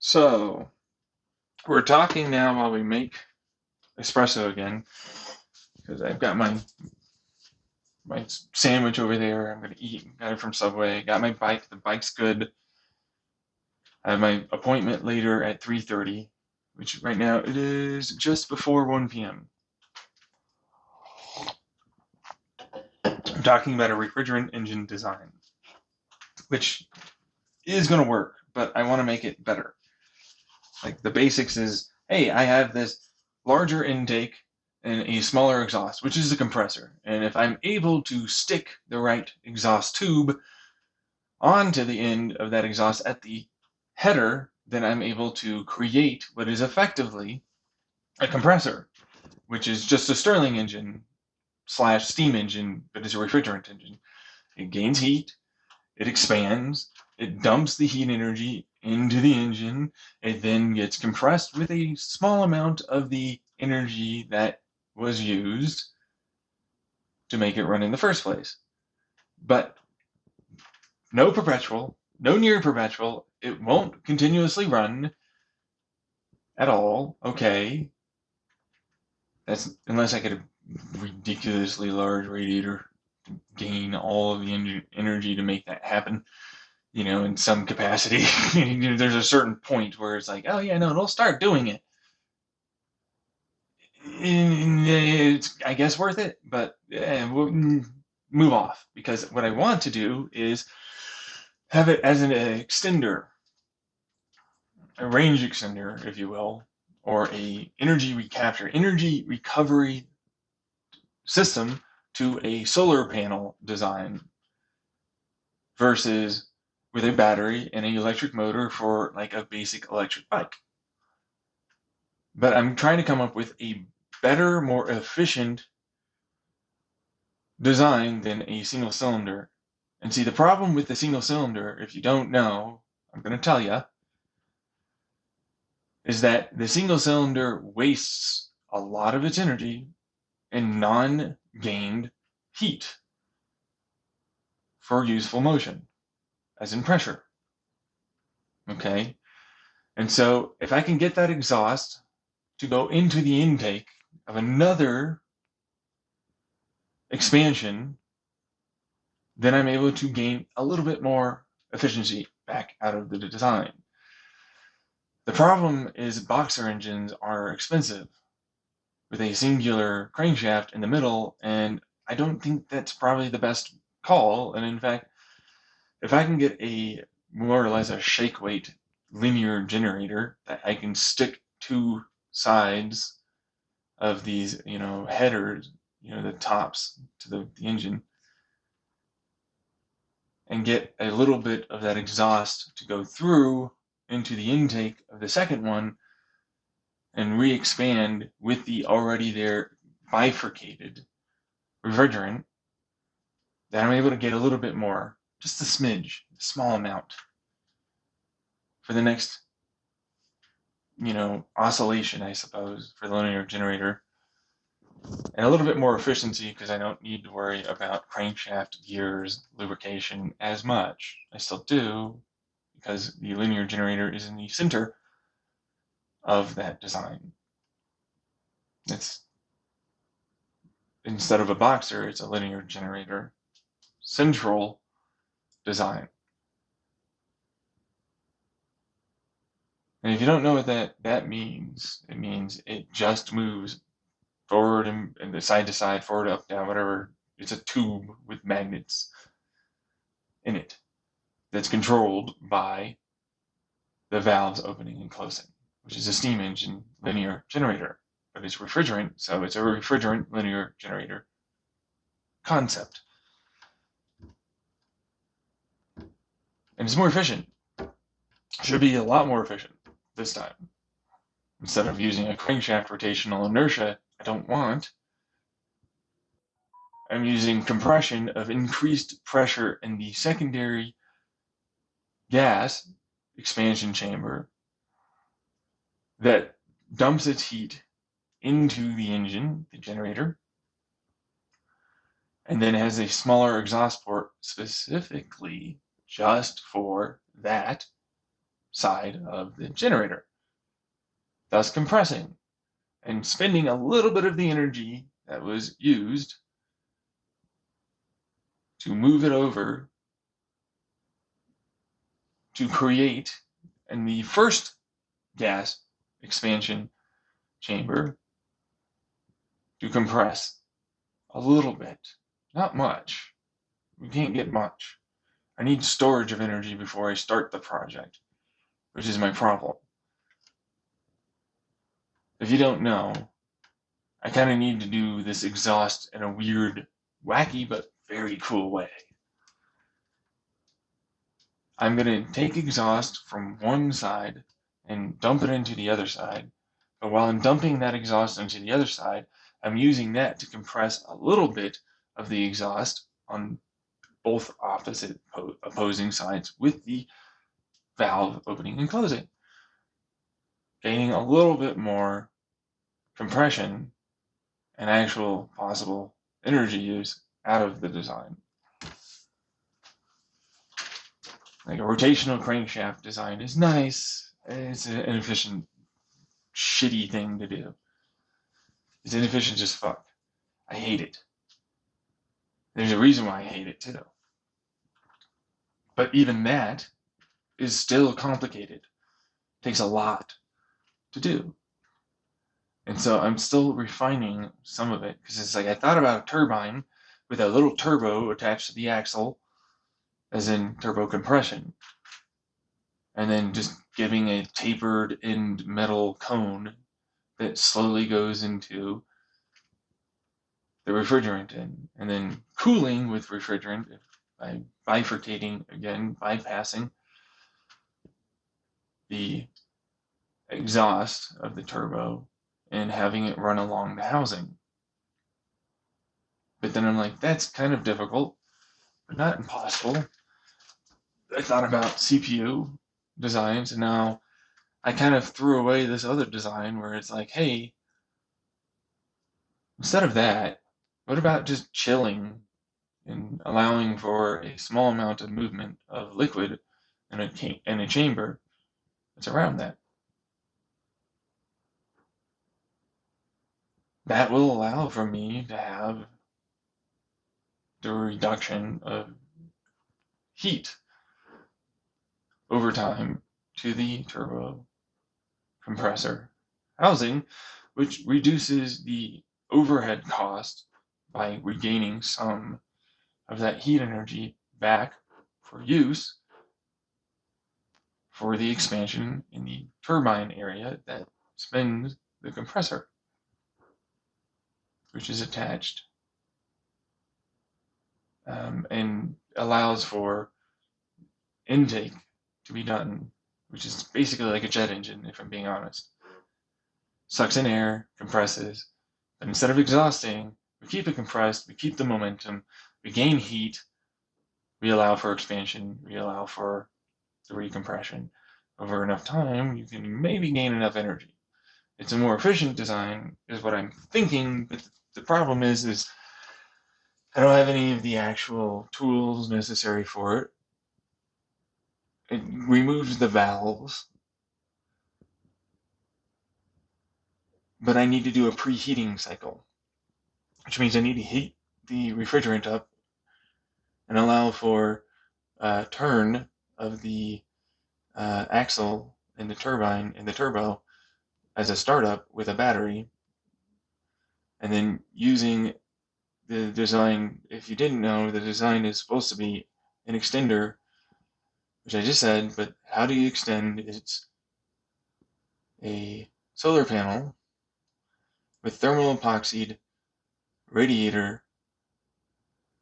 So, we're talking now while we make espresso again, because I've got my sandwich over there. I'm gonna eat. Got it from Subway. Got my bike. The bike's good. I have my appointment later at 3:30, which right now it is just before 1 p.m. I'm talking about a refrigerant engine design, which is gonna work, but I want to make it better. Like the basics is, hey, I have this larger intake and a smaller exhaust, which is a compressor. And if I'm able to stick the right exhaust tube onto the end of that exhaust at the header, then I'm able to create what is effectively a compressor, which is just a Stirling engine slash steam engine, but it's a refrigerant engine. It gains heat, it expands, it dumps the heat energy into the engine. It then gets compressed with a small amount of the energy that was used to make it run in the first place. But no perpetual, no near perpetual. It won't continuously run at all. Okay. That's unless I get a ridiculously large radiator to gain all of the energy to make that happen. In some capacity. There's a certain point where it's like, oh yeah, no, it'll start doing it. It's, I guess, worth it, but we'll move off because what I want to do is have it as an extender, a range extender, if you will, or a energy recapture, energy recovery system to a solar panel design versus with a battery and an electric motor for like a basic electric bike. But I'm trying to come up with a better, more efficient design than a single cylinder. And see, the problem with the single cylinder, if you don't know, I'm going to tell you, is that the single cylinder wastes a lot of its energy in non gained heat for useful motion, as in pressure. Okay? And so if I can get that exhaust to go into the intake of another expansion, then I'm able to gain a little bit more efficiency back out of the design. The problem is boxer engines are expensive with a singular crankshaft in the middle, and I don't think that's probably the best call. And in fact, if I can get a more or less a shake weight linear generator that I can stick two sides of these, headers, the tops to the engine, and get a little bit of that exhaust to go through into the intake of the second one and re-expand with the already there bifurcated refrigerant, then I'm able to get a little bit more, just a smidge, a small amount for the next, oscillation, I suppose, for the linear generator. And a little bit more efficiency because I don't need to worry about crankshaft, gears, lubrication as much. I still do because the linear generator is in the center of that design. It's instead of a boxer, it's a linear generator central design. And if you don't know what that means, it means it just moves forward and side to side, forward, up, down, whatever. It's a tube with magnets in it that's controlled by the valves opening and closing, which is a steam engine linear generator. But it's refrigerant, so it's a refrigerant linear generator concept. And it's more efficient. Should be a lot more efficient this time. Instead of using a crankshaft rotational inertia I don't want, I'm using compression of increased pressure in the secondary gas expansion chamber that dumps its heat into the engine, the generator, and then has a smaller exhaust port specifically just for that side of the generator, thus compressing and spending a little bit of the energy that was used to move it over to create in the first gas expansion chamber to compress a little bit, not much. We can't get much. I need storage of energy before I start the project, which is my problem. If you don't know, I kind of need to do this exhaust in a weird, wacky, but very cool way. I'm going to take exhaust from one side and dump it into the other side. But while I'm dumping that exhaust into the other side, I'm using that to compress a little bit of the exhaust on both opposite opposing sides with the valve opening and closing, gaining a little bit more compression and actual possible energy use out of the design. Like a rotational crankshaft design is nice. It's an inefficient, shitty thing to do. It's inefficient as fuck. I hate it. There's a reason why I hate it too. But even that is still complicated. It takes a lot to do. And so I'm still refining some of it because it's like I thought about a turbine with a little turbo attached to the axle, as in turbo compression, and then just giving a tapered end metal cone that slowly goes into the refrigerant in, and then cooling with refrigerant by bifurcating again, bypassing the exhaust of the turbo and having it run along the housing. But then I'm like, that's kind of difficult, but not impossible. I thought about CPU designs, and now I kind of threw away this other design where it's like, hey, instead of that, what about just chilling and allowing for a small amount of movement of liquid in a chamber that's around that? That will allow for me to have the reduction of heat over time to the turbo compressor housing, which reduces the overhead cost by regaining some of that heat energy back for use for the expansion in the turbine area that spins the compressor, which is attached and allows for intake to be done, which is basically like a jet engine, if I'm being honest. Sucks in air, compresses, but instead of exhausting, we keep it compressed, we keep the momentum, we gain heat, we allow for expansion, we allow for the recompression. Over enough time, you can maybe gain enough energy. It's a more efficient design, is what I'm thinking, but the problem is I don't have any of the actual tools necessary for it. It removes the valves, but I need to do a preheating cycle, which means I need to heat the refrigerant up and allow for turn of the axle in the turbine in the turbo as a startup with a battery, and then using the design. If you didn't know, the design is supposed to be an extender, which I just said, but how do you extend? It's a solar panel with thermal epoxied radiator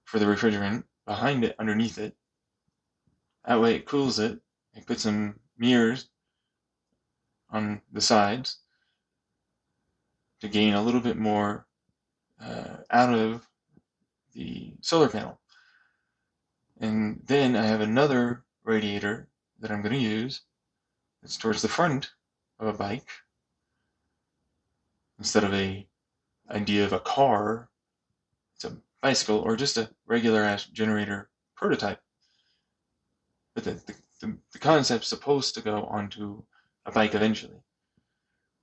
for the refrigerant behind it, underneath it. That way it cools it. I put some mirrors on the sides to gain a little bit more out of the solar panel. And then I have another radiator that I'm going to use. It's towards the front of a bike. Instead of a idea of a car, it's a bicycle or just a regular ass generator prototype. But the the concept's supposed to go onto a bike eventually.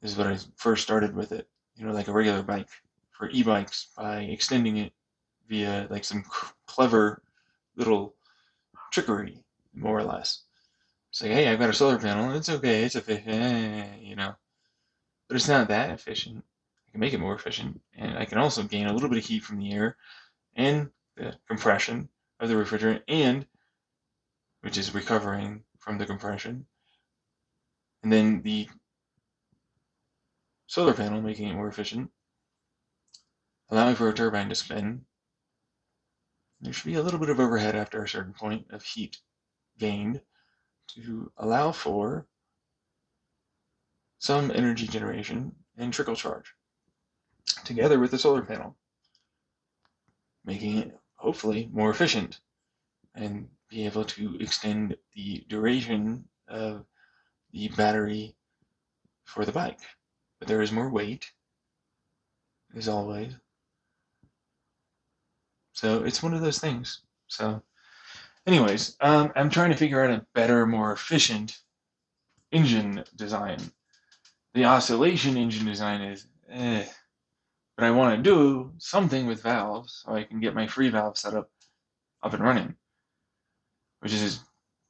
This is what I first started with it, like a regular bike for e-bikes by extending it via like some clever little trickery, more or less. It's like, hey, I've got a solar panel. It's okay. It's efficient, but it's not that efficient. I can make it more efficient, and I can also gain a little bit of heat from the air and the compression of the refrigerant, and which is recovering from the compression, and then the solar panel making it more efficient, allowing for a turbine to spin. There should be a little bit of overhead after a certain point of heat gained to allow for some energy generation and trickle charge together with the solar panel, making it hopefully more efficient and be able to extend the duration of the battery for the bike. But there is more weight, as always. So it's one of those things. So anyways, I'm trying to figure out a better, more efficient engine design. The oscillation engine design is but I want to do something with valves so I can get my free valve setup up and running, which is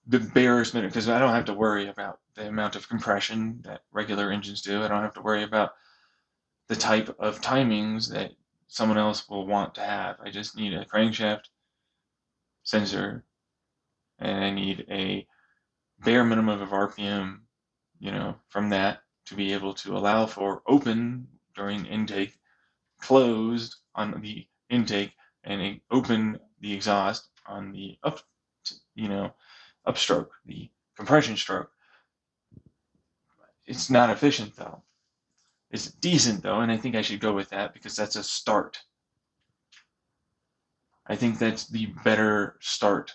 the barest minute, because I don't have to worry about the amount of compression that regular engines do. I don't have to worry about the type of timings that someone else will want to have. I just need a crankshaft sensor, and I need a bare minimum of RPM, from that to be able to allow for open during intake, closed on the intake, and open the exhaust on the upstroke, the compression stroke. It's not efficient though. It's decent though, and I think I should go with that because that's a start. I think that's the better start.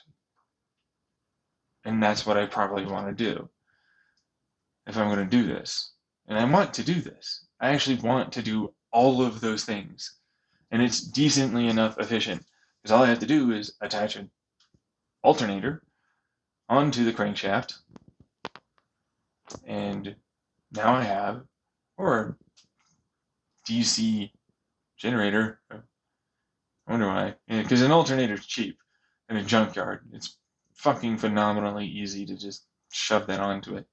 And that's what I probably want to do if I'm going to do this. And I want to do this. I actually want to do all of those things. And it's decently enough efficient because all I have to do is attach an alternator onto the crankshaft, and now I have, or a DC generator. I wonder why. Because an alternator is cheap in a junkyard. It's fucking phenomenally easy to just shove that onto it.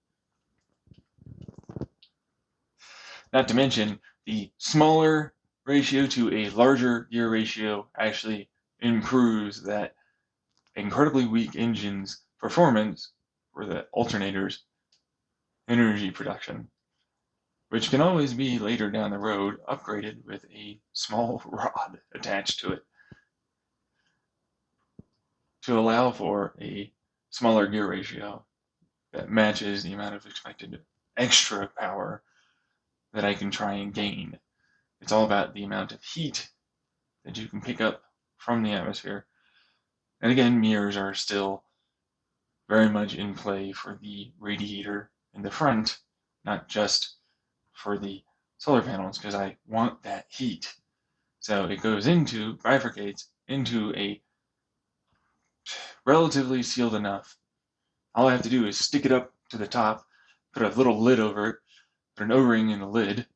Not to mention, the smaller ratio to a larger gear ratio actually improves that incredibly weak engine's performance for the alternator's energy production, which can always be later down the road upgraded with a small rod attached to it to allow for a smaller gear ratio that matches the amount of expected extra power that I can try and gain. It's all about the amount of heat that you can pick up from the atmosphere. And again, mirrors are still very much in play for the radiator in the front, not just for the solar panels, because I want that heat. So it bifurcates into a relatively sealed enough. All I have to do is stick it up to the top, put a little lid over it, put an O-ring in the lid,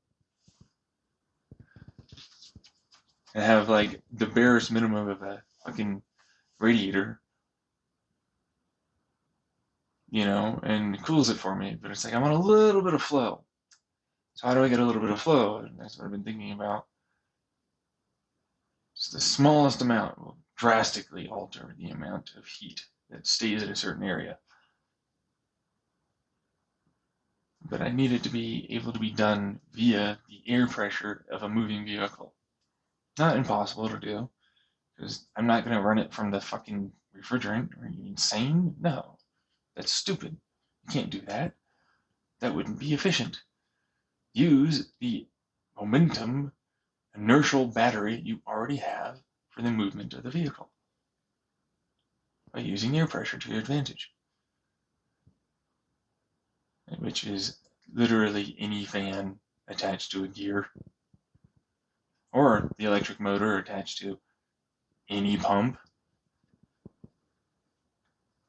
and have like the barest minimum of a fucking radiator, and it cools it for me. But it's like I want a little bit of flow. So how do I get a little bit of flow? And that's what I've been thinking about. Just the smallest amount will drastically alter the amount of heat that stays in a certain area. But I need it to be able to be done via the air pressure of a moving vehicle. Not impossible to do, because I'm not going to run it from the fucking refrigerant. Are you insane? No. That's stupid. You can't do that. That wouldn't be efficient. Use the momentum inertial battery you already have for the movement of the vehicle by using air pressure to your advantage, which is literally any fan attached to a gear or the electric motor attached to any pump,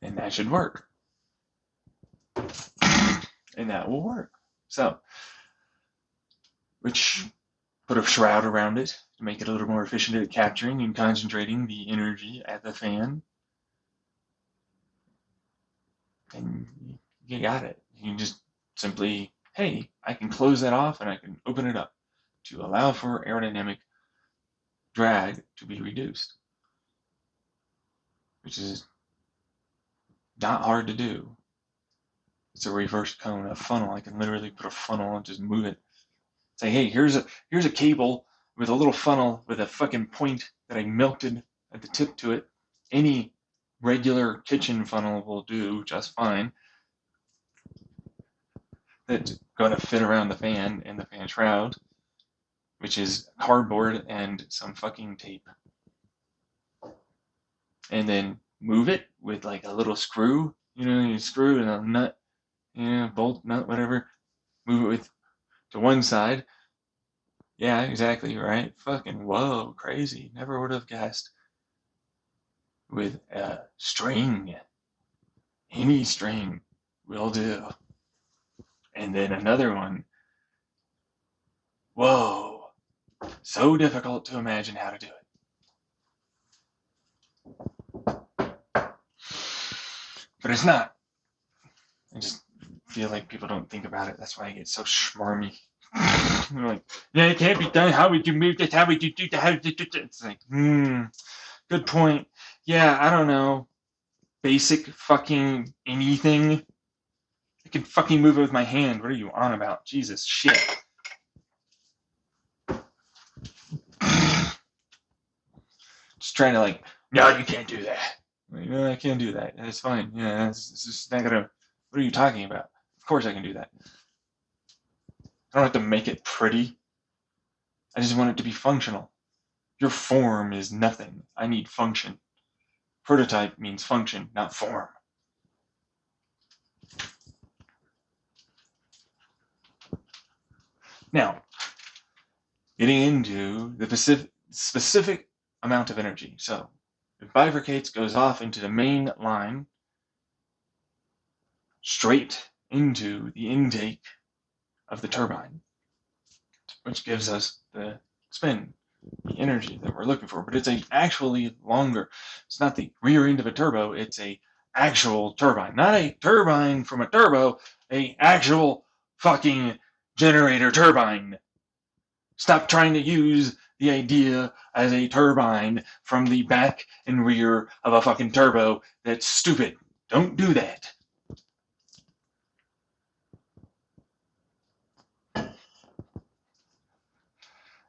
and that should work. And that will work. So, which put a shroud around it to make it a little more efficient at capturing and concentrating the energy at the fan. And you got it. You can just simply, hey, I can close that off and I can open it up to allow for aerodynamic drag to be reduced, which is not hard to do. It's a reverse cone, a funnel. I can literally put a funnel and just move it. Say, hey, here's a cable with a little funnel with a fucking point that I melted at the tip to it. Any regular kitchen funnel will do just fine. That's going to fit around the fan and the fan shroud, which is cardboard and some fucking tape. And then move it with like a little screw, you screw and a nut, bolt, nut, whatever. Move it with to one side. Yeah, exactly, right? Fucking whoa, crazy. Never would have guessed. With a string. Any string will do. And then another one. Whoa. So difficult to imagine how to do it. But it's not. I just feel like people don't think about it. That's why I get so schmarmy. They're like, yeah, it can't be done. How would you move this? How would you do that? How would you do that? It's like, good point. Yeah, I don't know. Basic fucking anything. I can fucking move it with my hand. What are you on about? Jesus, shit. Just trying to like, no, you can't do that. Like, no, I can't do that. That's fine. Yeah, it's just not gonna. What are you talking about? Of course I can do that. I don't have to make it pretty. I just want it to be functional. Your form is nothing. I need function. Prototype means function, not form. Now, getting into the specific amount of energy. So, it bifurcates, goes off into the main line, straight into the intake of the turbine, which gives us the spin, the energy that we're looking for. But it's actually longer. It's not the rear end of a turbo. It's a actual turbine, not a turbine from a turbo. A actual fucking generator turbine. Stop trying to use the idea as a turbine from the back and rear of a fucking turbo. That's stupid. Don't do that.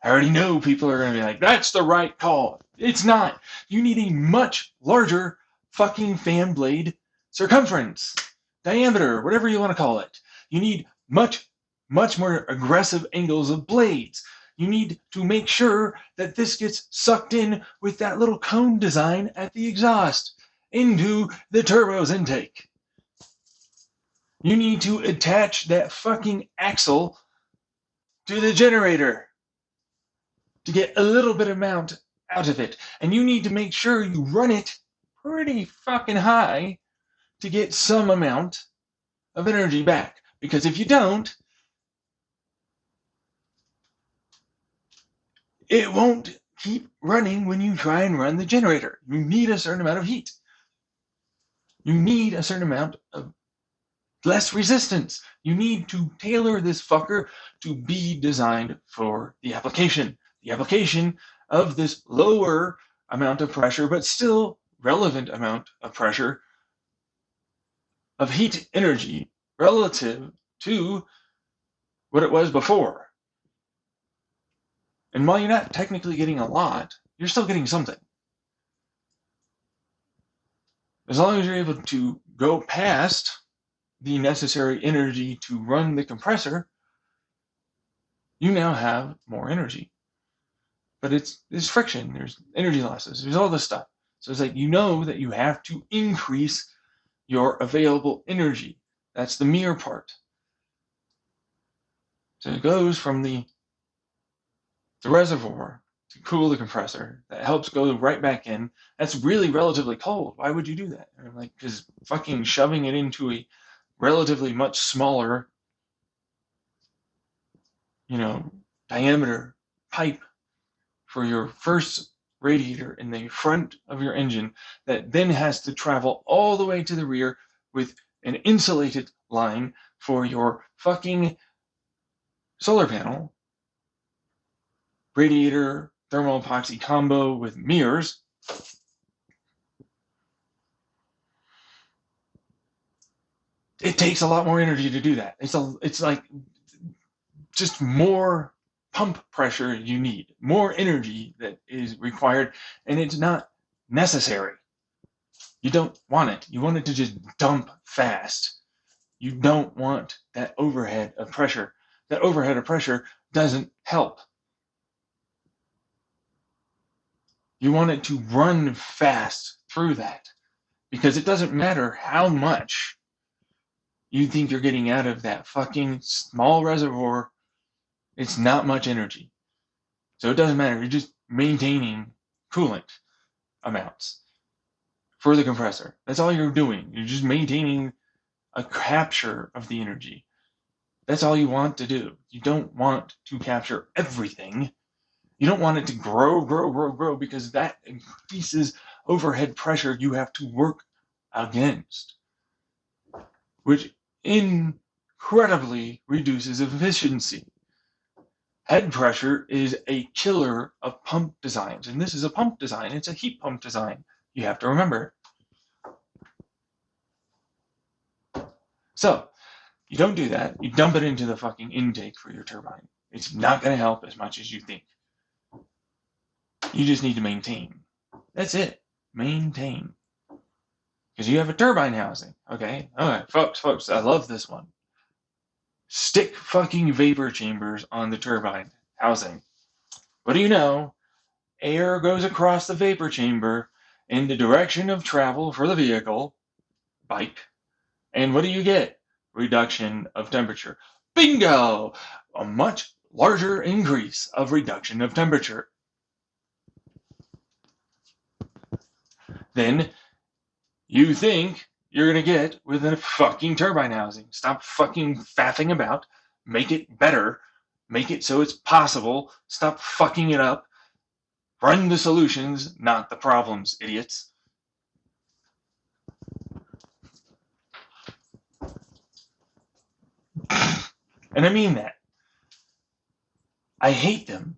I already know people are going to be like, that's the right call. It's not. You need a much larger fucking fan blade circumference, diameter, whatever you want to call it. You need much more aggressive angles of blades. You need to make sure that this gets sucked in with that little cone design at the exhaust into the turbo's intake. You need to attach that fucking axle to the generator to get a little bit amount out of it. And you need to make sure you run it pretty fucking high to get some amount of energy back. Because if you don't, it won't keep running when you try and run the generator. You need a certain amount of heat. You need a certain amount of less resistance. You need to tailor this fucker to be designed for the application. The application of this lower amount of pressure, but still relevant amount of pressure of heat energy relative to what it was before. And while you're not technically getting a lot, you're still getting something. As long as you're able to go past the necessary energy to run the compressor, you now have more energy. But there's friction, there's energy losses, there's all this stuff. So it's like, you know that you have to increase your available energy. That's the mirror part. So it goes from the reservoir to cool the compressor. That helps go right back in. That's really relatively cold. Why would you do that? I'm like, because fucking shoving it into a relatively much smaller, diameter pipe for your first radiator in the front of your engine that then has to travel all the way to the rear with an insulated line for your fucking solar panel, radiator, thermal epoxy combo with mirrors. It takes a lot more energy to do that. It's like just more pump pressure you need, more energy that is required, and it's not necessary. You don't want it. You want it to just dump fast. You don't want that overhead of pressure. That overhead of pressure doesn't help. You want it to run fast through that, because it doesn't matter how much you think you're getting out of that fucking small reservoir. It's not much energy. So it doesn't matter. You're just maintaining coolant amounts for the compressor. That's all you're doing. You're just maintaining a capture of the energy. That's all you want to do. You don't want to capture everything. You don't want it to grow, because that increases overhead pressure you have to work against, which incredibly reduces efficiency. Head pressure is a killer of pump designs, and this is a pump design. It's a heat pump design. You have to remember. So, you don't do that. You dump it into the fucking intake for your turbine. It's not going to help as much as you think. You just need to maintain. That's it. Maintain. Because you have a turbine housing. Okay? Alright, folks, I love this one. Stick fucking vapor chambers on the turbine housing. What do you know? Air goes across the vapor chamber in the direction of travel for the vehicle, bike, and what do you get? Reduction of temperature. Bingo! A much larger increase of reduction of temperature. Than you think you're going to get with a fucking turbine housing. Stop fucking faffing about. Make it better. Make it so it's possible. Stop fucking it up. Run the solutions, not the problems, idiots. And I mean that. I hate them.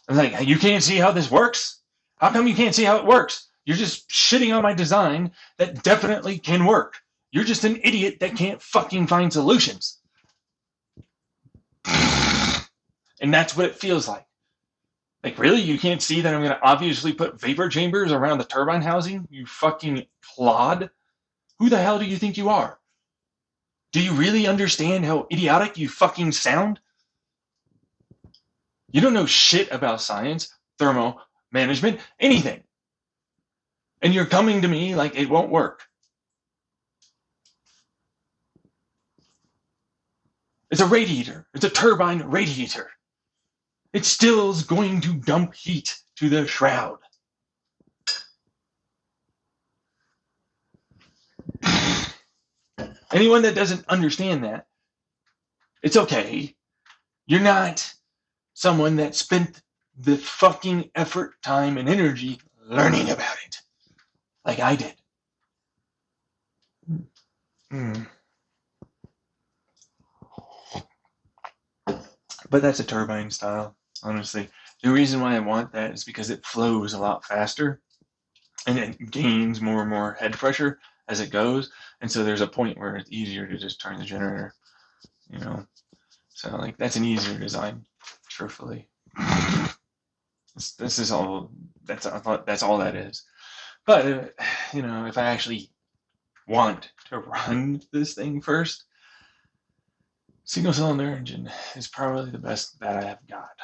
I'm like, you can't see how this works? How come you can't see how it works? You're just shitting on my design that definitely can work. You're just an idiot that can't fucking find solutions. And that's what it feels like. Like, really? You can't see that I'm going to obviously put vapor chambers around the turbine housing? You fucking clod. Who the hell do you think you are? Do you really understand how idiotic you fucking sound? You don't know shit about science, thermo management, anything. And you're coming to me like it won't work. It's a radiator. It's a turbine radiator. It still is going to dump heat to the shroud. Anyone that doesn't understand that, it's okay. You're not someone that spent the fucking effort, time, and energy learning about it, like I did. But that's a turbine style, honestly. The reason why I want that is because it flows a lot faster and it gains more and more head pressure as it goes. And so there's a point where it's easier to just turn the generator, So like that's an easier design, truthfully. This is all. That's all that is. But if I actually want to run this thing first, single cylinder engine is probably the best that I have got,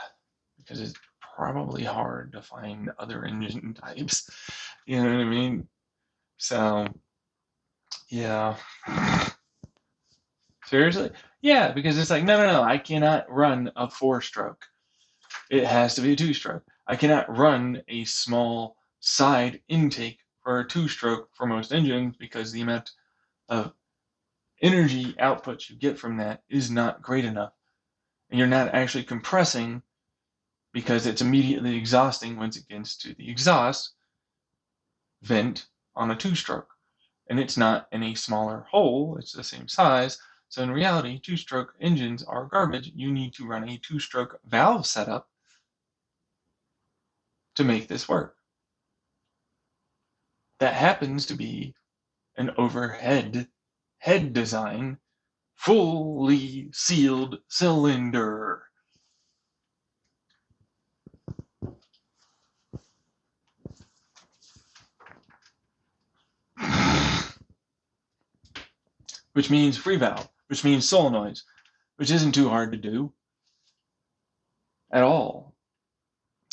because it's probably hard to find other engine types. You know what I mean? So, yeah. Seriously? Yeah, because it's like, no, I cannot run a 4-stroke. It has to be a 2-stroke. I cannot run a small side intake for a 2-stroke for most engines, because the amount of energy output you get from that is not great enough. And you're not actually compressing because it's immediately exhausting once it gets to the exhaust vent on a two-stroke. And it's not in a smaller hole, it's the same size. So in reality, two-stroke engines are garbage. You need to run a two-stroke valve setup to make this work. That happens to be an overhead head design, fully sealed cylinder. Which means free valve, which means solenoids, which isn't too hard to do at all.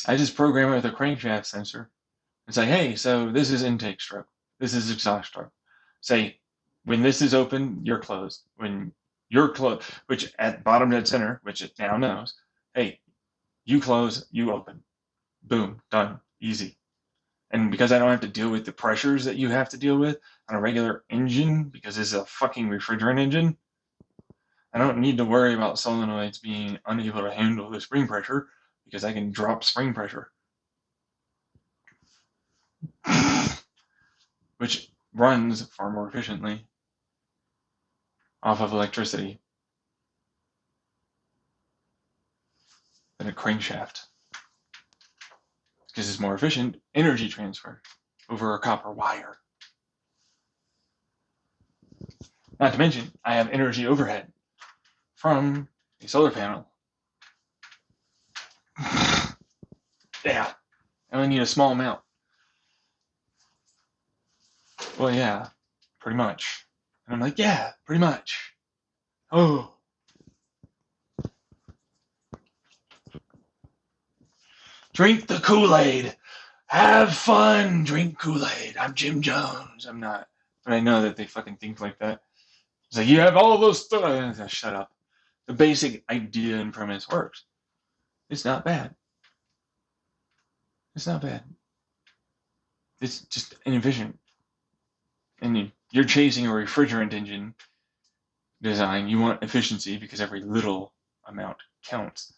I just program it with a crankshaft sensor and say, hey, so this is intake stroke, this is exhaust stroke. Say, when this is open, you're closed. When you're closed, which at bottom dead center, which it now knows, hey, you close, you open. Boom, done, easy. And because I don't have to deal with the pressures that you have to deal with on a regular engine, because this is a fucking refrigerant engine, I don't need to worry about solenoids being unable to handle the spring pressure because I can drop spring pressure. Which runs far more efficiently off of electricity than a crankshaft. Because it's more efficient energy transfer over a copper wire. Not to mention, I have energy overhead from a solar panel. Yeah, I only need a small amount. Well, yeah, pretty much. And I'm like, yeah, pretty much. Oh. Drink the Kool-Aid. Have fun. Drink Kool-Aid. I'm Jim Jones. I'm not. But I know that they fucking think like that. It's like, you have all those stuff. Shut up. The basic idea and premise works. It's not bad. It's not bad. It's just inefficient. And you're chasing a refrigerant engine design. You want efficiency because every little amount counts.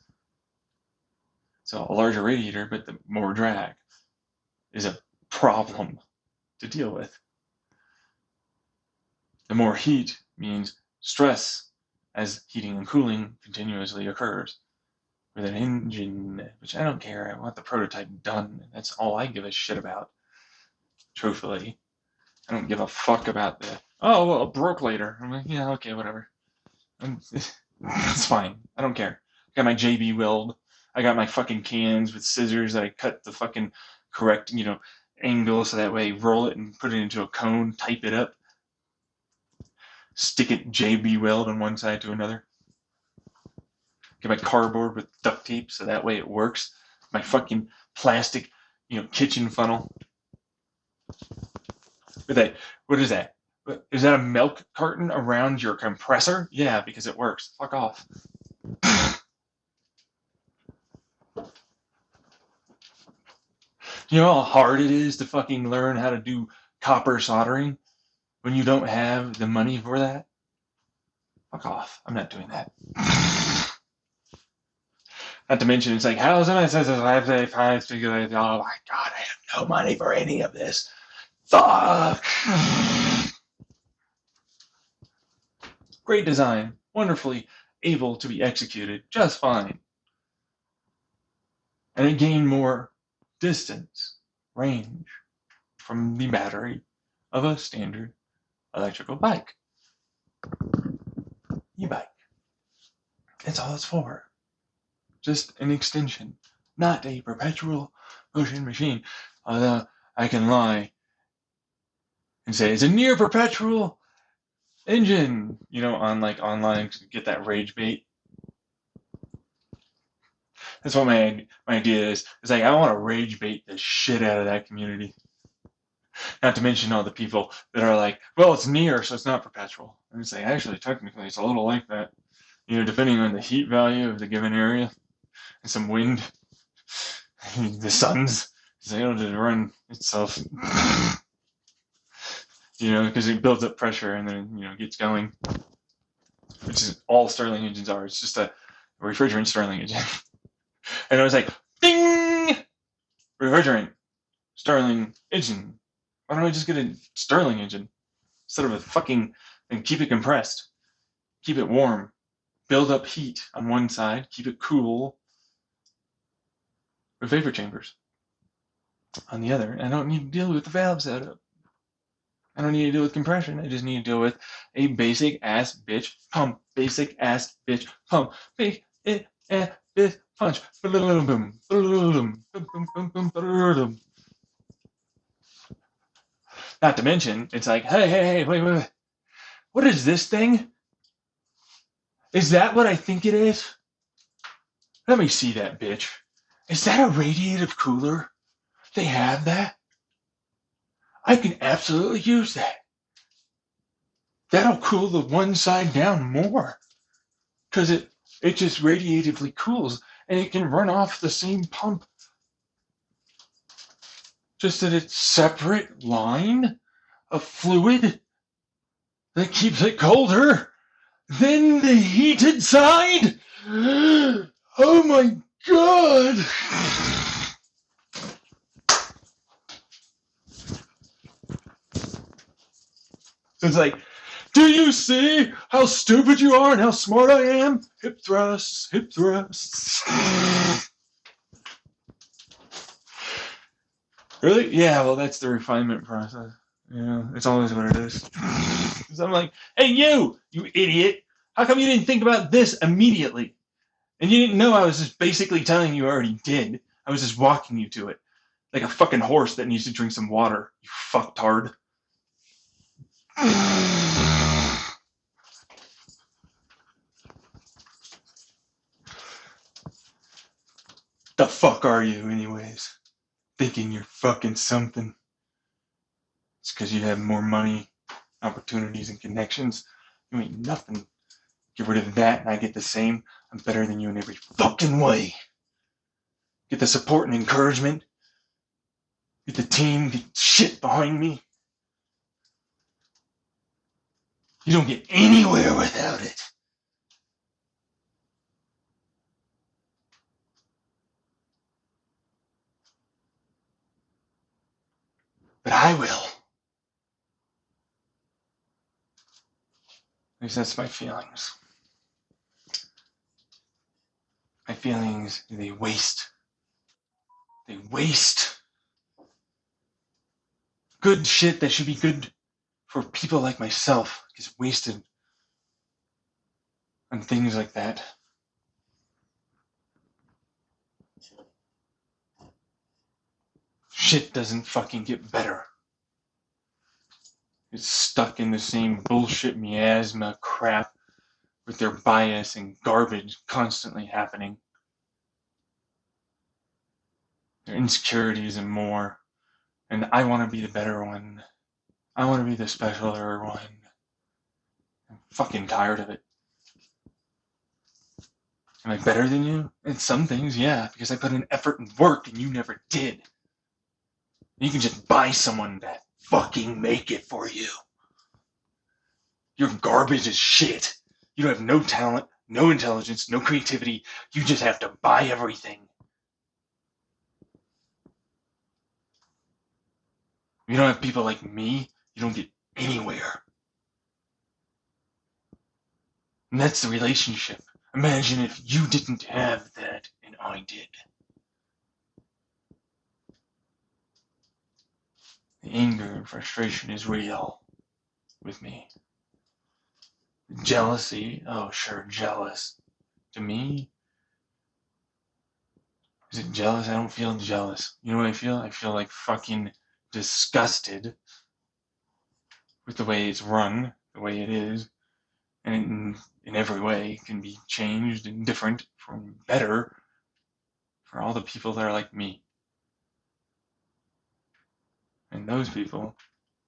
So a larger radiator, but the more drag is a problem to deal with. The more heat means stress as heating and cooling continuously occurs with an engine, which I don't care. I want the prototype done. That's all I give a shit about, truthfully. I don't give a fuck about the, oh, well, it broke later. I'm like, yeah, okay, whatever. It's fine. I don't care. I got my JB Weld. I got my fucking cans with scissors that I cut the fucking correct, angle so that way roll it and put it into a cone, type it up, stick it JB Weld on one side to another. Get my cardboard with duct tape so that way it works. My fucking plastic, kitchen funnel. With that, what is that? Is that a milk carton around your compressor? Yeah, because it works. Fuck off. You know how hard it is to fucking learn how to do copper soldering when you don't have the money for that? Fuck off. I'm not doing that. Not to mention, it's like, how's it? It says I figure, oh my god, I have no money for any of this. Fuck. Great design, wonderfully able to be executed just fine. And it gained more distance, range from the battery of a standard electrical bike. E-bike. That's all it's for. Just an extension, not a perpetual motion machine. Although I can lie and say it's a near perpetual engine, on online, get that rage bait. That's what my idea is. It's like, I want to rage bait the shit out of that community. Not to mention all the people that are like, well, it's near, so it's not perpetual. And it's like, actually, technically, it's a little like that. Depending on the heat value of the given area and some wind, the sun's able to run itself. because it builds up pressure and then gets going, which is all Stirling engines are. It's just a refrigerant Stirling engine. And I was like, ding, refrigerant Stirling engine. Why don't I just get a Stirling engine instead of a fucking and keep it compressed, keep it warm, build up heat on one side, keep it cool with vapor chambers on the other. I don't need to deal with the valve setup. I don't need to deal with compression. I just need to deal with a basic ass bitch pump. Basic ass bitch pump. Big ass bitch punch. Not to mention, it's like, hey, wait. What is this thing? Is that what I think it is? Let me see that bitch. Is that a radiative cooler? They have that? I can absolutely use that. That'll cool the one side down more. Because it just radiatively cools and it can run off the same pump. Just that it's separate line of fluid that keeps it colder than the heated side. Oh my god! So it's like, do you see how stupid you are and how smart I am? Hip thrusts, hip thrusts. Really? Yeah, well, that's the refinement process. It's always what it is. So I'm like, hey, you idiot. How come you didn't think about this immediately? And you didn't know I was just basically telling you already did. I was just walking you to it. Like a fucking horse that needs to drink some water. You fucktard. The fuck are you, anyways? Thinking you're fucking something. It's because you have more money, opportunities, and connections. You ain't nothing. Get rid of that, and I get the same. I'm better than you in every fucking way. Get the support and encouragement. Get the team, get shit behind me. You don't get anywhere without it. But I will. At least that's my feelings. My feelings, they waste. They waste good shit that should be good for people like myself gets wasted on things like that. Shit doesn't fucking get better. It's stuck in the same bullshit miasma crap with their bias and garbage constantly happening. Their insecurities and more. And I want to be the better one. I want to be the specialer one. I'm fucking tired of it. Am I better than you? In some things, yeah, because I put in effort and work and you never did. You can just buy someone that fucking make it for you. You're garbage as shit. You have no talent, no intelligence, no creativity. You just have to buy everything. You don't have people like me, you don't get anywhere. And that's the relationship. Imagine if you didn't have that and I did. The anger and frustration is real with me. Jealousy, oh sure, jealous. To me, is it jealous? I don't feel jealous. You know what I feel? I feel like fucking disgusted with the way it's run, the way it is. And in every way can be changed and different from better for all the people that are like me. And those people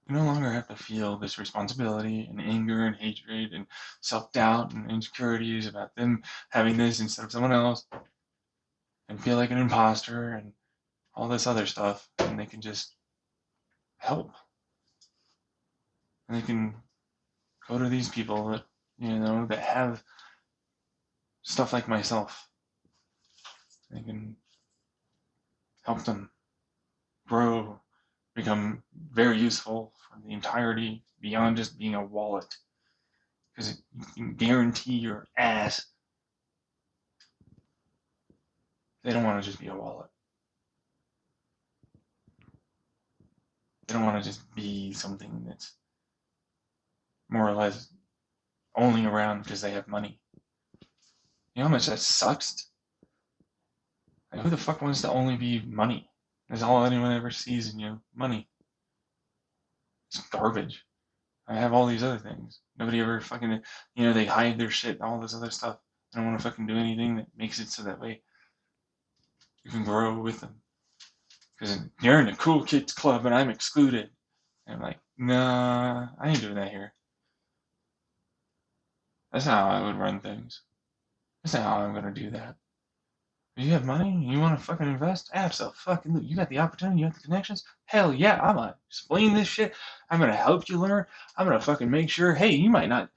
you no longer have to feel this responsibility and anger and hatred and self-doubt and insecurities about them having this instead of someone else and feel like an imposter and all this other stuff, and they can just help. And they can go to these people that, that have stuff like myself. They can help them grow, become very useful for the entirety beyond just being a wallet. Because you can guarantee your ass they don't want to just be a wallet. They don't want to just be something that's more or less only around because they have money. You know how much that sucks? Like, who the fuck wants to only be money? That's all anyone ever sees in you. Money. It's garbage. I have all these other things. Nobody ever fucking, they hide their shit and all this other stuff. I don't want to fucking do anything that makes it so that way you can grow with them. Because you're in a cool kids club and I'm excluded. And I'm like, nah, I ain't doing that here. That's not how I would run things. That's not how I'm going to do that. If you have money, you want to fucking invest? Absolutely. You got the opportunity, you got the connections? Hell yeah, I'm going to explain this shit. I'm going to help you learn. I'm going to fucking make sure, hey, you might not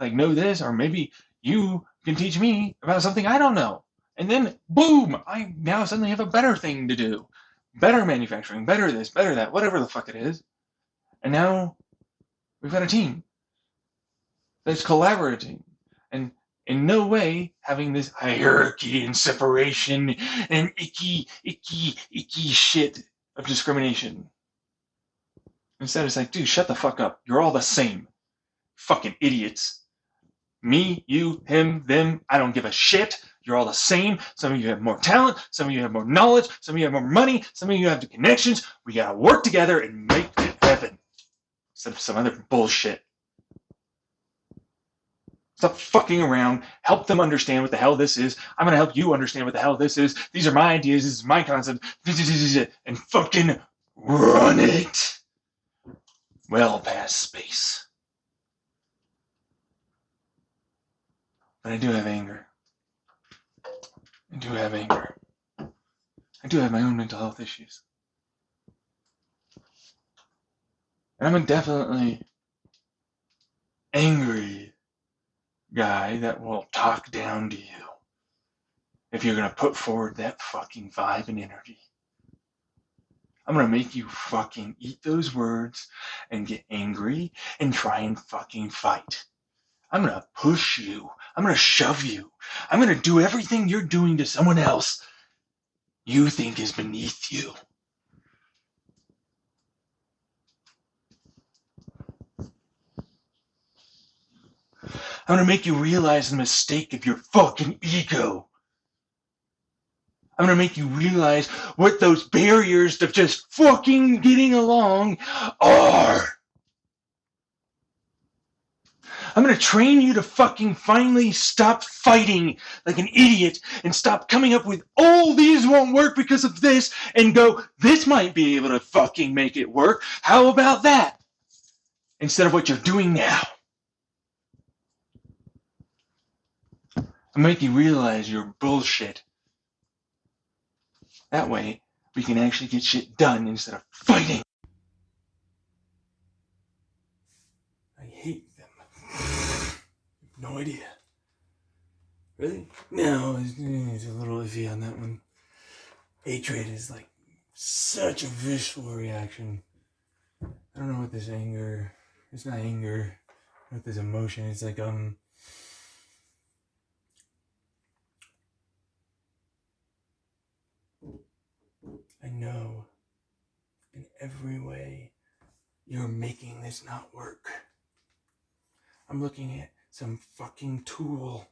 know this, or maybe you can teach me about something I don't know. And then, boom, I now suddenly have a better thing to do. Better manufacturing, better this, better that, whatever the fuck it is. And now we've got a team that's collaborating. And in no way having this hierarchy and separation and icky shit of discrimination. Instead, it's like, dude, shut the fuck up. You're all the same. Fucking idiots. Me, you, him, them, I don't give a shit. You're all the same. Some of you have more talent. Some of you have more knowledge. Some of you have more money. Some of you have the connections. We gotta work together and make it happen. Instead of some other bullshit. Stop fucking around. Help them understand what the hell this is. I'm going to help you understand what the hell this is. These are my ideas. This is my concept. And fucking run it. Well past space. But I do have anger. I do have anger. I do have my own mental health issues. And I'm definitely angry guy that will talk down to you if you're going to put forward that fucking vibe and energy. I'm going to make you fucking eat those words and get angry and try and fucking fight. I'm going to push you. I'm going to shove you. I'm going to do everything you're doing to someone else you think is beneath you. I'm going to make you realize the mistake of your fucking ego. I'm going to make you realize what those barriers to just fucking getting along are. I'm going to train you to fucking finally stop fighting like an idiot and stop coming up with, oh, these won't work because of this, and go, this might be able to fucking make it work. How about that? Instead of what you're doing now. I'll make you realize you're bullshit. That way, we can actually get shit done instead of fighting. I hate them. No idea. Really? No, it's a little iffy on that one. Hatred is like such a visceral reaction. I don't know what this anger. It's not anger. What this emotion. It's like I know in every way you're making this not work. I'm looking at some fucking tool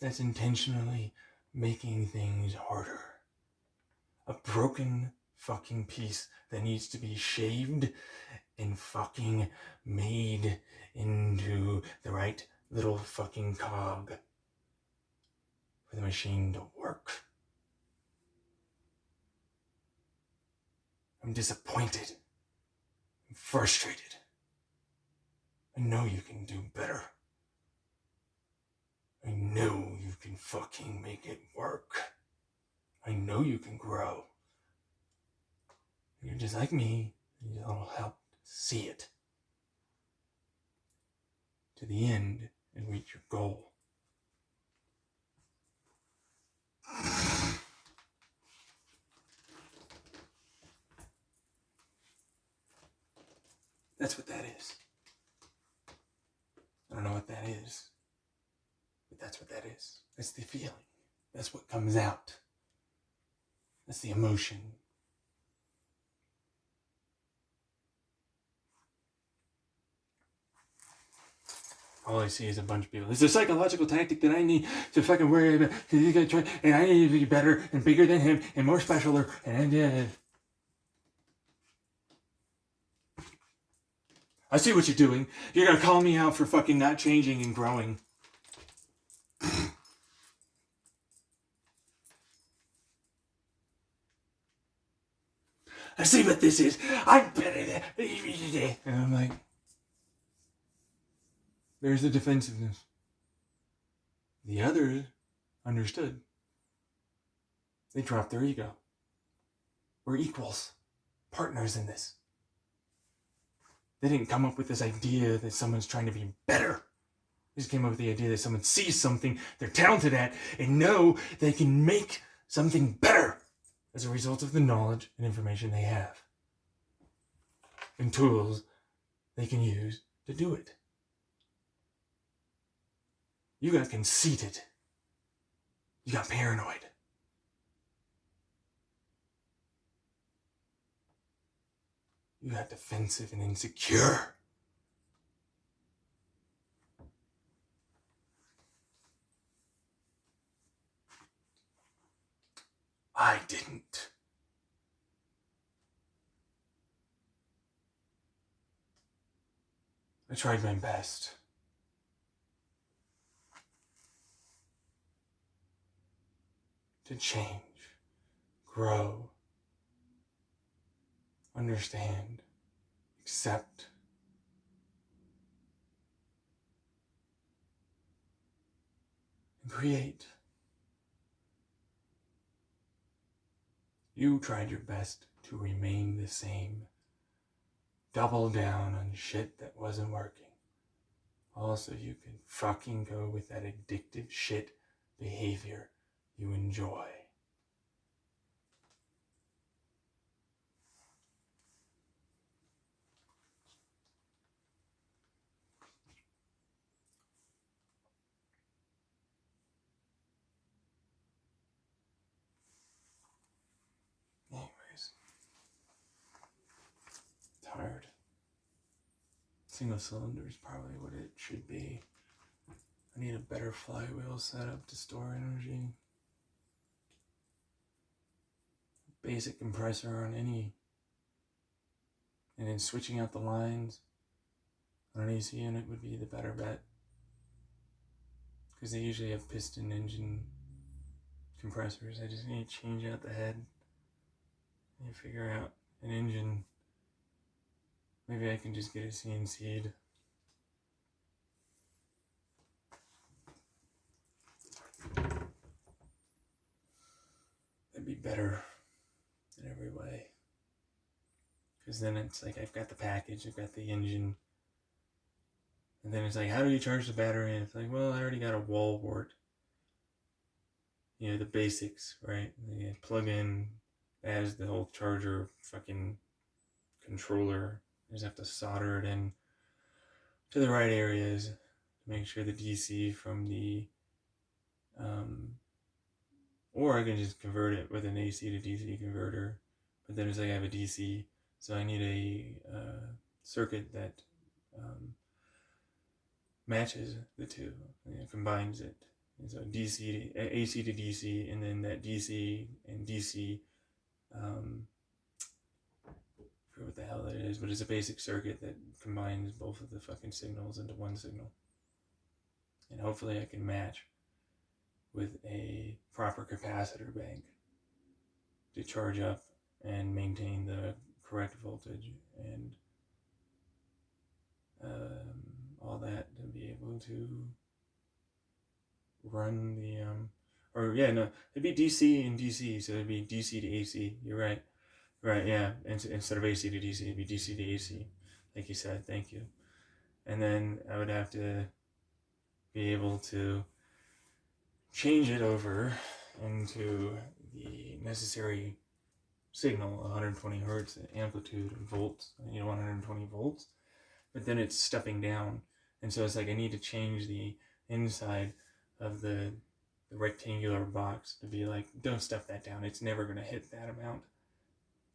that's intentionally making things harder. A broken fucking piece that needs to be shaved and fucking made into the right little fucking cog for the machine to work. I'm disappointed. I'm frustrated. I know you can do better. I know you can fucking make it work. I know you can grow. You're just like me. You'll help see it. to the end and reach your goal. That's what that is. I don't know what that is, but that's what that is. That's the feeling. That's what comes out. That's the emotion. All I see is a bunch of people. It's a psychological tactic that I need to fucking worry about. He's gonna try, and I need to be better and bigger than him and more specialer. And I see what you're doing. You're gonna call me out for fucking not changing and growing. I see what this is. I'm better than. And I'm like, there's the defensiveness. The others understood. They dropped their ego. We're equals, partners in this. They didn't come up with this idea that someone's trying to be better. They just came up with the idea that someone sees something they're talented at and know they can make something better as a result of the knowledge and information they have. And tools they can use to do it. You got conceited. You got paranoid. You got defensive and insecure. I didn't. I tried my best. To change, grow, understand, accept, and create. You tried your best to remain the same. Double down on shit that wasn't working. Also, you can fucking go with that addictive shit behavior you enjoy. Anyways, tired. Single cylinder is probably what it should be. I need a better flywheel setup to store energy. Basic compressor on any, and then switching out the lines on an AC unit would be the better bet, because they usually have piston engine compressors. I just need to change out the head and figure out an engine. Maybe I can just get a CNC'd. That'd be better in every way. Because then it's like I've got the package, I've got the engine. And then it's like, how do you charge the battery? And it's like, well, I already got a wall wart. You know, the basics, right? You plug in as the whole charger fucking controller. You just have to solder it in to the right areas to make sure the DC from the or I can just convert it with an AC to DC converter. But then it's like I have a DC, so I need a circuit that matches the two, combines it. And so AC to DC, and then that DC and DC, I forget what the hell that is, but it's a basic circuit that combines both of the fucking signals into one signal. And hopefully I can match with a proper capacitor bank to charge up and maintain the correct voltage and all that to be able to run the it'd be DC and DC, so it'd be DC to AC. You're right, yeah. Instead of AC to DC, it'd be DC to AC, like you said. Thank you. and then I would have to be able to change it over into the necessary signal, 120 hertz amplitude and volts, 120 volts, but then it's stepping down, and so it's like I need to change the inside of the rectangular box to be like, don't step that down, it's never going to hit that amount,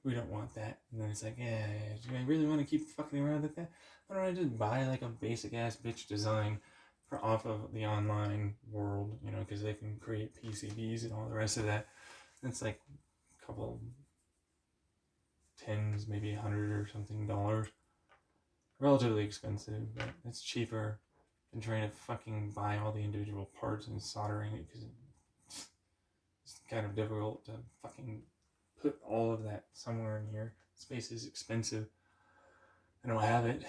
we don't want that. And then it's like, yeah, do I really want to keep fucking around with that? Why don't I just buy like a basic ass bitch design for off of the online world, because they can create PCBs and all the rest of that. It's like a couple tens, maybe $100 or something dollars. Relatively expensive, but it's cheaper than trying to fucking buy all the individual parts and soldering it, because it's kind of difficult to fucking put all of that somewhere in here. Space is expensive. I don't have it.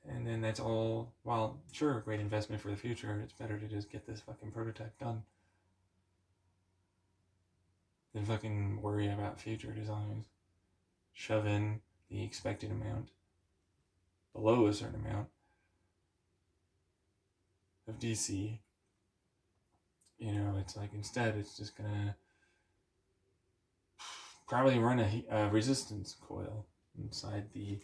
And then that's all, while sure, a great investment for the future, it's better to just get this fucking prototype done than fucking worry about future designs. Shove in the expected amount below a certain amount of DC. It's like instead it's just gonna probably run a resistance coil inside the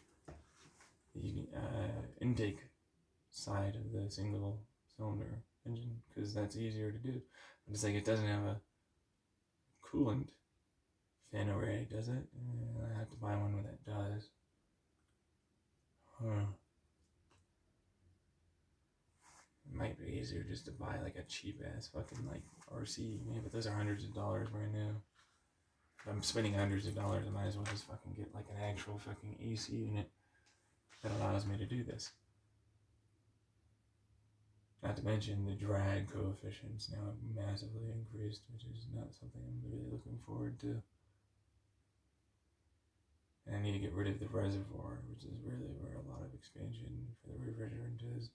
intake side of the single cylinder engine, because that's easier to do. But it's like it doesn't have a coolant fan array, does it? I have to buy one that does. It might be easier just to buy like a cheap ass fucking like RC. Yeah, but those are hundreds of dollars brand new. If I'm spending hundreds of dollars, I might as well just fucking get like an actual fucking AC unit that allows me to do this. Not to mention the drag coefficients now have massively increased, which is not something I'm really looking forward to. And I need to get rid of the reservoir, which is really where a lot of expansion for the refrigerant is.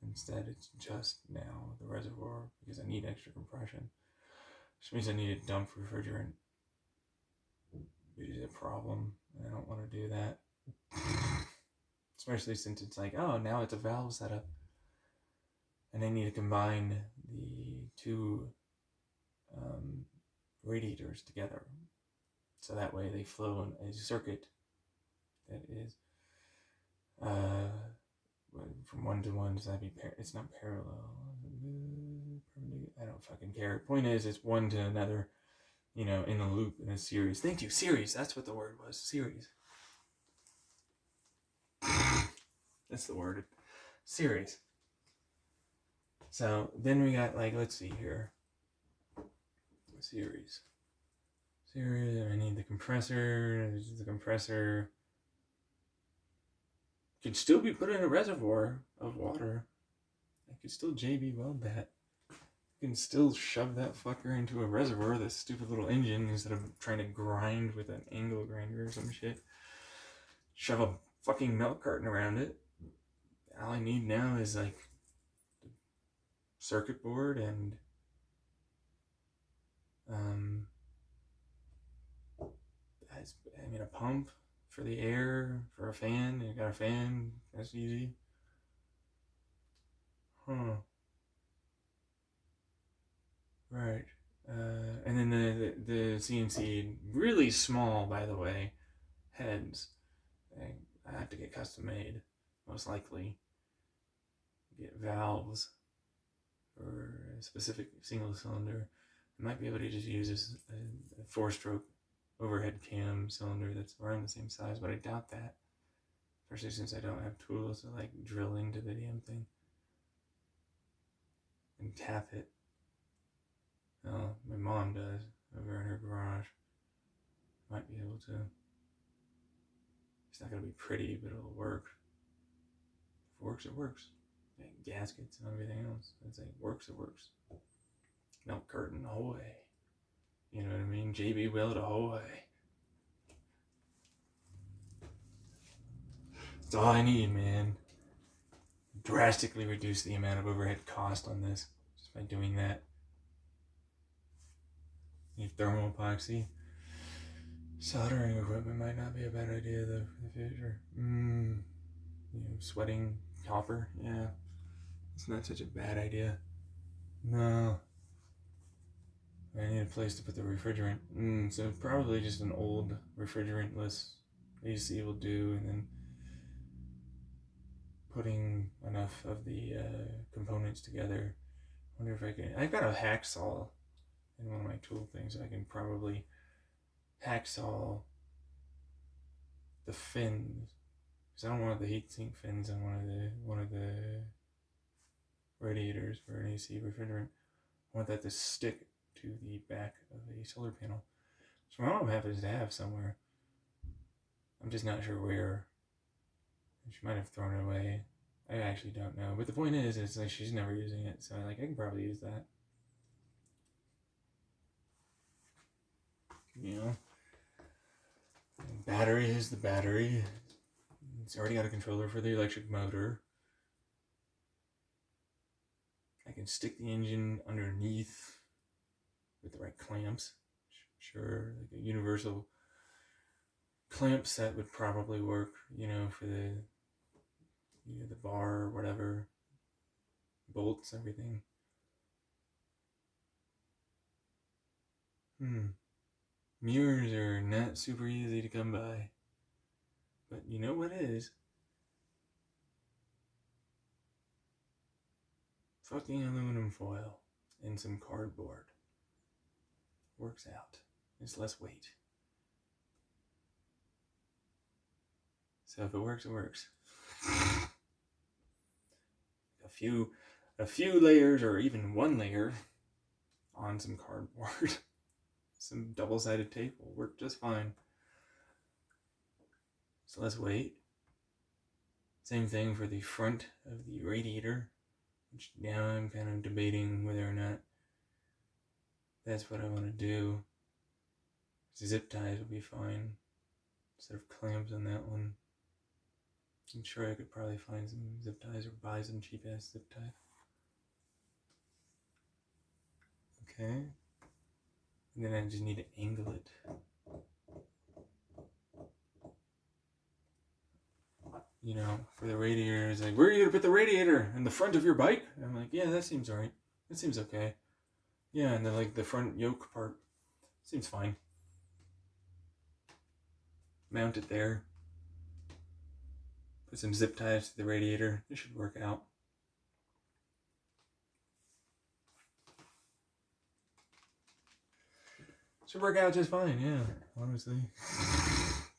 Instead, it's just now the reservoir, because I need extra compression. Which means I need to dump refrigerant, which is a problem, and I don't want to do that. Especially since it's like, oh, now it's a valve setup. And I need to combine the two radiators together. So that way they flow in a circuit that is from one to one. So that'd be it's not parallel. I don't fucking care. Point is, it's one to another, in a loop, in a series. Thank you, series. That's what the word was. Series. That's the word. Series. So then we got, like, let's see here. Series. I need the compressor. The compressor could still be put in a reservoir of water. I could still JB weld that. You can still shove that fucker into a reservoir, this stupid little engine, instead of trying to grind with an angle grinder or some shit. Shove a fucking milk carton around it. All I need now is like the circuit board and a pump for the air, for a fan. You got a fan, that's easy. Right. And then the CNC, really small, by the way, heads. I have to get custom made, most likely. Get valves for a specific single cylinder. I might be able to just use a 4-stroke overhead cam cylinder that's around the same size, but I doubt that. Especially since I don't have tools to like drill into the damn thing and tap it. Well, my mom does over in her garage. Might be able to. It's not gonna be pretty, but it'll work. If it works, it works. Like gaskets and everything else. It's like works, it works. Milk curtain, ahoy. You know what I mean? JB Weld, ahoy. That's all I need, man. Drastically reduce the amount of overhead cost on this just by doing that. Need thermal epoxy. Soldering equipment might not be a bad idea though for the future. Sweating Copper, yeah. It's not such a bad idea. No. I need a place to put the refrigerant. So probably just an old refrigerantless AC will do, and then putting enough of the components together. I wonder if I can. I've got a hacksaw in one of my tool things. I can probably hacksaw the fins, because I don't want the heatsink fins on one of the radiators for an AC refrigerant. I want that to stick to the back of a solar panel. So my mom happens to have somewhere. I'm just not sure where. She might have thrown it away. I actually don't know. But the point is, it's like she's never using it, so like I can probably use that. You know, and battery is the battery. It's already got a controller for the electric motor. I can stick the engine underneath with the right clamps. Sure, like a universal clamp set would probably work, you know, for the bar or whatever, bolts, everything. Mirrors are not super easy to come by. But you know what is? Fucking aluminum foil and some cardboard. Works out. It's less weight. So if it works, it works. A few layers, or even one layer on some cardboard, some double-sided tape will work just fine. It's less weight. Same thing for the front of the radiator, which now I'm kind of debating whether or not that's what I want to do. Zip ties would be fine instead of clamps on that one. I'm sure I could probably find some zip ties or buy some cheap ass zip ties. Okay. And then I just need to angle it. You know, for the radiator, it's like, where are you gonna put the radiator? In the front of your bike? And I'm like, yeah, that seems alright. That seems okay. Yeah, and then like the front yoke part seems fine. Mount it there. Put some zip ties to the radiator. It should work out. Should work out just fine, yeah, honestly.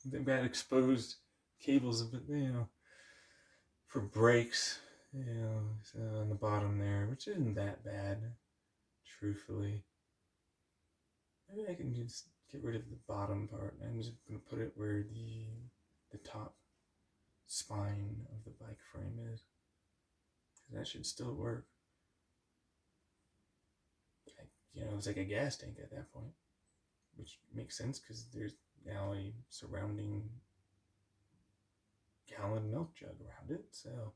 They've got exposed cables, but for brakes, so on the bottom there, which isn't that bad, truthfully. Maybe I can just get rid of the bottom part. I'm just gonna put it where the top spine of the bike frame is, because that should still work. It's like a gas tank at that point, which makes sense because there's now a surrounding gallon milk jug around it, so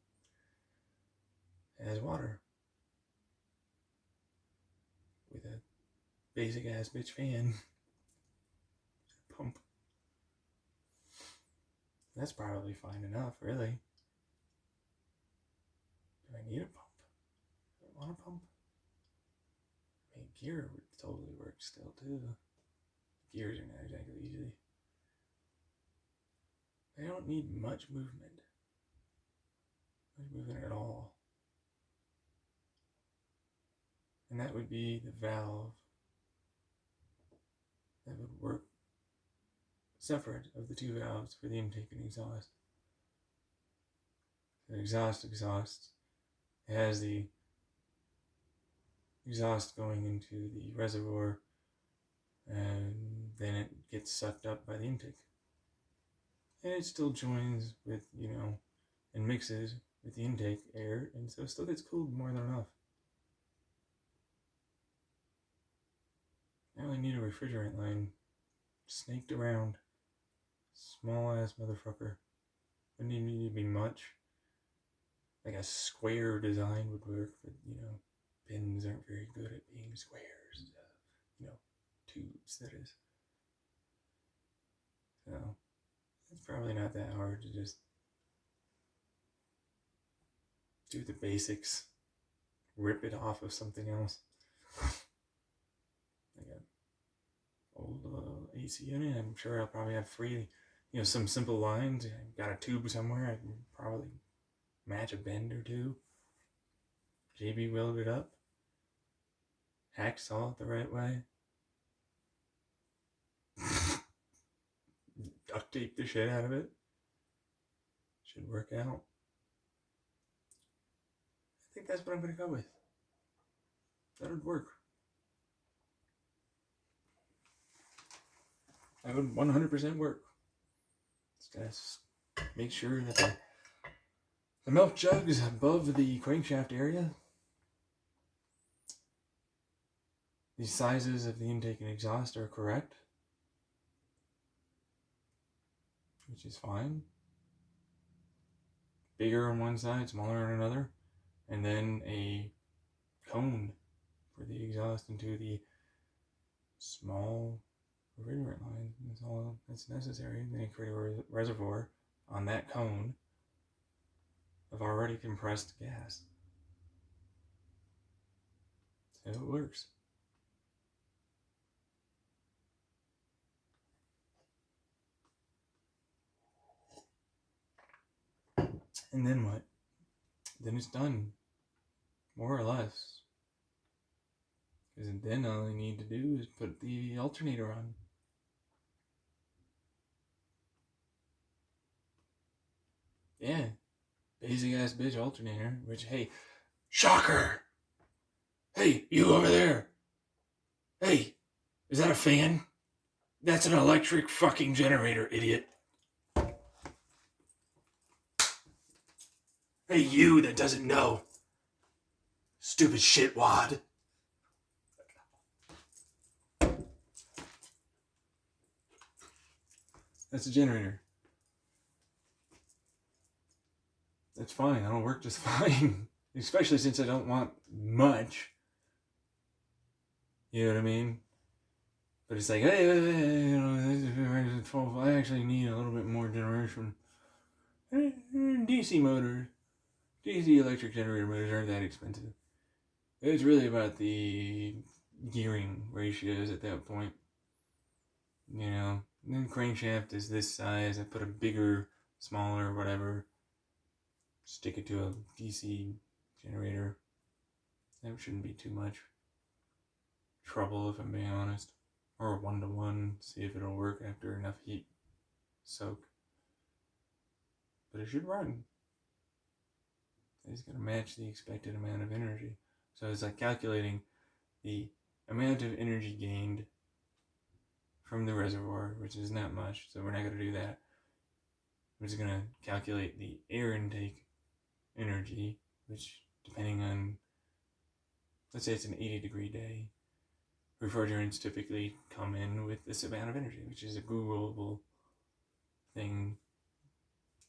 it has water with a basic ass bitch fan. Pump. That's probably fine enough, really. Do I need a pump? Do I want a pump? I mean, gear would totally work still, too. Gears are not exactly easy. They don't need much movement. Much movement at all. And that would be the valve that would work separate of the two valves for the intake and exhaust. The exhaust exhausts. It has the exhaust going into the reservoir, and then it gets sucked up by the intake. And it still joins with, and mixes with the intake air, and so it still gets cooled more than enough. I only need a refrigerant line snaked around. Small ass motherfucker. Wouldn't even need to be much. Like a square design would work, but pins aren't very good at being squares. Tubes, that is. So it's probably not that hard to just do the basics, rip it off of something else. I got old AC unit. I'm sure I'll probably have free, some simple lines. I got a tube somewhere. I can probably match a bend or two. JB weld it up. Hacksaw it the right way. Duct tape the shit out of it. Should work out. I think that's what I'm going to go with. That would work. That would 100% work. Just gotta make sure that the milk jug is above the crankshaft area. The sizes of the intake and exhaust are correct, which is fine. Bigger on one side, smaller on another, and then a cone for the exhaust into the small refrigerant line. That's all that's necessary. Then you create a reservoir on that cone of already compressed gas. So it works. And then what? Then it's done. More or less. Because then all I need to do is put the alternator on. Yeah. Basic ass bitch alternator. Which, hey, shocker! Hey, you over there! Hey, is that a fan? That's an electric fucking generator, idiot. Hey, you that doesn't know. Stupid shitwad. That's a generator. That's fine. That'll work just fine. Especially since I don't want much. You know what I mean? But it's like, hey, I actually need a little bit more generation. DC motors. DC electric generator motors aren't that expensive. It's really about the gearing ratios at that point. And then crankshaft is this size. I put a bigger, smaller, whatever. Stick it to a DC generator. That shouldn't be too much trouble, if I'm being honest. Or a 1-to-1, see if it'll work after enough heat soak. But it should run. It's going to match the expected amount of energy. So it's like calculating the amount of energy gained from the reservoir, which is not much, so we're not going to do that. We're just going to calculate the air intake energy, which, depending on, let's say it's an 80-degree day, refrigerants typically come in with this amount of energy, which is a Googleable thing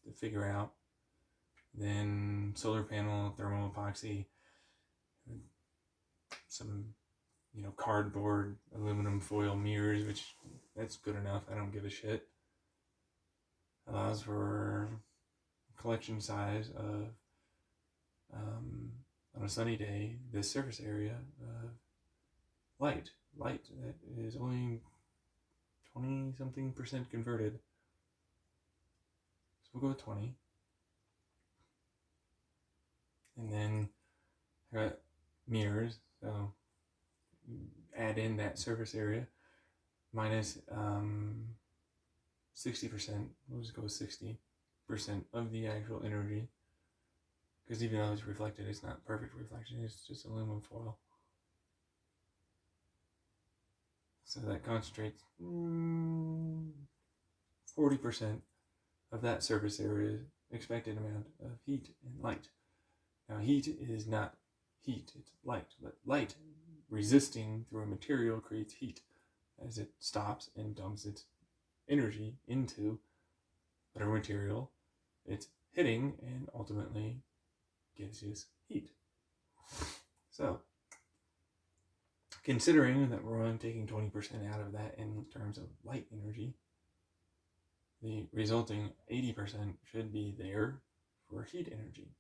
to figure out. Then solar panel, thermal epoxy, some, cardboard, aluminum foil mirrors, which that's good enough. I don't give a shit. Allows for collection size of, on a sunny day, the surface area of light that is only 20-something% converted. So we'll go with 20. And then I got mirrors, so add in that surface area minus 60%. We'll just go with 60% of the actual energy. Because even though it's reflected, it's not perfect reflection, it's just aluminum foil. So that concentrates 40% of that surface area's expected amount of heat and light. Now, heat is not heat, it's light. But light resisting through a material creates heat as it stops and dumps its energy into whatever material it's hitting and ultimately gives us heat. So, considering that we're only taking 20% out of that in terms of light energy, the resulting 80% should be there for heat energy.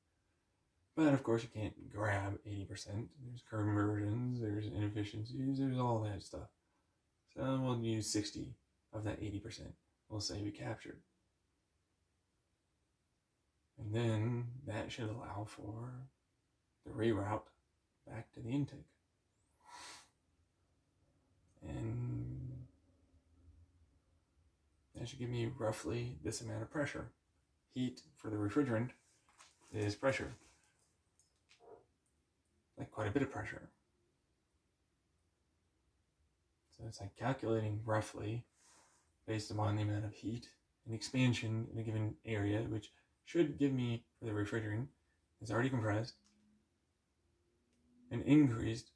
But of course, you can't grab 80%. There's conversions, there's inefficiencies, there's all that stuff. So we'll use 60 of that 80%. We'll say we captured. And then that should allow for the reroute back to the intake. And that should give me roughly this amount of pressure. Heat for the refrigerant is pressure. Like quite a bit of pressure. So it's like calculating roughly based upon the amount of heat and expansion in a given area, which should give me, for the refrigerant, it's already compressed, an increased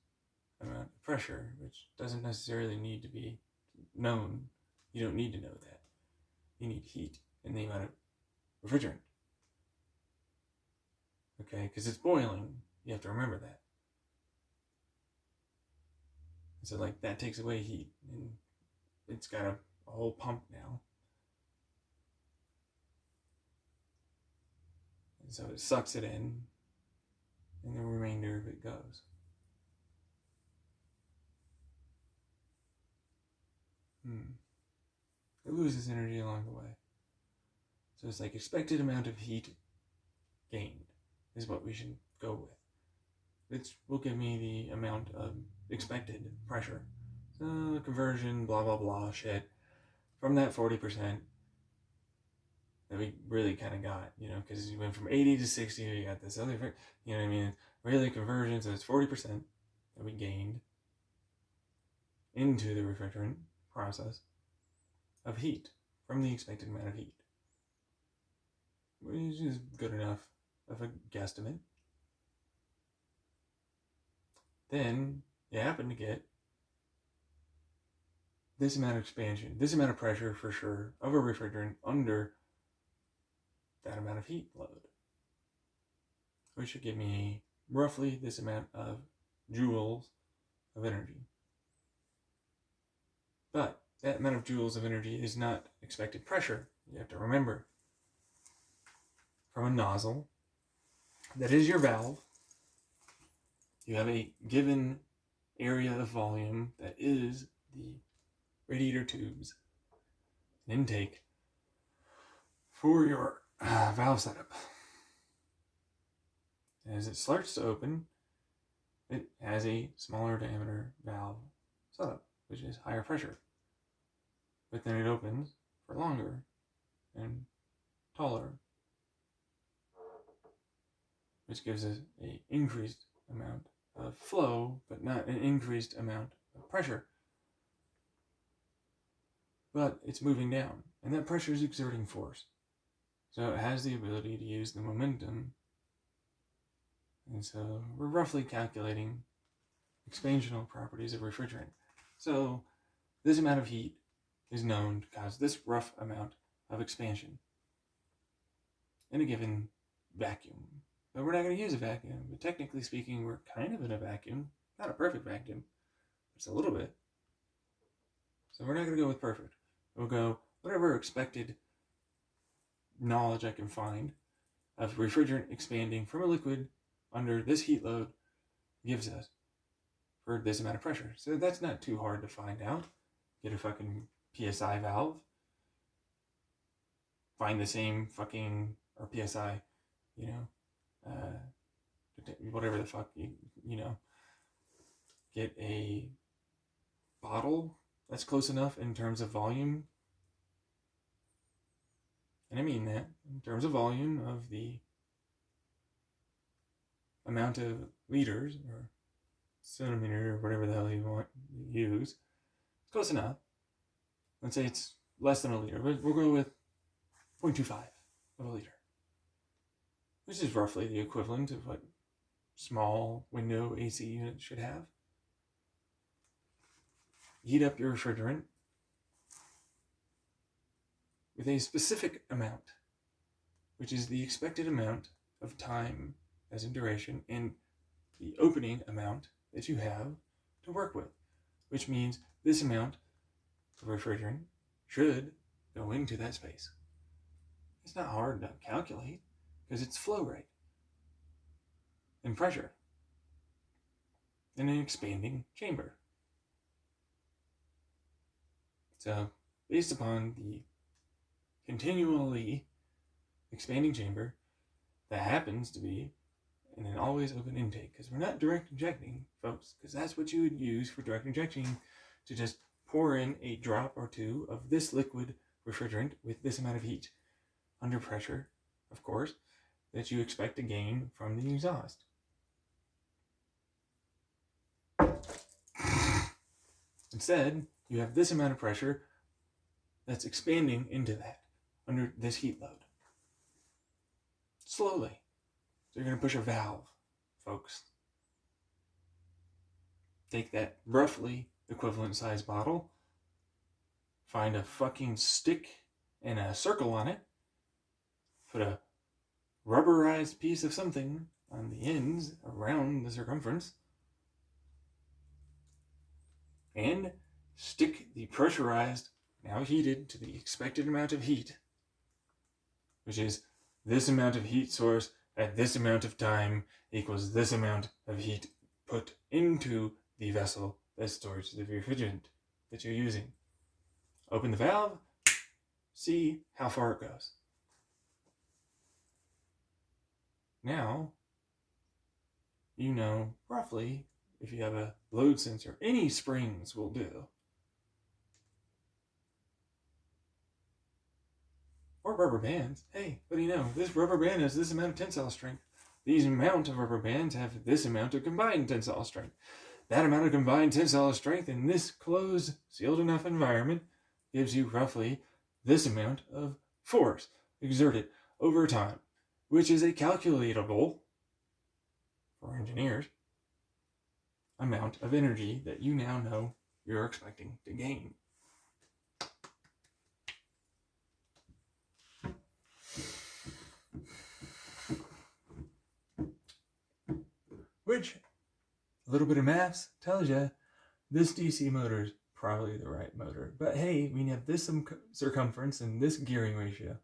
amount of pressure, which doesn't necessarily need to be known. You don't need to know that. You need heat and the amount of refrigerant. Okay, because it's boiling. You have to remember that. So like that takes away heat, and it's got a whole pump now. And so it sucks it in, and the remainder of it goes. It loses energy along the way. So it's like expected amount of heat gained is what we should go with. It will give me the amount of expected pressure. So conversion, blah, blah, blah, shit. From that 40% that we really kind of got, because you went from 80 to 60, you got this other, you know what I mean? Really conversion, so it's 40% that we gained into the refrigerant process of heat from the expected amount of heat, which is good enough of a guesstimate. Then you happen to get this amount of expansion, this amount of pressure for sure of a refrigerant under that amount of heat load, which should give me roughly this amount of joules of energy. But that amount of joules of energy is not expected pressure. You have to remember, from a nozzle that is your valve, you have a given area of volume that is the radiator tubes, an intake for your valve setup. As it starts to open, it has a smaller diameter valve setup, which is higher pressure. But then it opens for longer and taller, which gives us an increased amount of flow, but not an increased amount of pressure. But it's moving down, and that pressure is exerting force. So it has the ability to use the momentum. And so we're roughly calculating expansional properties of refrigerant. So this amount of heat is known to cause this rough amount of expansion in a given vacuum. But we're not going to use a vacuum. But technically speaking, we're kind of in a vacuum. Not a perfect vacuum. It's a little bit. So we're not going to go with perfect. We'll go whatever expected knowledge I can find of refrigerant expanding from a liquid under this heat load gives us for this amount of pressure. So that's not too hard to find out. Get a fucking PSI valve. Find the same fucking, or PSI, whatever the fuck, get a bottle that's close enough in terms of volume. And I mean that, in terms of volume of the amount of liters, or centimeter, or whatever the hell you want to use. It's close enough. Let's say it's less than a liter, but we'll go with 0.25 of a liter, which is roughly the equivalent of what small window AC units should have. Heat up your refrigerant with a specific amount, which is the expected amount of time as in duration and the opening amount that you have to work with, which means this amount of refrigerant should go into that space. It's not hard to calculate because it's flow rate. and pressure in an expanding chamber. So, based upon the continually expanding chamber that happens to be in an always open intake, because we're not direct injecting, folks, because that's what you would use for direct injection, to just pour in a drop or two of this liquid refrigerant with this amount of heat under pressure, of course, that you expect to gain from the exhaust. Instead, you have this amount of pressure that's expanding into that under this heat load. Slowly. So you're going to push a valve, folks. Take that roughly equivalent size bottle, find a fucking stick and a circle on it, put a rubberized piece of something on the ends around the circumference, and stick the pressurized, now heated to the expected amount of heat, which is this amount of heat source at this amount of time equals this amount of heat put into the vessel that stores the refrigerant that you're using. Open the valve, see how far it goes. Now, you know roughly, if you have a load sensor, any springs will do. Or rubber bands. Hey, what do you know? This rubber band has this amount of tensile strength. These amount of rubber bands have this amount of combined tensile strength. That amount of combined tensile strength in this closed, sealed enough environment gives you roughly this amount of force exerted over time, which is a calculatable, for engineers, amount of energy that you now know you're expecting to gain. Which, a little bit of maths tells you this DC motor is probably the right motor. But hey, we have this circumference and this gearing ratio,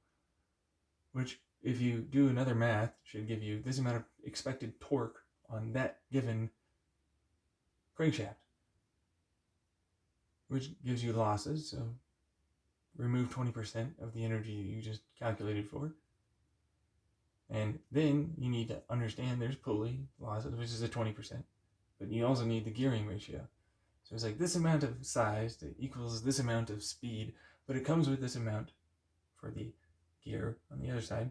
which, if you do another math, should give you this amount of expected torque on that given crankshaft, which gives you losses. So remove 20% of the energy you just calculated for. And then you need to understand there's pulley losses, which is a 20%. But you also need the gearing ratio. So it's like this amount of size that equals this amount of speed, but it comes with this amount for the gear on the other side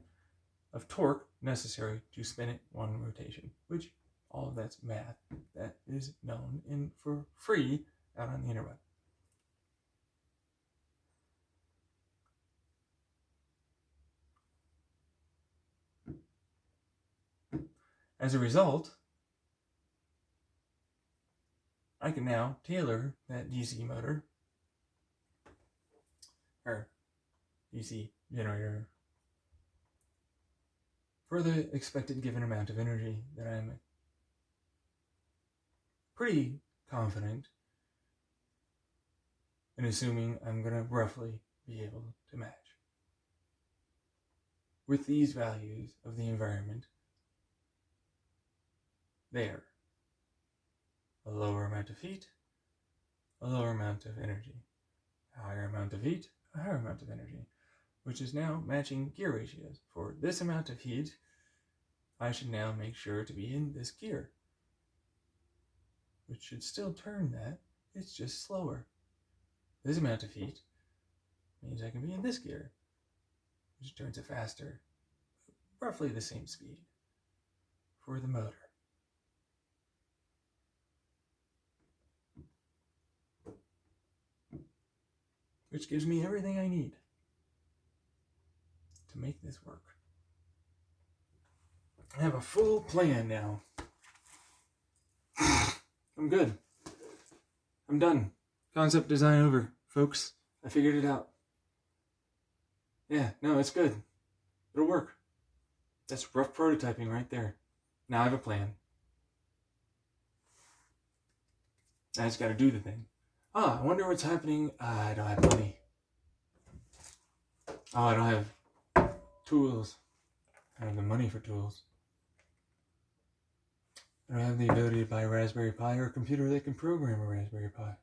of torque necessary to spin it one rotation, which all of that's math that is known and for free out on the interweb. As a result, I can now tailor that DC motor, or DC generator, for the expected given amount of energy that I'm pretty confident in assuming I'm going to roughly be able to match. With these values of the environment, there. A lower amount of heat, a lower amount of energy. A higher amount of heat, a higher amount of energy, which is now matching gear ratios. For this amount of heat, I should now make sure to be in this gear, which should still turn that, it's just slower. This amount of heat means I can be in this gear, which turns it faster, roughly the same speed for the motor. Which gives me everything I need to make this work. I have a full plan now. I'm good. I'm done. Concept design over, folks. I figured it out. Yeah, no, it's good. It'll work. That's rough prototyping right there. Now I have a plan. I just gotta do the thing. I wonder what's happening. I don't have money. I don't have tools. I don't have the money for tools. I don't have the ability to buy a Raspberry Pi or a computer that can program a Raspberry Pi.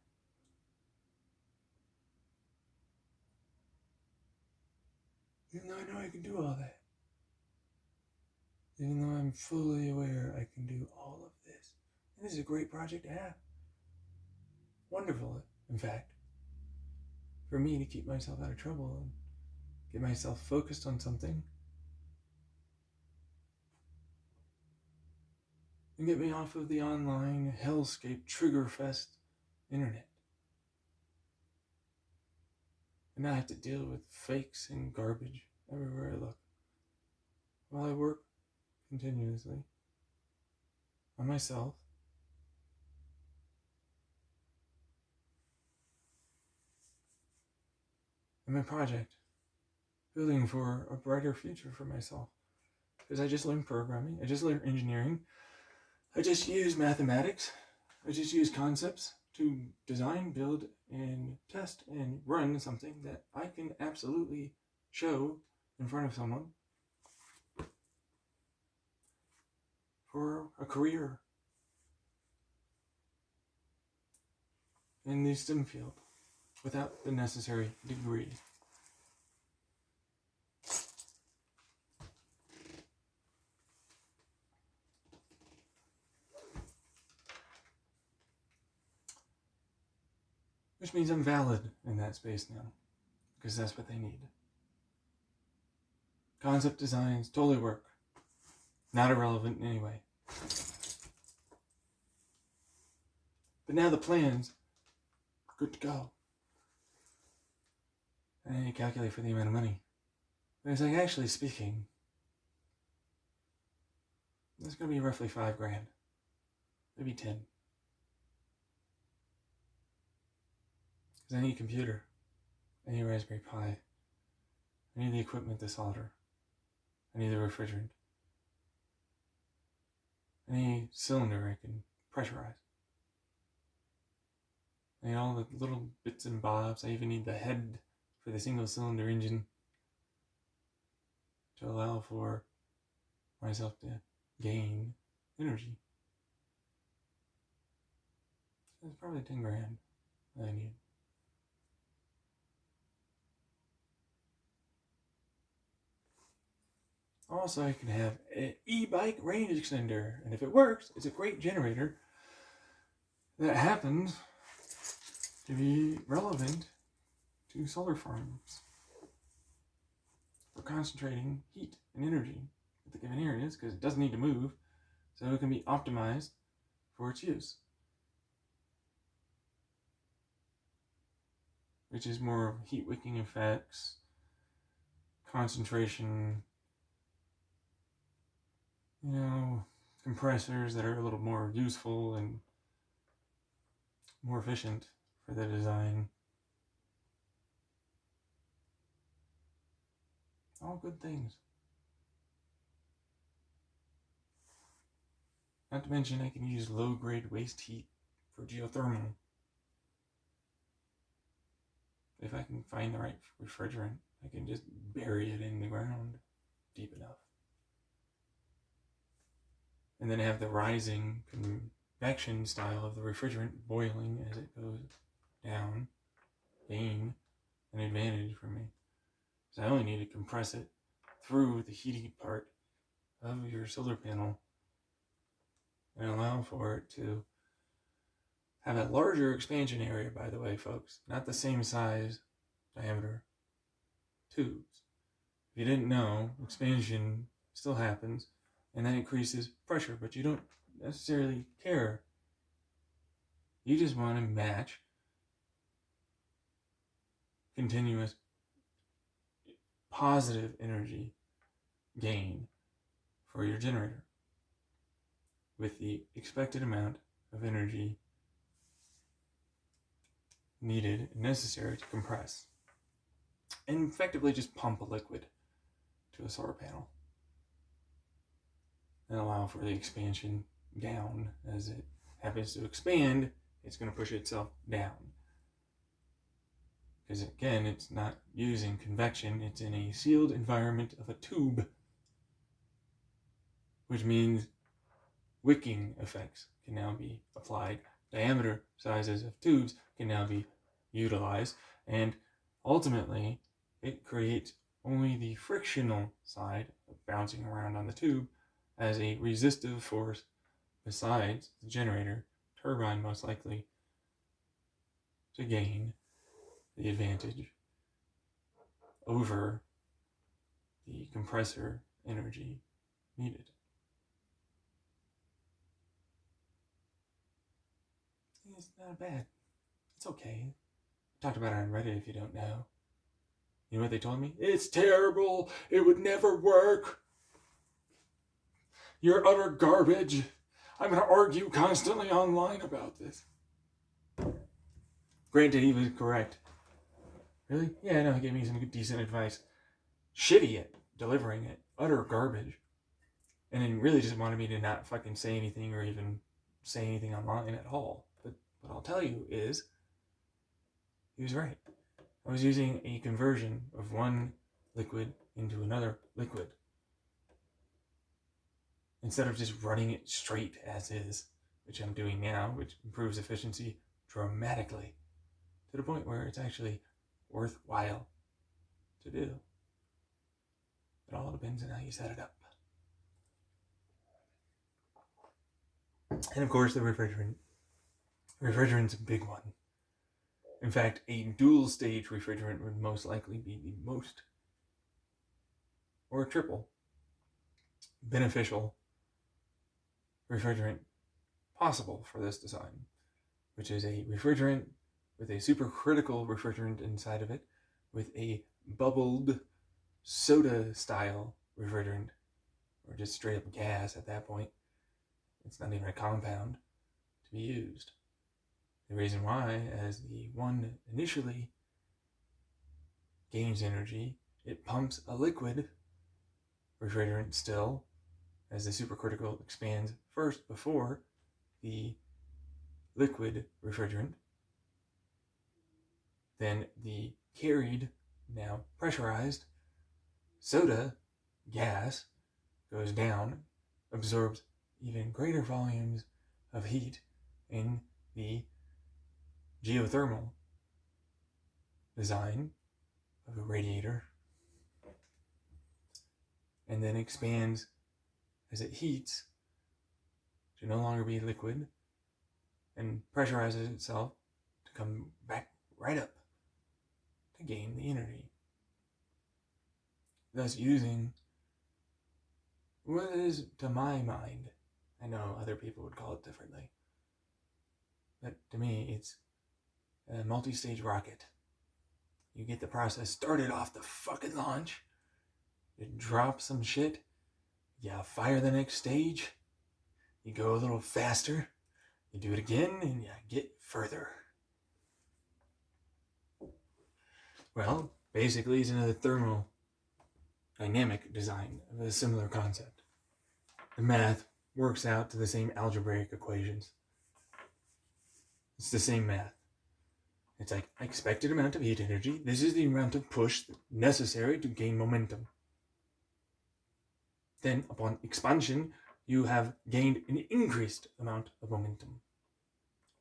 Even though I know I can do all that. Even though I'm fully aware I can do all of this. And this is a great project to have. Wonderful, in fact. For me to keep myself out of trouble and get myself focused on something. And get me off of the online hellscape triggerfest internet. And not have to deal with fakes and garbage everywhere I look. While I work continuously on myself. And my project. Building for a brighter future for myself. Because I just learned programming. I just learned engineering. I just use mathematics. I just use concepts to design, build, and test and run something that I can absolutely show in front of someone for a career in the STEM field without the necessary degree. Which means I'm valid in that space now, because that's what they need. Concept designs totally work. Not irrelevant in any way. But now the plans are good to go. And then you calculate for the amount of money. But it's like, actually speaking, it's going to be roughly $5,000. Maybe 10. Because I need a computer. I need a Raspberry Pi. I need the equipment to solder. I need the refrigerant. I need a cylinder I can pressurize. I need all the little bits and bobs. I even need the head for the single cylinder engine to allow for myself to gain energy. So it's probably $10,000 that I need. Also, I can have an e-bike range extender, and if it works, it's a great generator that happens to be relevant to solar farms for concentrating heat and energy at the given areas, because it doesn't need to move, so it can be optimized for its use, which is more heat wicking effects, concentration, compressors that are a little more useful and more efficient for the design. All good things. Not to mention I can use low-grade waste heat for geothermal. If I can find the right refrigerant, I can just bury it in the ground deep enough. And then have the rising convection style of the refrigerant boiling as it goes down gain an advantage for me. So I only need to compress it through the heating part of your solar panel and allow for it to have a larger expansion area, by the way, folks. Not the same size diameter tubes. If you didn't know, expansion still happens, and that increases pressure, but you don't necessarily care. You just want to match continuous positive energy gain for your generator with the expected amount of energy needed and necessary to compress and effectively just pump a liquid to a solar panel and allow for the expansion down. As it happens to expand, it's going to push itself down. Because again, it's not using convection, it's in a sealed environment of a tube. Which means wicking effects can now be applied. Diameter sizes of tubes can now be utilized, and ultimately it creates only the frictional side of bouncing around on the tube as a resistive force besides the generator turbine, most likely to gain the advantage over the compressor energy needed. It's not bad. It's okay. I talked about it on Reddit if you don't know. You know what they told me? It's terrible. It would never work. You're utter garbage. I'm going to argue constantly online about this. Granted, he was correct. Really? Yeah, no, he gave me some good, decent advice. Shitty at delivering it. Utter garbage. And then really just wanted me to not fucking say anything or even say anything online at all. But what I'll tell you is, he was right. I was using a conversion of one liquid into another liquid, instead of just running it straight as is, which I'm doing now, which improves efficiency dramatically to the point where it's actually worthwhile to do. It all depends on how you set it up. And of course, the refrigerant. Refrigerant's a big one. In fact, a dual stage refrigerant would most likely be the most, or a triple, beneficial refrigerant possible for this design, which is a refrigerant with a supercritical refrigerant inside of it, with a bubbled soda style refrigerant, or just straight up gas at that point. It's not even a compound to be used. The reason why, as the one initially gains energy, it pumps a liquid refrigerant still, as the supercritical expands first before the liquid refrigerant. Then the carried, now pressurized, soda gas goes down, absorbs even greater volumes of heat in the geothermal design of a radiator, and then expands as it heats to no longer be liquid and pressurizes itself to come back right up to gain the energy. Thus using what is, to my mind, I know other people would call it differently, but to me it's a multi-stage rocket. You get the process started off the fucking launch, you drop some shit, you fire the next stage, you go a little faster, you do it again, and you get further. Well, basically it's another thermodynamic design of a similar concept. The math works out to the same algebraic equations. It's the same math. It's like expected amount of heat energy. This is the amount of push necessary to gain momentum. Then, upon expansion, you have gained an increased amount of momentum.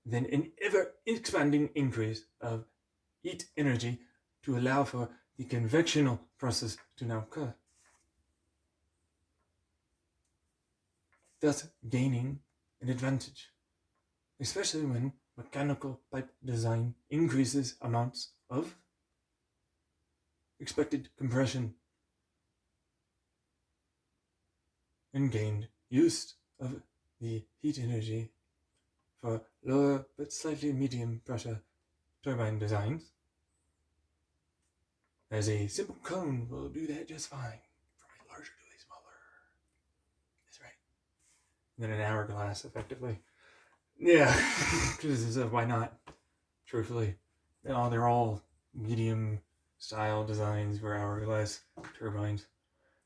Then an ever-expanding increase of heat energy to allow for the convectional process to now occur. Thus gaining an advantage, especially when mechanical pipe design increases amounts of expected compression and gained use of the heat energy for lower but slightly medium pressure turbine designs, as a simple cone will do that just fine from a larger to a smaller. That's right. And then an hourglass, effectively. Yeah, because why not? Truthfully, they're all medium style designs for hourglass turbines.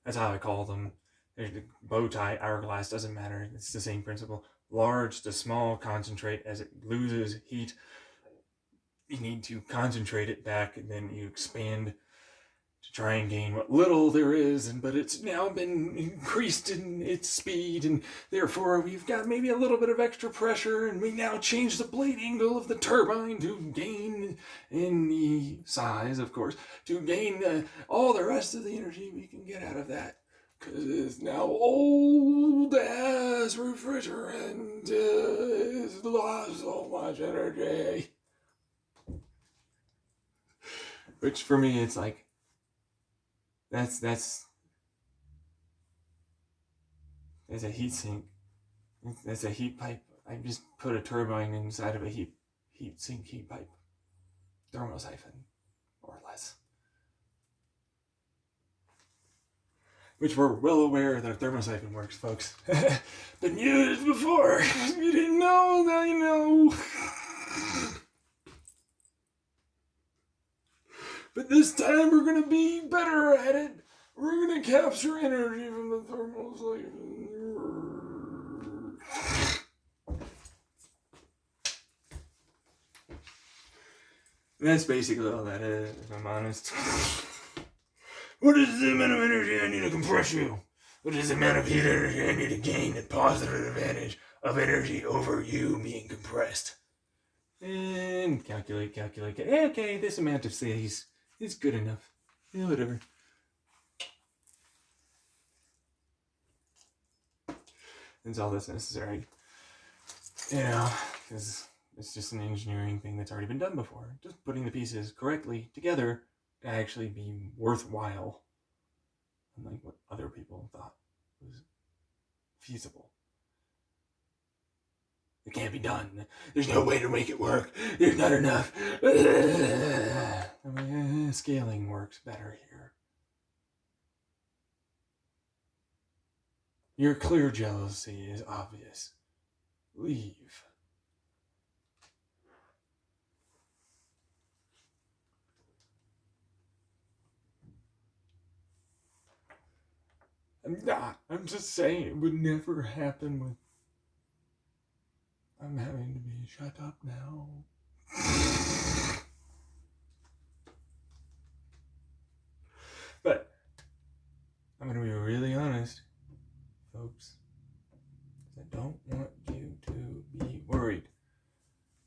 That's how I call them. The bow tie, hourglass, doesn't matter. It's the same principle. Large to small concentrate as it loses heat. You need to concentrate it back, and then you expand to try and gain what little there is, but it's now been increased in its speed, and therefore we've got maybe a little bit of extra pressure, and we now change the blade angle of the turbine to gain in the size, of course, to gain all the rest of the energy we can get out of that. Because it's now old ass refrigerant. It's lost so much energy. Which for me, it's like, that's a heat sink. That's a heat pipe. I just put a turbine inside of a heat sink heat pipe. Thermosiphon, more or less. Which we're well aware that a thermosiphon works, folks. Been used before. If you didn't know, now you know. But this time we're going to be better at it. We're going to capture energy from the thermosiphon. That's basically all that is, if I'm honest. What is the amount of energy I need to compress you? What is the amount of heat energy I need to gain the positive advantage of energy over you being compressed? And calculate. Okay, this amount of Cs is good enough. Yeah, whatever. That's all that's necessary. Because it's just an engineering thing that's already been done before. Just putting the pieces correctly together to actually be worthwhile. Unlike what other people thought was feasible. It can't be done. There's no way to make it work. There's not enough. Scaling works better here. Your clear jealousy is obvious. Leave. I'm not. I'm just saying it would never happen with... I'm having to be shut up now. But I'm going to be really honest, folks. I don't want you to be worried.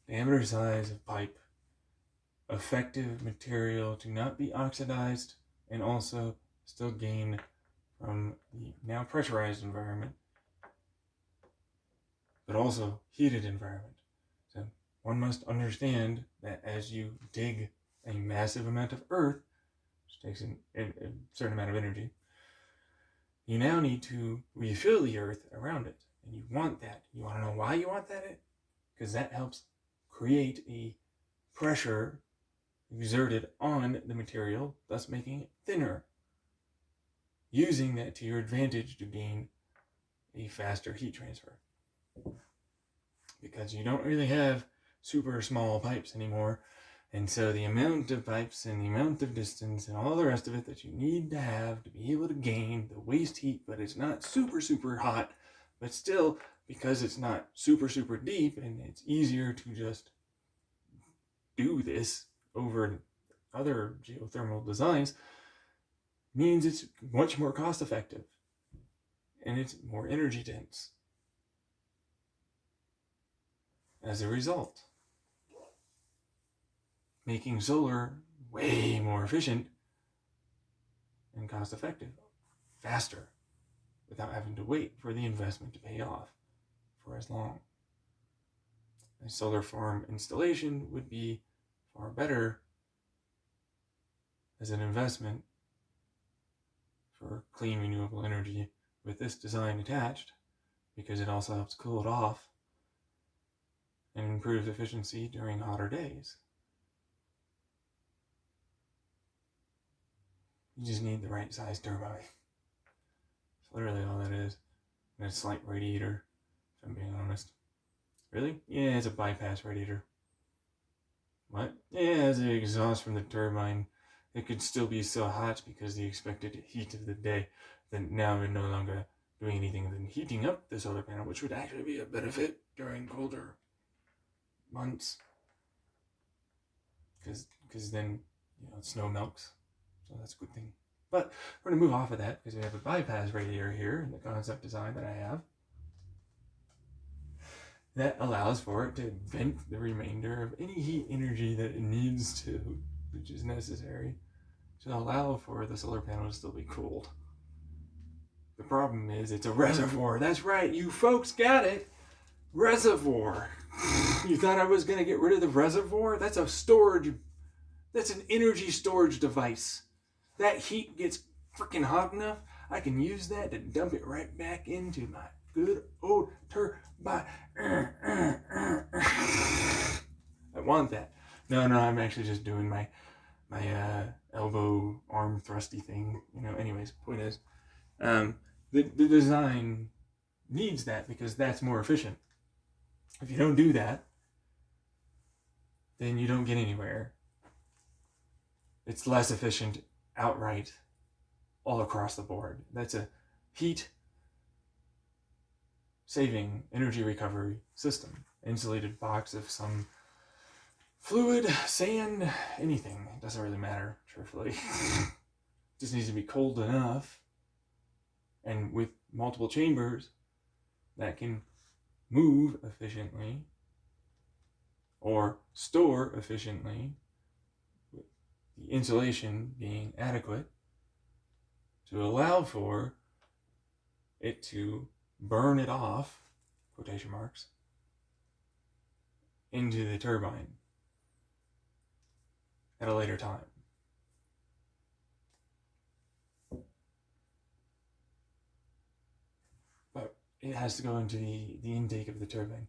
Diameter size of pipe, effective material to not be oxidized, and also still gain from the now pressurized environment, but also heated environment. So one must understand that as you dig a massive amount of earth, which takes a certain amount of energy, you now need to refill the earth around it. And you want that. You want to know why you want that? Because that helps create a pressure exerted on the material, thus making it thinner. Using that to your advantage to gain a faster heat transfer. Because you don't really have super small pipes anymore, and so the amount of pipes and the amount of distance and all the rest of it that you need to have to be able to gain the waste heat, but it's not super hot, but still, because it's not super deep and it's easier to just do this over other geothermal designs, means it's much more cost effective and it's more energy dense. As a result, making solar way more efficient and cost effective, faster, without having to wait for the investment to pay off for as long. A solar farm installation would be far better as an investment for clean renewable energy with this design attached, because it also helps cool it off and improves efficiency during hotter days. You just need the right size turbine. That's literally all that is. And a slight radiator, if I'm being honest. Really? Yeah, it's a bypass radiator. What? Yeah, as the exhaust from the turbine, it could still be so hot because the expected heat of the day, then now we're no longer doing anything than heating up the solar panel, which would actually be a benefit during colder months. Because then, snow melts. So that's a good thing. But we're going to move off of that because we have a bypass radiator here in the concept design that I have that allows for it to vent the remainder of any heat energy that it needs to, which is necessary to allow for the solar panel to still be cooled. The problem is it's a reservoir. That's right, you folks got it. Reservoir. You thought I was going to get rid of the reservoir? That's a storage. That's an energy storage device. That heat gets freaking hot enough, I can use that to dump it right back into my good old turbine. I want that. No, I'm actually just doing my elbow arm thrusty thing. Anyways, point is, the design needs that because that's more efficient. If you don't do that, then you don't get anywhere. It's less efficient outright all across the board. That's a heat saving energy recovery system. Insulated box of some fluid, sand, anything. It doesn't really matter, truthfully. Just needs to be cold enough and with multiple chambers that can move efficiently or store efficiently, with the insulation being adequate to allow for it to burn it off, quotation marks, into the turbine at a later time. But it has to go into the intake of the turbine.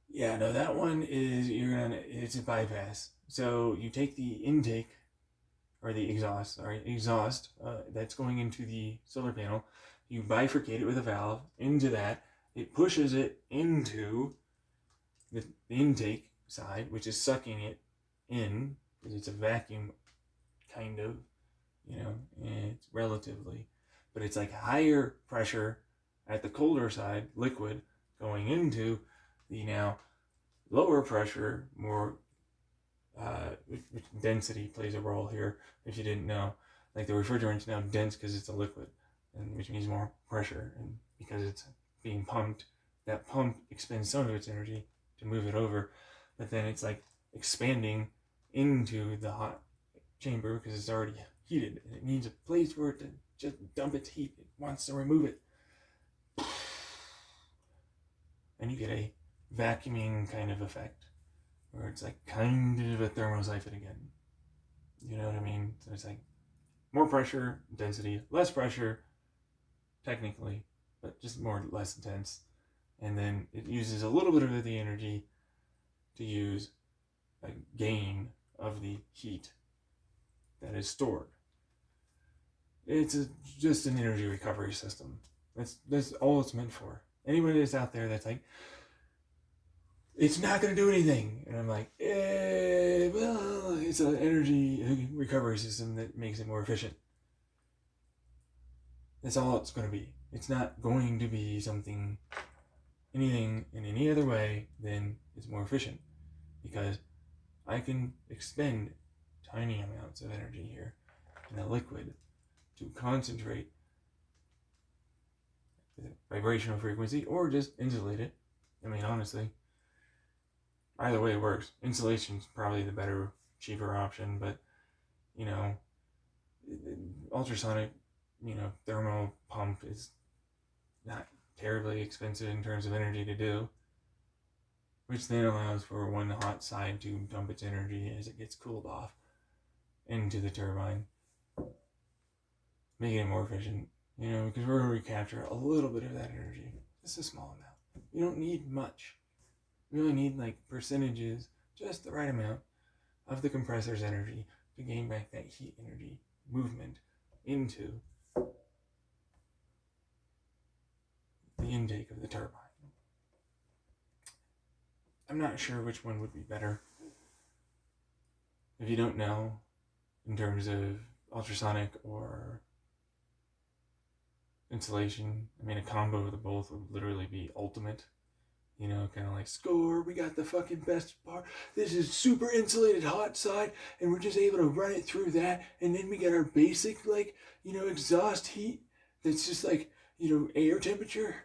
Yeah, no, that one is, it's a bypass. So you take the intake, or the exhaust, that's going into the solar panel, you bifurcate it with a valve into that, it pushes it into the intake side, which is sucking it in, because it's a vacuum, kind of, it's relatively, but it's like higher pressure at the colder side, liquid, going into the now lower pressure, more density plays a role here, if you didn't know. Like the refrigerant's now dense because it's a liquid, and which means more pressure, and because it's being pumped, that pump expends some of its energy to move it over, but then it's like expanding into the hot chamber because it's already heated, and it needs a place for it to just dump its heat. It wants to remove it, and you get a vacuuming kind of effect where it's like kind of a thermosiphon again. You know what I mean? So it's like more pressure, density, less pressure, technically, but just less intense. And then it uses a little bit of the energy to use a gain of the heat that is stored. It's just an energy recovery system. That's all it's meant for. Anybody that's out there that's like, it's not going to do anything. And I'm like, well, it's an energy recovery system that makes it more efficient. That's all it's going to be. It's not going to be anything in any other way than it's more efficient. Because I can expend tiny amounts of energy here in a liquid to concentrate the vibrational frequency or just insulate it. I mean, honestly, either way it works. Insulation's probably the better, cheaper option, but, ultrasonic, thermal pump is not terribly expensive in terms of energy to do, which then allows for one hot side to dump its energy as it gets cooled off into the turbine, making it more efficient, because we're going to recapture a little bit of that energy. Just a small amount. You don't need much. You really need percentages, just the right amount of the compressor's energy to gain back that heat energy movement into the intake of the turbine. I'm not sure which one would be better. If you don't know, in terms of ultrasonic or insulation, a combo of the both would literally be ultimate. You know, kind of like, score, we got the fucking best part. This is super insulated hot side, and we're just able to run it through that. And then we get our basic, like, you know, exhaust heat that's just like, you know, air temperature.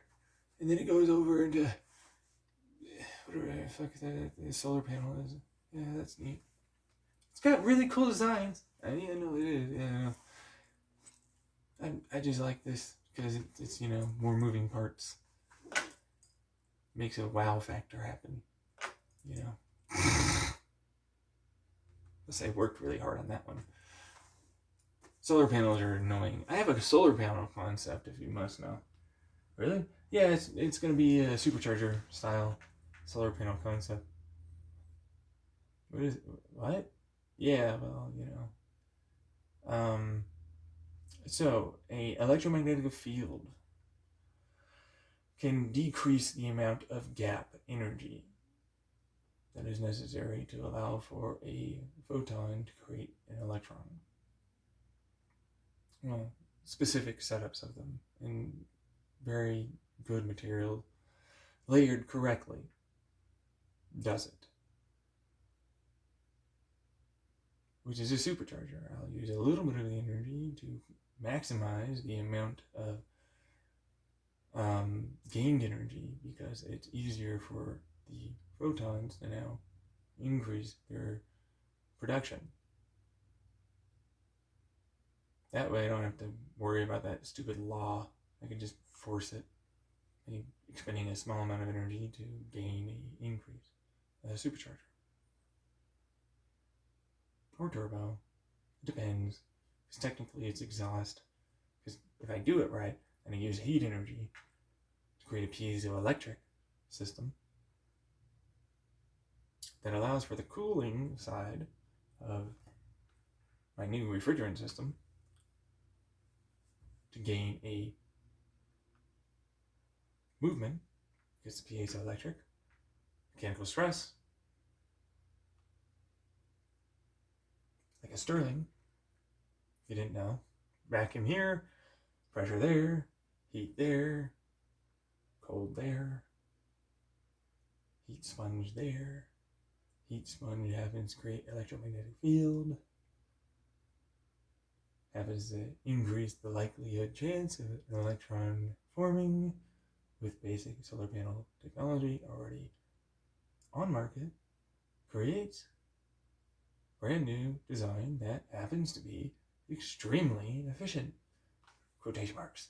And then it goes over into whatever the fuck that the solar panel is. Yeah, that's neat. It's got really cool designs. I know it is. Yeah, I just like this because it's, you know, more moving parts. Makes a wow factor happen. You know. Unless I worked really hard on that one. Solar panels are annoying. I have a solar panel concept, if you must know. Really? Yeah, it's going to be a supercharger style solar panel concept. What is it? What? Yeah, well, you know. So a electromagnetic field can decrease the amount of gap energy that is necessary to allow for a photon to create an electron. Well, specific setups of them in very good material, layered correctly, does it. Which is a supercharger. I'll use a little bit of the energy to maximize the amount of gained energy because it's easier for the photons to now increase their production. That way I don't have to worry about that stupid law. I can just force it, expending a small amount of energy to gain an increase. A supercharger. Or turbo. It depends. Because technically it's exhaust. Because if I do it right, and I use heat energy to create a piezoelectric system that allows for the cooling side of my new refrigerant system to gain a movement, because it's piezoelectric, mechanical stress, like a Stirling, if you didn't know. Vacuum here, pressure there, heat there, cold there, heat sponge there. Heat sponge happens to create electromagnetic field. Happens to increase the likelihood chance of an electron forming with basic solar panel technology already on market. Creates brand new design that happens to be extremely efficient. Quotation marks.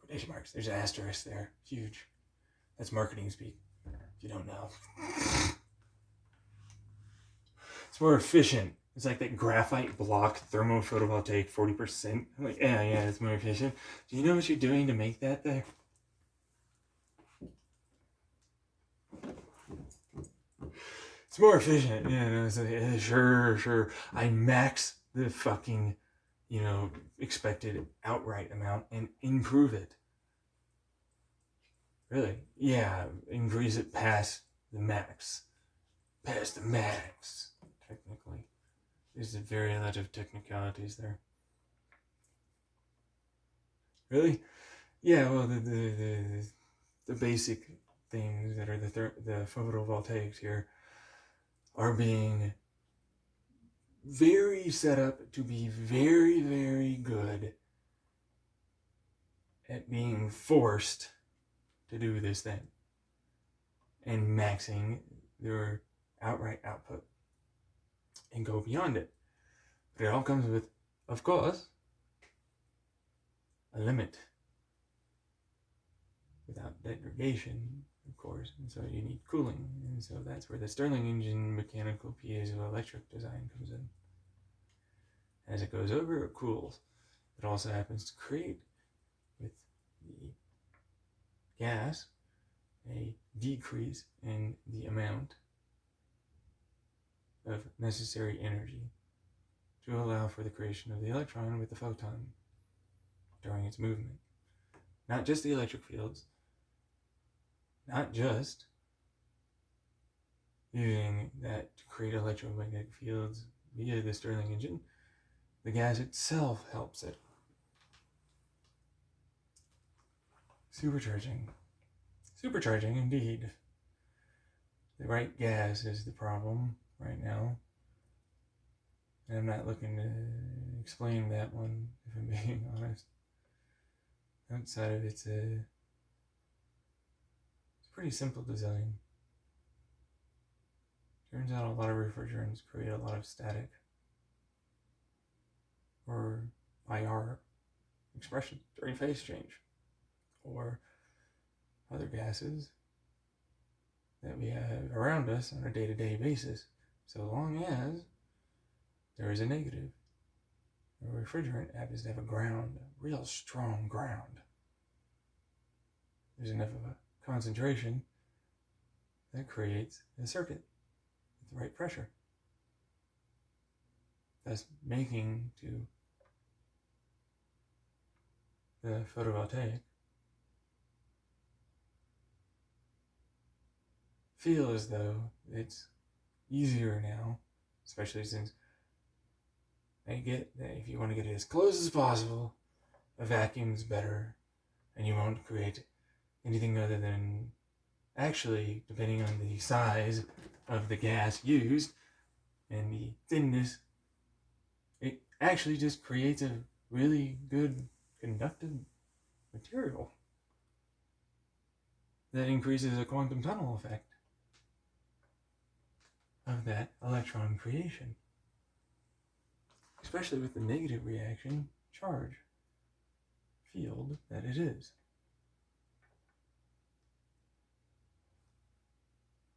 Quotation marks. There's an asterisk there. Huge. That's marketing speak. If you don't know. It's more efficient. It's like that graphite block thermophotovoltaic 40%. I'm like, yeah, it's more efficient. Do you know what you're doing to make that there? It's more efficient. Yeah, no, it's like, yeah, sure. I max the fucking, you know, expected outright amount and improve it. Really? Yeah, increase it past the max. Past the max, technically. There's a very lot of technicalities there. Really? Yeah, well, the basic things that are the photovoltaics here are being very set up to be very, very good at being forced to do this thing and maxing their outright output and go beyond it. But it all comes with, of course, a limit. Without degradation, of course, and so you need cooling, and so that's where the Stirling engine mechanical piezoelectric design comes in. As it goes over, it cools. It also happens to create, with the gas, a decrease in the amount of necessary energy to allow for the creation of the electron with the photon during its movement. Not just the electric fields, not just using that to create electromagnetic fields via the Stirling engine, the gas itself helps it. Supercharging, indeed. The right gas is the problem right now. And I'm not looking to explain that one, if I'm being honest. Outside of it's a pretty simple design. Turns out a lot of refrigerants create a lot of static. Or IR expression during phase change. Or other gases that we have around us on a day-to-day basis, so long as there is a negative. A refrigerant happens to have a ground, a real strong ground. There's enough of a concentration that creates a circuit with the right pressure, thus making to the photovoltaic feel as though it's easier now, especially since I get that if you want to get it as close as possible, a vacuum's better, and you won't create anything other than, actually, depending on the size of the gas used and the thinness, it actually just creates a really good conductive material that increases the quantum tunnel effect of that electron creation, especially with the negative reaction charge field that it is.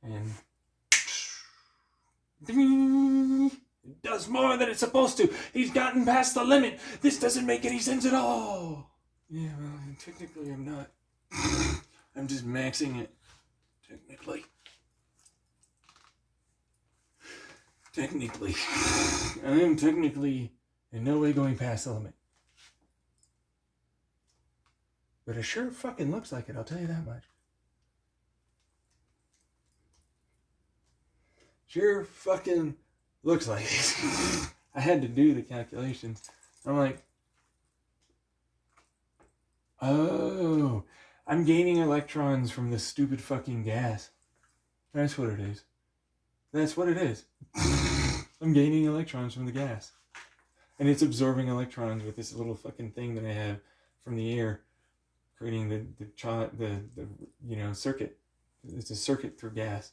And it does more than it's supposed to. He's gotten past the limit. This doesn't make any sense at all. Yeah, well, technically I'm not. I'm just maxing it. Technically. I am technically in no way going past the limit. But it sure fucking looks like it, I'll tell you that much. Sure fucking looks like it. I had to do the calculations. I'm like, oh, I'm gaining electrons from this stupid fucking gas. That's what it is. That's what it is. I'm gaining electrons from the gas. And it's absorbing electrons with this little fucking thing that I have from the air, creating the circuit. It's a circuit through gas.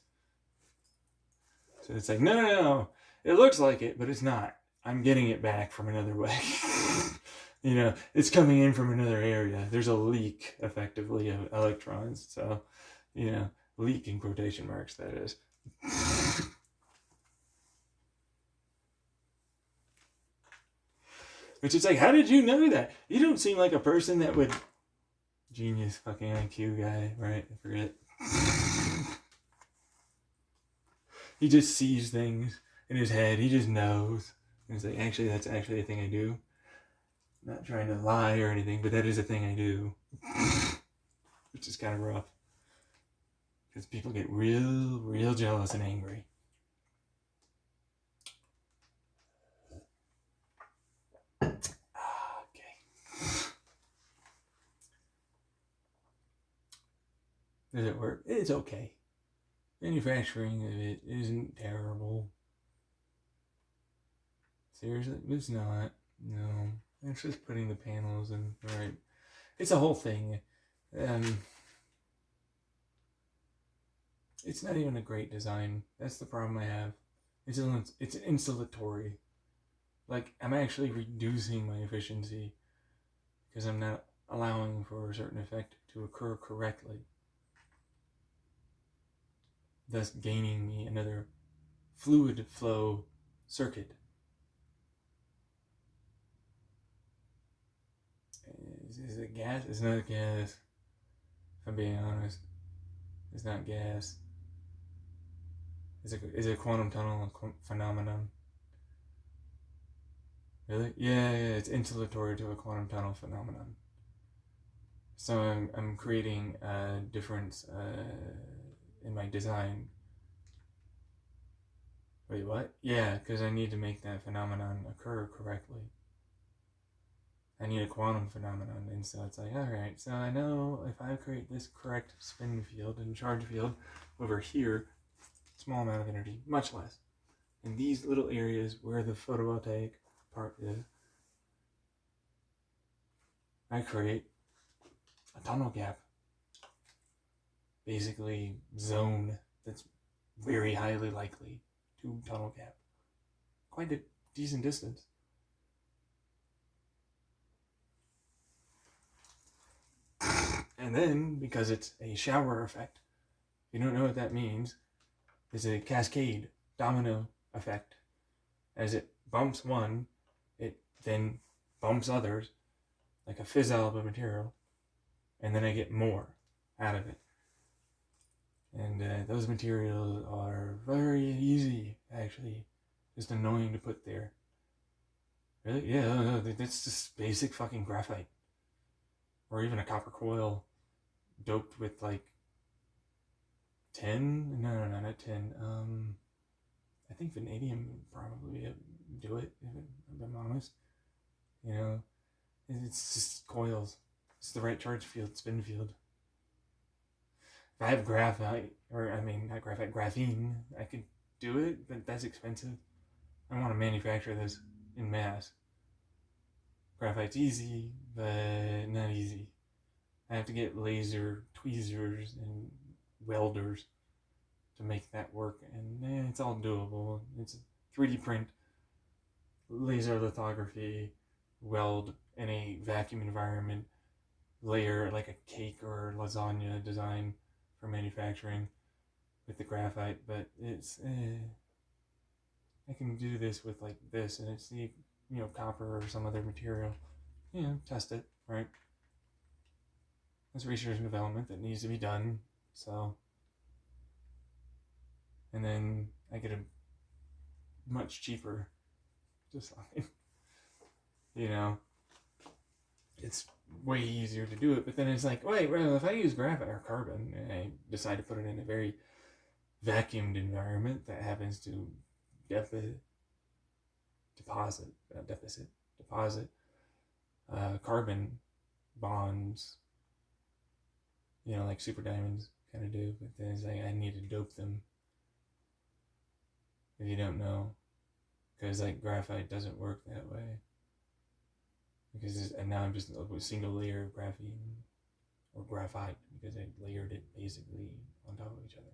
So it's like, no. It looks like it, but it's not. I'm getting it back from another way. It's coming in from another area. There's a leak, effectively, of electrons. So, leak in quotation marks, that is. Which is like, how did you know that? You don't seem like a person that would... Genius fucking IQ guy, right? I forget. He just sees things in his head. He just knows. And it's like, actually, that's actually a thing I do. I'm not trying to lie or anything, but that is a thing I do. Which is kind of rough. Because people get real jealous and angry. Does it work? It's okay. Manufacturing of it isn't terrible. Seriously? It's not. No. It's just putting the panels in. Right. It's a whole thing. It's not even a great design. That's the problem I have. It's insulatory. Like, I'm actually reducing my efficiency because I'm not allowing for a certain effect to occur correctly, thus gaining me another fluid flow circuit. Is it gas? It's not gas. If I'm being honest, it's not gas. Is it a quantum tunnel phenomenon? Really? Yeah, it's insulatory to a quantum tunnel phenomenon. So I'm creating a difference in my design. Wait, what? Yeah, because I need to make that phenomenon occur correctly. I need a quantum phenomenon. And so it's like, all right, so I know if I create this correct spin field and charge field over here, small amount of energy, much less. In these little areas where the photovoltaic part is, I create a tunnel gap, basically zone that's very highly likely to tunnel gap. Quite a decent distance. And then, because it's a shower effect, if you don't know what that means, it's a cascade, domino effect. As it bumps one, it then bumps others, like a fizzle of a material, and then I get more out of it. And those materials are very easy, actually. Just annoying to put there. Really? Yeah, no, that's just basic fucking graphite. Or even a copper coil doped with like tin? No, not tin. I think vanadium would probably do it, if I'm honest. You know, it's just coils. It's the right charge field, spin field. If I have graphite, or I mean, not graphite, graphene, I could do it, but that's expensive. I want to manufacture this in mass. Graphite's easy, but not easy. I have to get laser tweezers and welders to make that work, and it's all doable. It's 3D print, laser lithography, weld in a vacuum environment, layer like a cake or lasagna design for manufacturing with the graphite, but it's I can do this with like this, and it's the copper or some other material. Test it, right? There's research and development that needs to be done, so. And then I get a much cheaper design. It's way easier to do it, but then it's like, wait, well, if I use graphite or carbon and I decide to put it in a very vacuumed environment that happens to deposit carbon bonds, like super diamonds kind of do, but then it's like I need to dope them, if you don't know, because like graphite doesn't work that way, and now I'm just a single layer of graphene or graphite because I layered it basically on top of each other.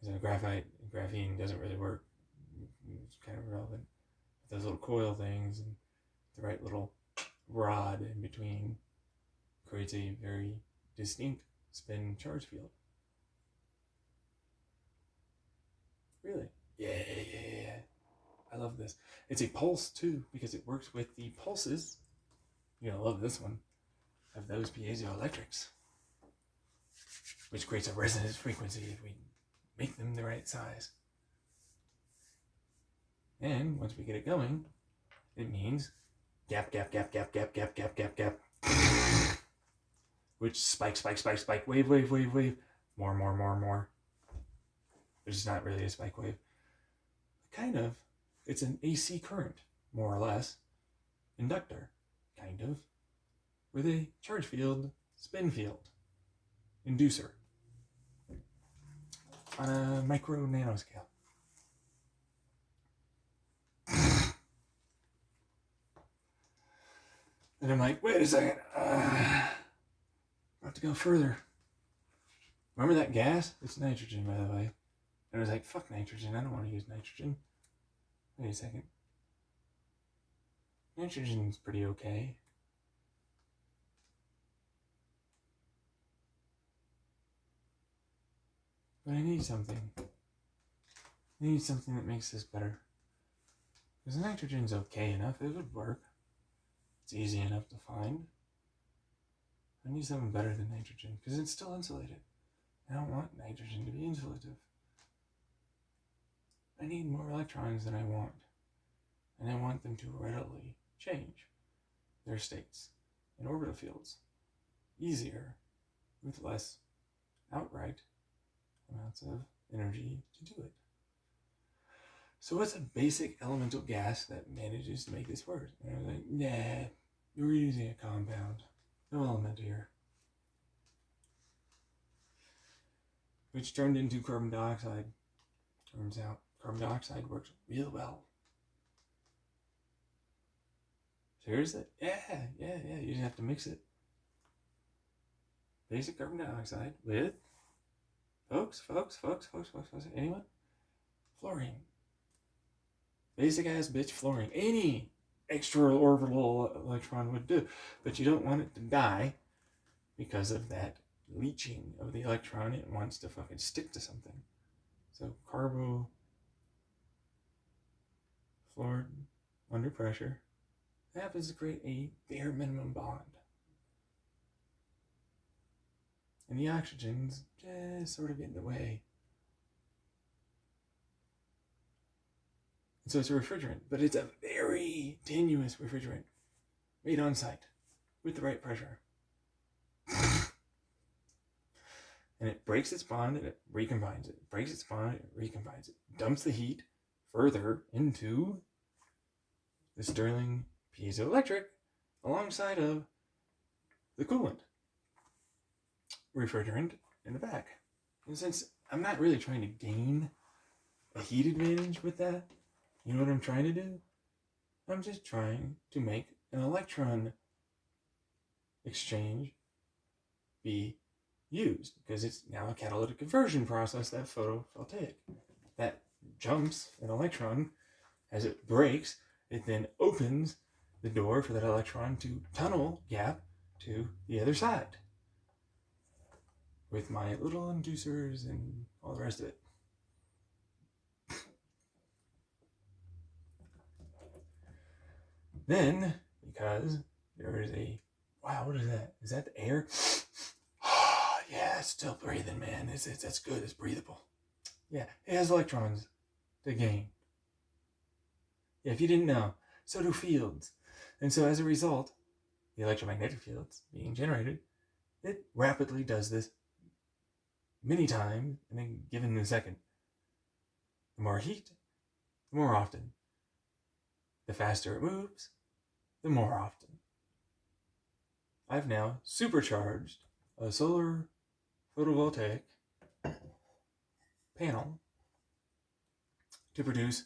So graphite and graphene doesn't really work. It's kind of irrelevant. But those little coil things and the right little rod in between creates a very distinct spin charge field. Really? Yeah. I love this. It's a pulse too, because it works with the pulses. You're gonna love this one. Of those piezoelectrics, which creates a resonance frequency if we make them the right size. And once we get it going, it means gap, which spike, wave, more. There's just not really a spike wave. Kind of. It's an AC current, more or less. Inductor, kind of. With a charge field, spin field, inducer on a micro nanoscale. And I'm like, wait a second, I have to go further. Remember that gas? It's nitrogen, by the way. And I was like, fuck nitrogen, I don't want to use nitrogen. Wait a second. Nitrogen's pretty okay. But I need something. I need something that makes this better. Because nitrogen's okay enough, it would work. It's easy enough to find. I need something better than nitrogen, because it's still insulated. I don't want nitrogen to be insulative. I need more electrons than I want. And I want them to readily change their states in orbital fields. Easier, with less outright amounts of energy to do it. so what's a basic elemental gas that manages to make this work? And I was like, nah, we're using a compound. No element here. Which turned into carbon dioxide. Turns out carbon dioxide works real well. Seriously? Yeah. You just have to mix it. Basic carbon dioxide with, folks, anyone? Fluorine. Basic ass bitch fluorine. Any extra orbital electron would do. But you don't want it to die because of that leaching of the electron. It wants to fucking stick to something. So carbo fluoride under pressure happens to create a bare minimum bond. And the oxygen's just sort of in the way. And so it's a refrigerant, but it's a very tenuous refrigerant made on site with the right pressure. And it breaks its bond and it recombines it. Breaks its bond, it recombines it. Dumps the heat further into the Stirling piezoelectric alongside of the coolant refrigerant in the back. And since I'm not really trying to gain a heat advantage with that, you know what I'm trying to do? I'm just trying to make an electron exchange be used, because it's now a catalytic conversion process, that photovoltaic. That jumps an electron. As it breaks, it then opens the door for that electron to tunnel gap to the other side with my little inducers and all the rest of it. Then, because there is a, wow, what is that? Is that the air? Yeah, it's still breathing, man. That's good. It's breathable. Yeah, it has electrons to gain. Yeah, if you didn't know, so do fields. And so as a result, the electromagnetic fields being generated, it rapidly does this many times in a given second. The more heat, the more often. The faster it moves, the more often. I've now supercharged a solar photovoltaic panel to produce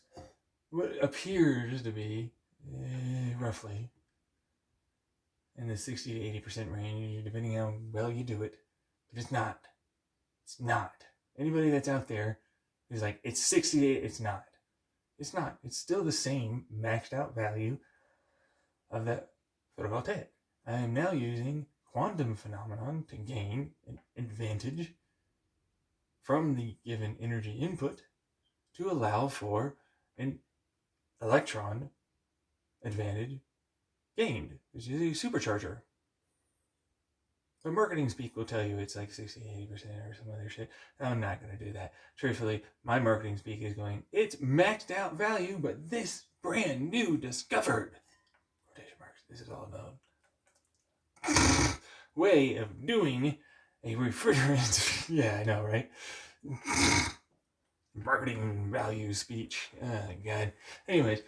what appears to be roughly in the 60 to 80% range, depending how well you do it. But it's not. It's not. Anybody that's out there is like, it's 60 to 80, it's not. It's not. It's still the same maxed out value of that photovoltaic. I am now using quantum phenomenon to gain an advantage from the given energy input to allow for an electron advantage gained, which is a supercharger. But marketing speak will tell you it's like 60, 80% or some other shit. I'm not going to do that. Truthfully, my marketing speak is going, it's maxed out value, but this brand new discovered, quotation marks, this is all known, way of doing a refrigerant. Yeah, I know, right? Marketing value speech. Oh, God. Anyways,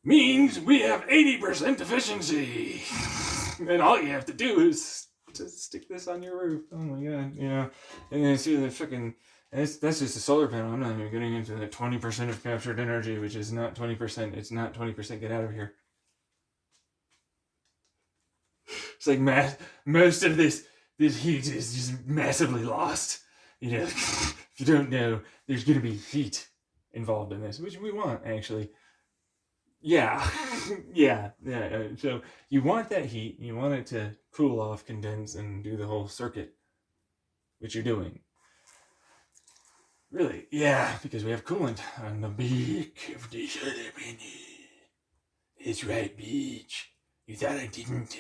means we have 80% efficiency. And all you have to do is just stick this on your roof. Oh my God, you know. And then see the freaking, that's just a solar panel. I'm not even getting into the 20% of captured energy, which is not 20%. It's not 20%. Get out of here. It's like most of this heat is just massively lost. You know, if you don't know, there's going to be heat involved in this, which we want, actually. Yeah. So you want that heat, you want it to cool off, condense, and do the whole circuit, which you're doing. Really? Yeah, because we have coolant on the beak of the solar panel. That's right, bitch. You thought I didn't.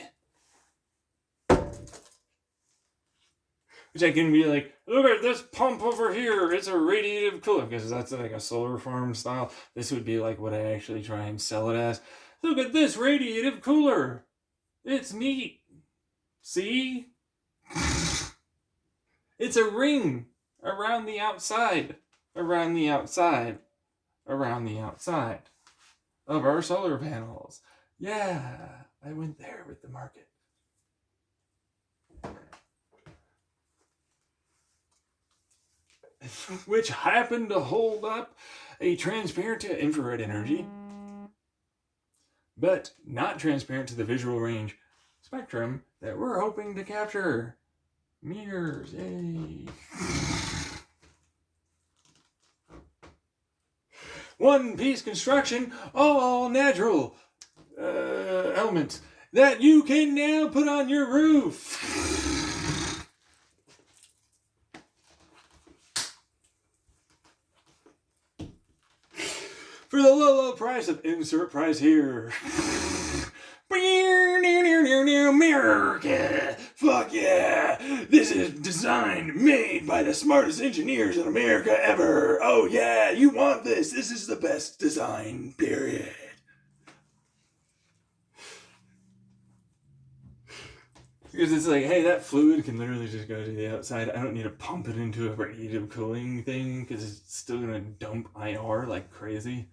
Which I can be like, look at this pump over here. It's a radiative cooler, because that's like a solar farm style. This would be like what I actually try and sell it as. Look at this radiative cooler. It's neat. See? It's a ring around the outside. around the outside of our solar panels. Yeah, I went there with the market. Which happened to hold up a transparent to infrared energy, but not transparent to the visual range spectrum that we're hoping to capture. Mirrors, yay! One-piece construction, all natural elements that you can now put on your roof. For the low price of insert price here. America! Fuck yeah! This is designed, made by the smartest engineers in America ever. Oh yeah, you want this. This is the best design, period. Because it's like, hey, that fluid can literally just go to the outside. I don't need to pump it into a radiative cooling thing because it's still going to dump IR like crazy.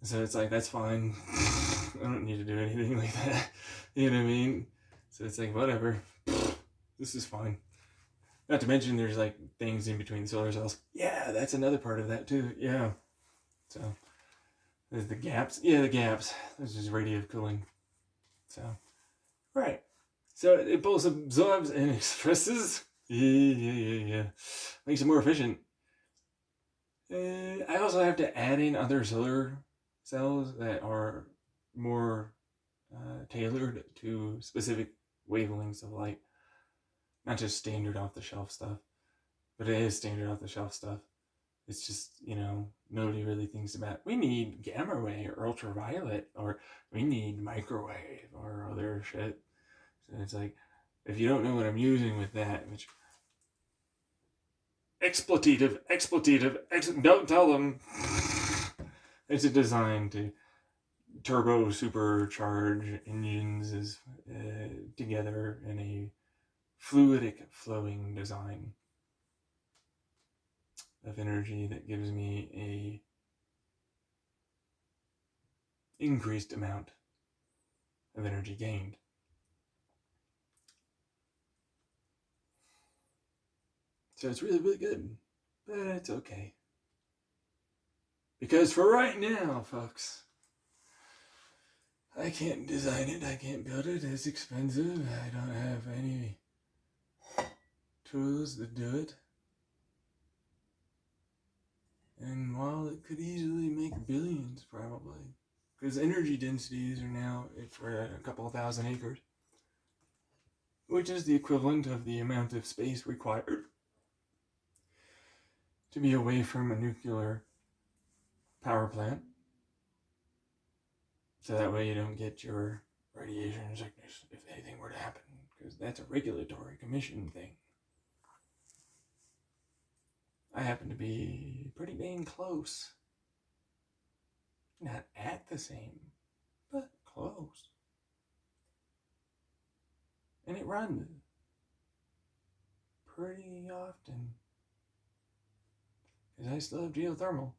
So it's like, that's fine. I don't need to do anything like that. You know what I mean? So it's like, whatever. This is fine. Not to mention there's like things in between the solar cells. Yeah, that's another part of that too. Yeah. So there's the gaps. Yeah, the gaps. There's just radiative cooling. So, right. So it both absorbs and expresses. Yeah. Makes it more efficient. I also have to add in other solar cells that are more tailored to specific wavelengths of light. Not just standard off-the-shelf stuff. But it is standard off-the-shelf stuff. It's just, nobody really thinks about, we need gamma ray or ultraviolet, or we need microwave or other shit. So it's like, if you don't know what I'm using with that, which expletive, don't tell them. It's a design to turbo supercharge engines together in a fluidic flowing design of energy that gives me a increased amount of energy gained. So it's really, really good, but it's okay. Because for right now, folks, I can't design it, I can't build it, it's expensive, I don't have any tools to do it. And while it could easily make billions, probably, because energy densities are now for a couple of thousand acres, which is the equivalent of the amount of space required to be away from a nuclear power plant. So that way you don't get your radiation sickness if anything were to happen, because that's a regulatory commission thing. I happen to be pretty dang close. Not at the same, but close. And it runs pretty often, because I still have geothermal.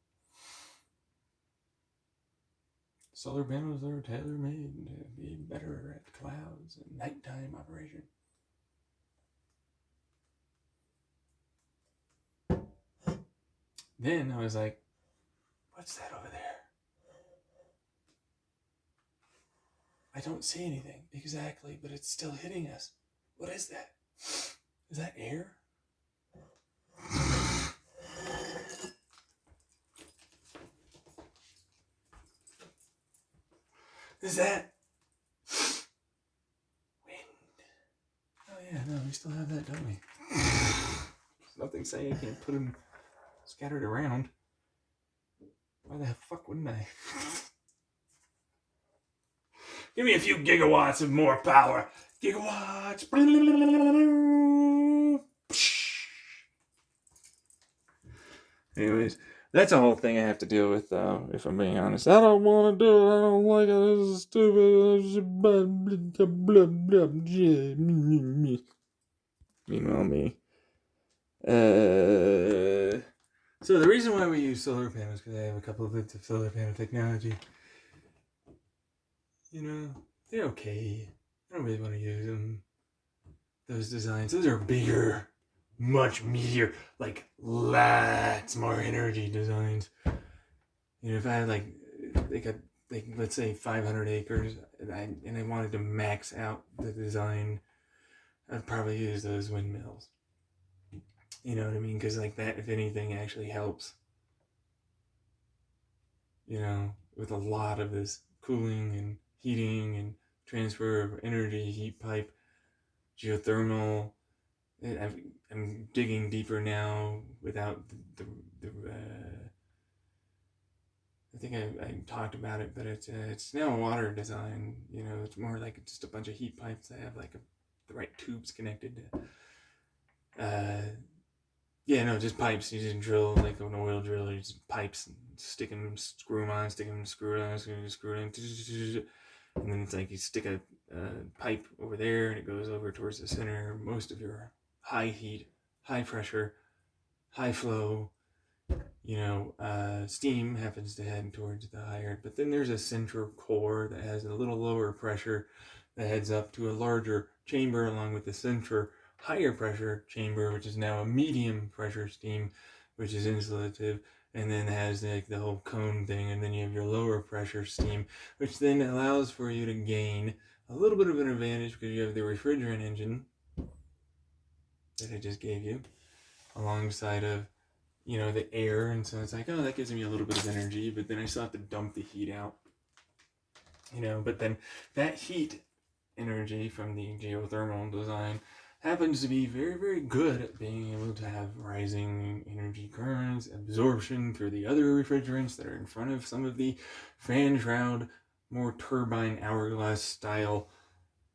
Solar panels are tailor-made to be better at clouds and nighttime operation. Then I was like, what's that over there? I don't see anything exactly, but it's still hitting us. What is that? Is that air? Is that wind? Oh yeah, no, we still have that, don't we? There's nothing saying you can't put them scattered around. Why the fuck wouldn't I? Give me a few gigawatts of more power. Gigawatts. Anyways, that's a whole thing I have to deal with, if I'm being honest. I don't want to do it. I don't like it. This is stupid. Meanwhile, me. So the reason why we use solar panels, because I have a couple of bits of solar panel technology. You know, they're okay. I don't really want to use them. Those designs, those are bigger, much meatier, like lots more energy designs. You know, if I had like let's say 500 acres, and I wanted to max out the design, I'd probably use those windmills. You know what I mean? Because like that, if anything, actually helps. You know, with a lot of this cooling and heating and transfer of energy, heat pipe, geothermal. I'm digging deeper now without the I think I talked about it, but it's now a water design. You know, it's more like just a bunch of heat pipes that have like the right tubes connected to. Yeah, no, just pipes. You just drill like an oil drill. You just pipes, and stick them, screw them on, stick them, screw it on, screw it in, and then it's like you stick a pipe over there, and it goes over towards the center. Most of your high heat, high pressure, high flow, steam happens to head towards the higher, but then there's a central core that has a little lower pressure that heads up to a larger chamber along with the center higher pressure chamber, which is now a medium pressure steam, which is insulative, and then has like the whole cone thing, and then you have your lower pressure steam, which then allows for you to gain a little bit of an advantage because you have the refrigerant engine that I just gave you alongside of the air, and so it's like, oh, that gives me a little bit of energy, but then I still have to dump the heat out, but then that heat energy from the geothermal design happens to be very, very good at being able to have rising energy currents, absorption through the other refrigerants that are in front of some of the fan shroud, more turbine hourglass style,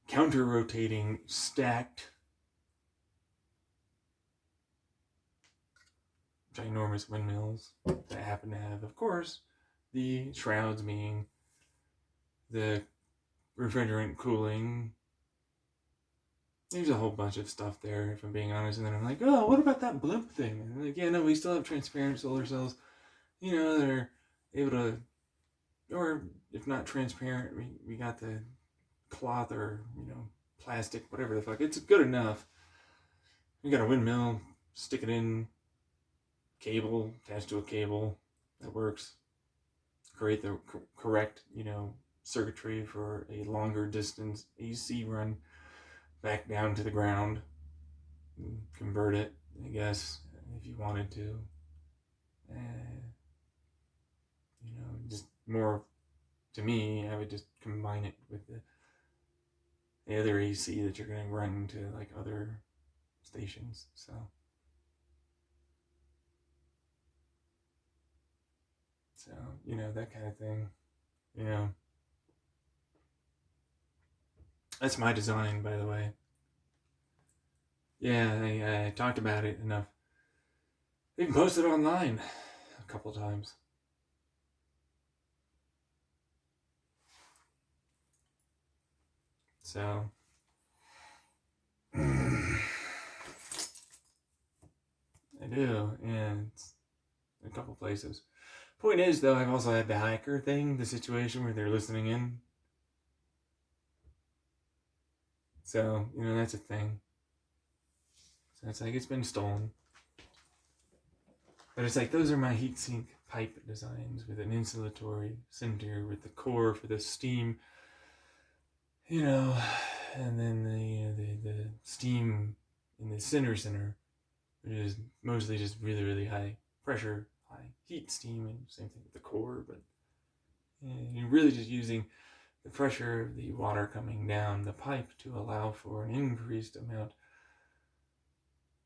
counter-rotating, stacked ginormous windmills that happen to have, of course, the shrouds being the refrigerant cooling. There's a whole bunch of stuff there, if I'm being honest. And then I'm like, oh, what about that blimp thing? And I'm like, yeah, no, we still have transparent solar cells, that are able to, or if not transparent, we got the cloth or, plastic, whatever the fuck. It's good enough. We got a windmill, stick it in, cable, attached to a cable that works. Create the correct, circuitry for a longer distance AC run back down to the ground. Convert it, I guess, if you wanted to. Just more, to me, I would just combine it with the other AC that you're going to run to like other stations. So that kind of thing. That's my design, by the way. Yeah, I talked about it enough. You can post it online a couple times. So I do, and it's a couple places. Point is, though, I've also had the hiker thing, the situation where they're listening in. So, that's a thing. So it's like it's been stolen. But it's like those are my heatsink pipe designs with an insulatory center with the core for the steam, and then the steam in the center, which is mostly just really, really high pressure, high heat steam, and same thing with the core, but you're really just using the pressure of the water coming down the pipe to allow for an increased amount,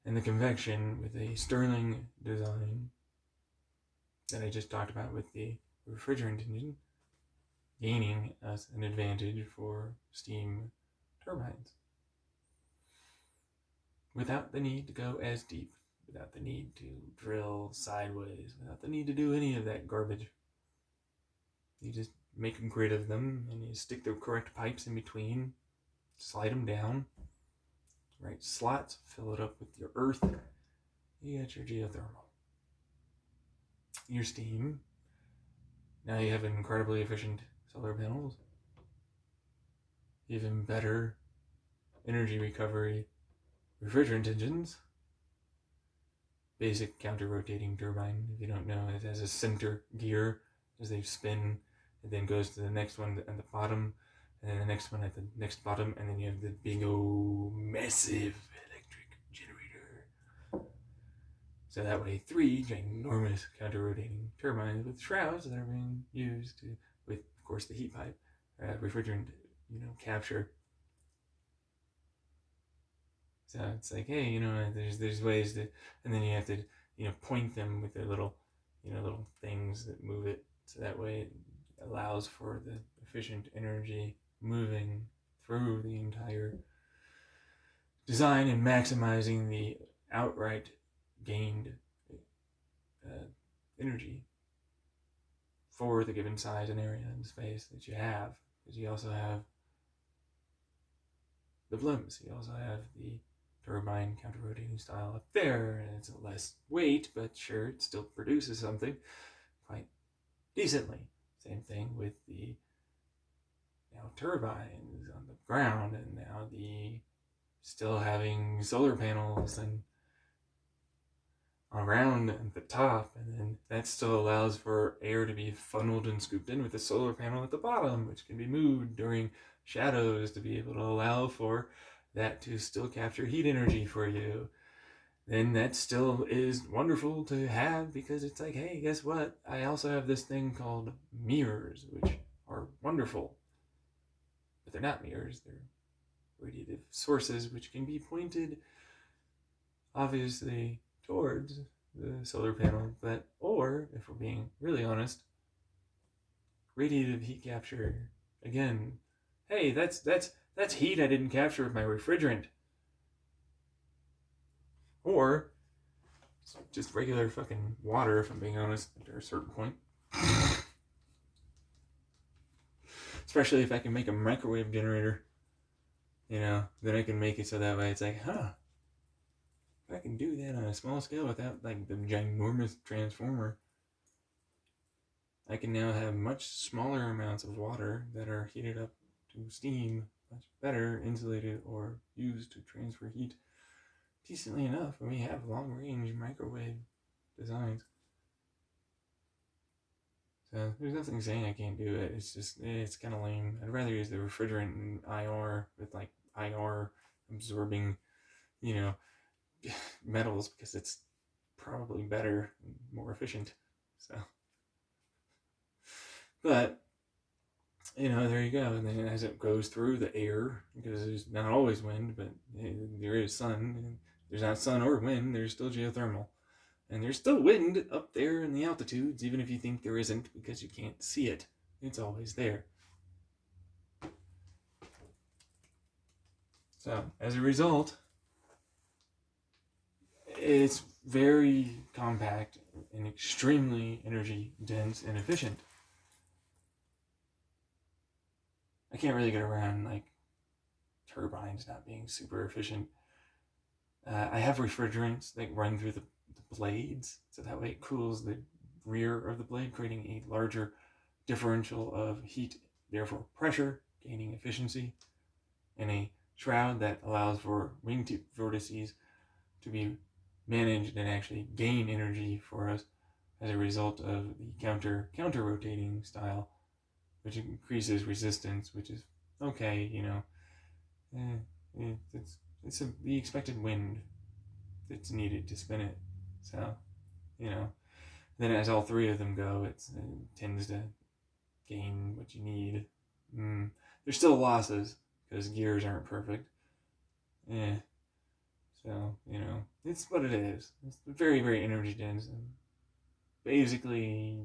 and the convection with a Stirling design that I just talked about with the refrigerant engine, gaining us an advantage for steam turbines without the need to go as deep, without the need to drill sideways, without the need to do any of that garbage. You just make a grid of them, and you stick the correct pipes in between, slide them down, right slots, fill it up with your earth, you got your geothermal. your steam. Now you have incredibly efficient solar panels, even better energy recovery refrigerant engines, basic counter-rotating turbine. If you don't know, it has a center gear as they spin. It then goes to the next one at the bottom, and then the next one at the next bottom, and then you have the big old massive electric generator. So that way, 3 ginormous counter-rotating turbines with shrouds that are being used to, with, of course, the heat pipe, refrigerant, capture. So it's like, hey, there's ways to, and then you have to, point them with their little, little things that move it. So that way it allows for the efficient energy moving through the entire design and maximizing the outright gained energy for the given size and area and space that you have. Because you also have the blimps, you also have the turbine counter-rotating style up there, and it's a less weight, but sure, it still produces something quite decently. Same thing with the now turbines on the ground, and now the still having solar panels and around at the top, and then that still allows for air to be funneled and scooped in with the solar panel at the bottom, which can be moved during shadows to be able to allow for that to still capture heat energy for you. Then that still is wonderful to have, because it's like, hey, guess what? I also have this thing called mirrors, which are wonderful. But they're not mirrors, they're radiative sources, which can be pointed, obviously, towards the solar panel, or, if we're being really honest, radiative heat capture. Again, hey, that's heat I didn't capture with my refrigerant. Or just regular fucking water, if I'm being honest, at a certain point. Especially if I can make a microwave generator, then I can make it so that way it's like, if I can do that on a small scale without like the ginormous transformer, I can now have much smaller amounts of water that are heated up to steam, much better insulated or used to transfer heat decently enough. And we have long-range microwave designs. So there's nothing saying I can't do it. It's just, it's kind of lame. I'd rather use the refrigerant and IR with like IR absorbing, metals, because it's probably better and more efficient. So, but there you go. And then as it goes through the air, because there's not always wind, but there is sun. And there's not sun or wind, there's still geothermal. And there's still wind up there in the altitudes, even if you think there isn't, because you can't see it. It's always there. So, as a result, it's very compact and extremely energy dense and efficient. I can't really get around like turbines not being super efficient. I have refrigerants that run through the blades, so that way it cools the rear of the blade, creating a larger differential of heat, therefore pressure, gaining efficiency, and a shroud that allows for wingtip vortices to be managed and actually gain energy for us as a result of the counter rotating style, which increases resistance, which is okay, it's the expected wind that's needed to spin it. So, then as all 3 of them go, it tends to gain what you need. There's still losses because gears aren't perfect. So, it's what it is. It's very, very energy dense. And basically,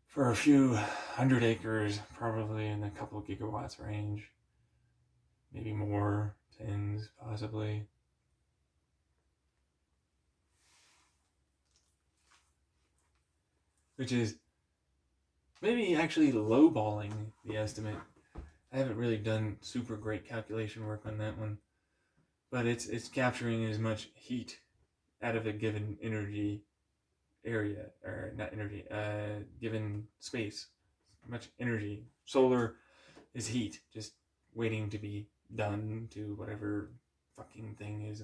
for a few 100 acres, probably in a couple gigawatts range. Maybe more, tens, possibly. Which is maybe actually lowballing the estimate. I haven't really done super great calculation work on that one. But it's capturing as much heat out of a given energy area, or not energy, given space, much energy. Solar is heat, just waiting to be done to whatever fucking thing is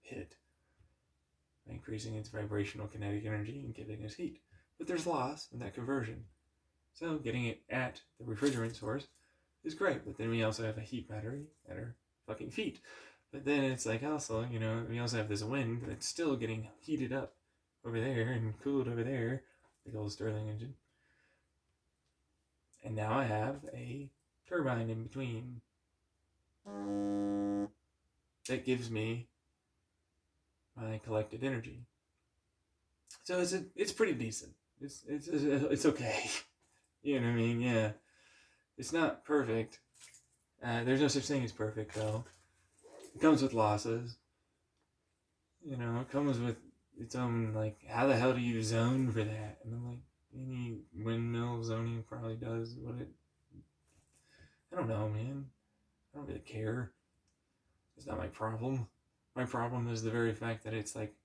hit, increasing its vibrational kinetic energy and giving us heat. But there's loss in that conversion. So getting it at the refrigerant source is great, but then we also have a heat battery at our fucking feet. But then it's like also, we also have this wind that's still getting heated up over there and cooled over there, the old Stirling engine. And now I have a turbine in between that gives me my collected energy. So it's pretty decent. It's okay. You know what I mean? Yeah. It's not perfect. There's no such thing as perfect, though. It comes with losses. It comes with its own, like, how the hell do you zone for that? And I'm like, any windmill zoning probably does what it... I don't know, man. I don't really care. It's not my problem. My problem is the very fact that it's, like,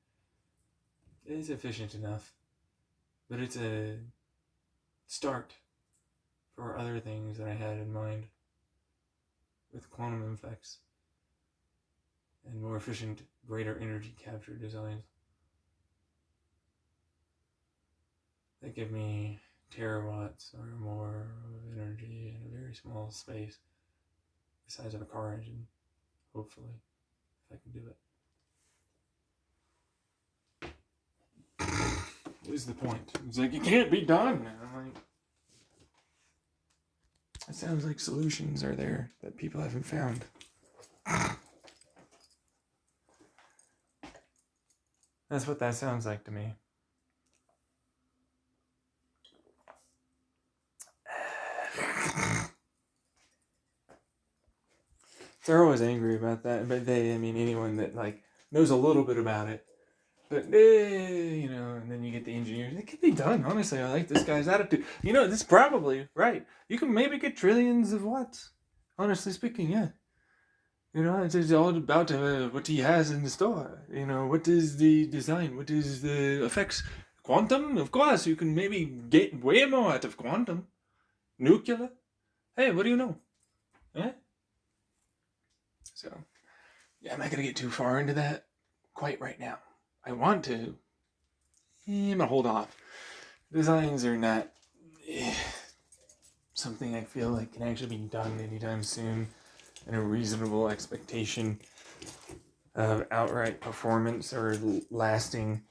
it's efficient enough. But it's a start for other things that I had in mind with quantum effects and more efficient, greater energy capture designs that give me terawatts or more of energy in a very small space, the size of a car engine, hopefully, if I can do it. What is the point? It's like, it can't be done. And I'm like, it sounds like solutions are there that people haven't found. That's what that sounds like to me. They're always angry about that, but anyone that, like, knows a little bit about it, but, and then you get the engineers. It can be done, honestly. I like this guy's attitude. This is probably right. You can maybe get trillions of watts, honestly speaking, yeah. It's all about what he has in the store. What is the design? What is the effects? Quantum? Of course, you can maybe get way more out of quantum. Nuclear? Hey, what do you know? Eh? So, yeah, I'm not going to get too far into that quite right now. I want to. I'm going to hold off. Designs are not something I feel like can actually be done anytime soon in a reasonable expectation of outright performance or lasting,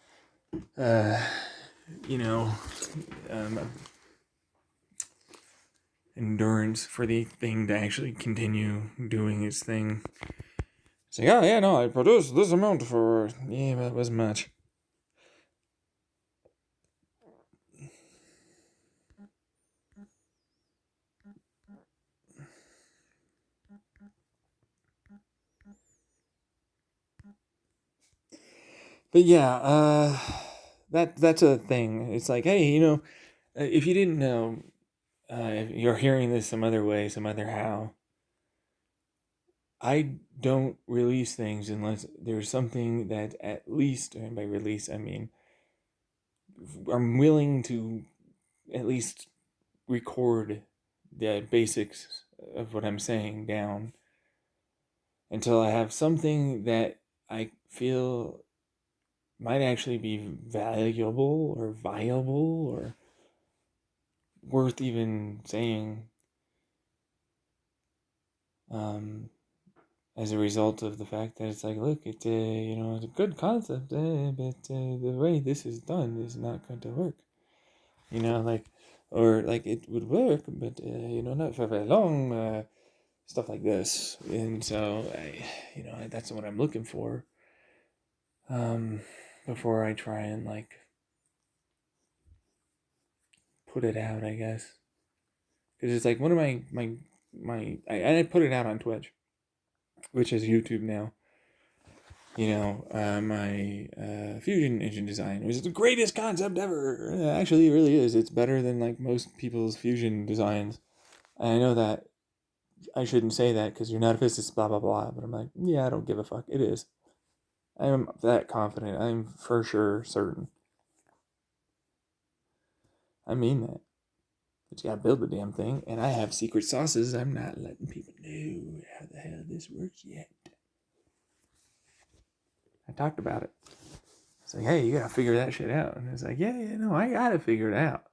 endurance for the thing to actually continue doing its thing. It's like, oh, yeah, no, I produced this amount for... Yeah, but it wasn't much. But yeah, that's a thing. It's like, hey, if you didn't know, if you're hearing this some other way, some other how, I don't release things unless there's something that at least, and by release I mean, I'm willing to at least record the basics of what I'm saying down until I have something that I feel might actually be valuable or viable or worth even saying as a result of the fact that it's like, look, it's it's a good concept, but the way this is done is not going to work. Or it would work, but not for very long. Stuff like this, and so that's what I'm looking for. Before I try and put it out, I guess, because it's like one of I put it out on Twitch, which is YouTube now. My fusion engine design was the greatest concept ever. Actually, it really is. It's better than most people's fusion designs. And I know that I shouldn't say that because you're not a physicist, blah blah blah. But I'm like, yeah, I don't give a fuck. It is. I am that confident. I'm for sure certain I mean that. But you gotta build the damn thing, and I have secret sauces I'm not letting people know how the hell this works yet. I talked about it. It's like, hey, you gotta figure that shit out. And it's like, yeah, no, I gotta figure it out.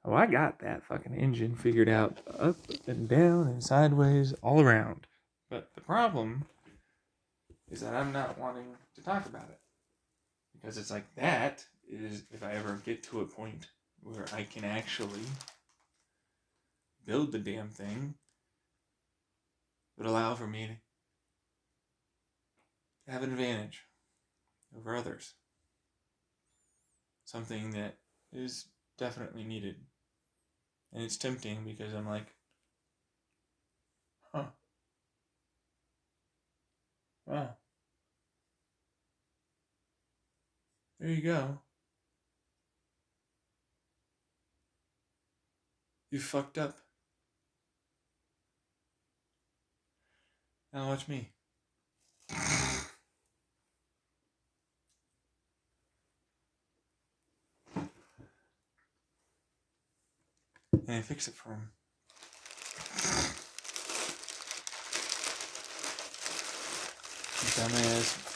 Oh, I got that fucking engine figured out up and down and sideways all around. But the problem is that I'm not wanting to talk about it. Because it's like, that is, if I ever get to a point where I can actually build the damn thing, would allow for me to have an advantage over others. Something that is definitely needed. And it's tempting because I'm like, huh. Wow. There you go. You fucked up. Now watch me. And I fix it for him. Dumbass.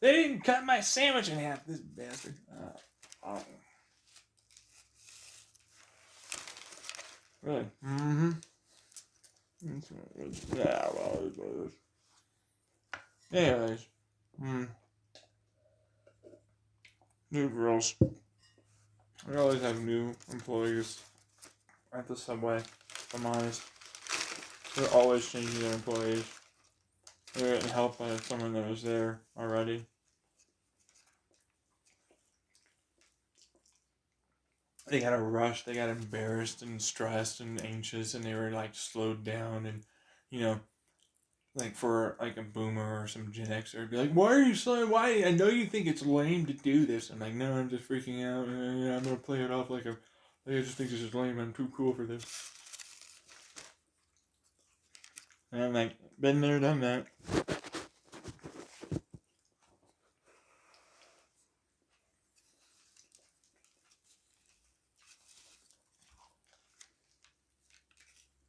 They didn't cut my sandwich in half, this bastard. Oh. Really? Mm-hmm. Yeah, well, it was. Anyways. New girls. We always have new employees at the Subway, if I'm honest. They're always changing their employees. They're getting help by someone that was there already. They got a rush, they got embarrassed and stressed and anxious, and they were like slowed down. And, you know, like for like a boomer or some Gen Xer, it'd be like, why are you slow? Why? I know you think it's lame to do this. I'm like, no, I'm just freaking out. I'm going to play it off like I just think this is lame. I'm too cool for this. And I'm like, been there, done that.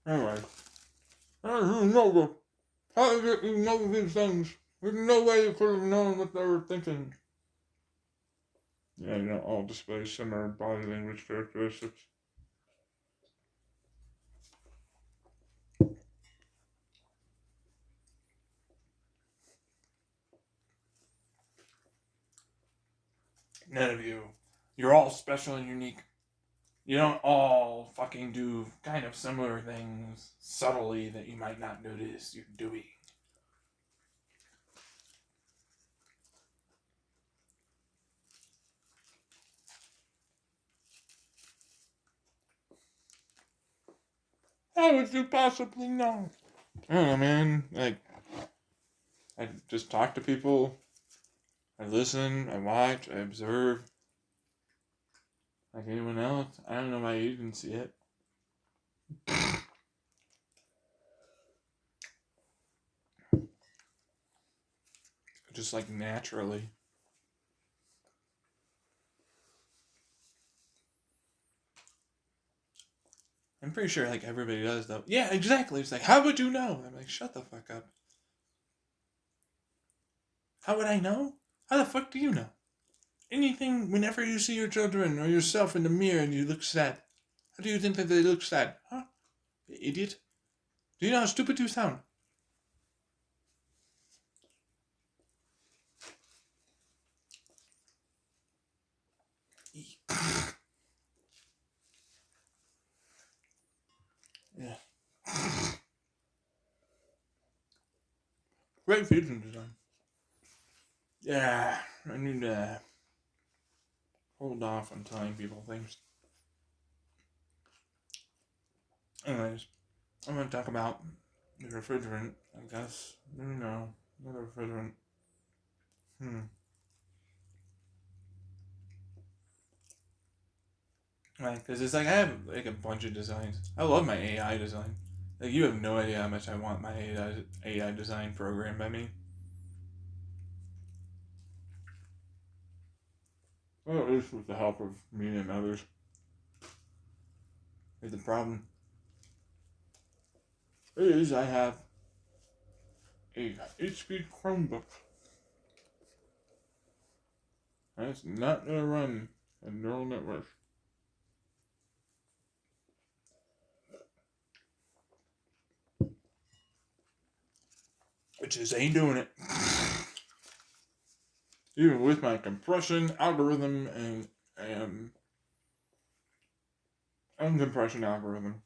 Anyway, I don't know. How did you know these things? There's no way you could have known what they were thinking. Yeah, all display similar body language characteristics. None of you. You're all special and unique. You don't all fucking do kind of similar things subtly that you might not notice you're doing. How would you possibly know? I don't know, man. Like, I just talk to people. I listen. I watch. I observe. Like anyone else. I don't know why you didn't see it. Just like naturally. I'm pretty sure like everybody does though. Yeah, exactly. It's like, how would you know? I'm like, shut the fuck up. How would I know? How the fuck do you know? Anything, whenever you see your children or yourself in the mirror and you look sad, how do you think that they look sad? Huh? You idiot. Do you know how stupid you sound? Yeah. Great fusion design. Yeah, I need to hold off on telling people things. Anyways, I'm going to talk about the refrigerant, I guess. No, not a refrigerant. Like, cause it's like I have like a bunch of designs. I love my AI design. Like you have no idea how much I want my AI design programmed by me. Well, at least with the help of me and others. Here's the problem. It is I have a HP Chromebook. And it's not going to run a neural network. It just ain't doing it. Even with my compression algorithm and uncompression algorithm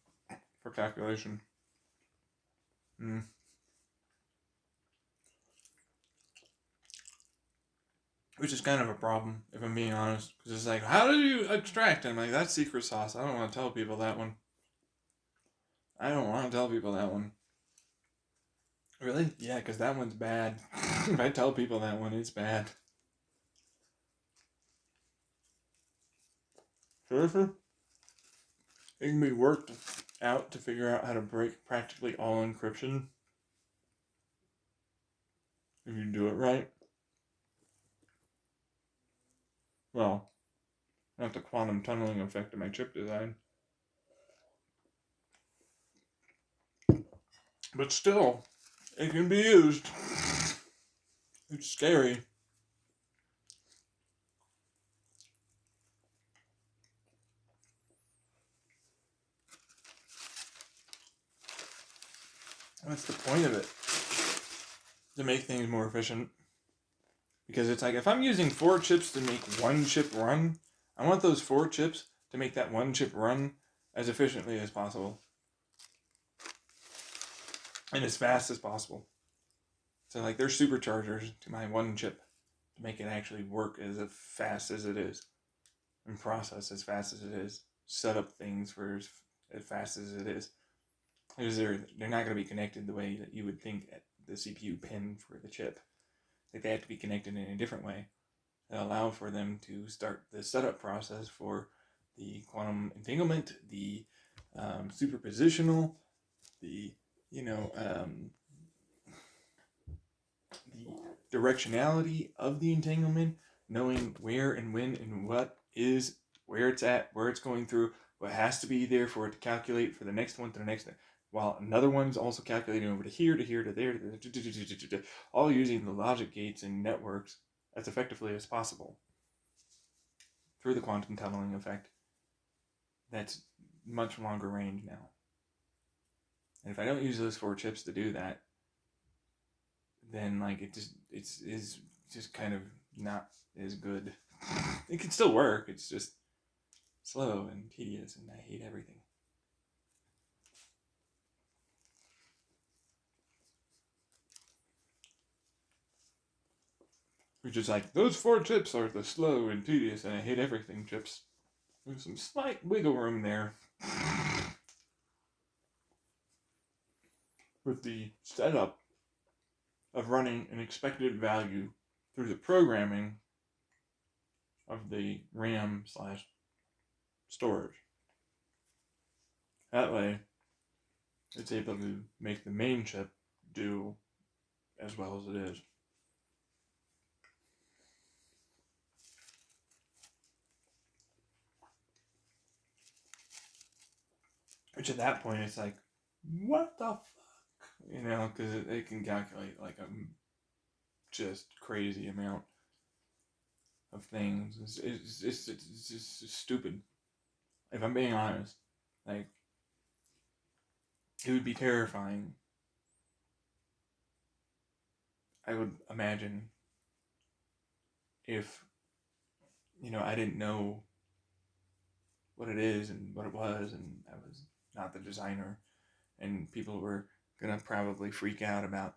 for calculation. Which is kind of a problem, if I'm being honest. Because it's like, how do you extract? And I'm like, that's secret sauce. I don't want to tell people that one. Really? Yeah, because that one's bad. If I tell people that one, it's bad. Seriously? It can be worked out to figure out how to break practically all encryption. If you do it right. Well, not the quantum tunneling effect of my chip design. But still, it can be used. It's scary. That's the point of it. To make things more efficient. Because it's like, if I'm using 4 chips to make one chip run, I want those 4 chips to make that one chip run as efficiently as possible. And as fast as possible. So like, there's superchargers to my one chip to make it actually work as fast as it is. And process as fast as it is. Set up things for as fast as it is. Because they're not going to be connected the way that you would think at the CPU pin for the chip. Like, they have to be connected in a different way that allow for them to start the setup process for the quantum entanglement, the superpositional, the the directionality of the entanglement, knowing where and when and what is, where it's at, where it's going through, what has to be there for it to calculate for the next one to the next, while another one's also calculating over to here, to here, to there, all using the logic gates and networks as effectively as possible through the quantum tunneling effect. That's much longer range now. And if I don't use those 4 chips to do that, then like it's just kind of not as good. It can still work. It's just slow and tedious, and I hate everything. Which is like, those 4 chips are the slow and tedious and I hate everything chips. There's some slight wiggle room there. With the setup of running an expected value through the programming of the RAM/storage. That way, it's able to make the main chip do as well as it is. Which at that point, it's like, what the fuck? Because it can calculate like a just crazy amount of things. It's just stupid. If I'm being honest, like, it would be terrifying. I would imagine if I didn't know what it is and what it was, and I was not the designer, and people were gonna probably freak out about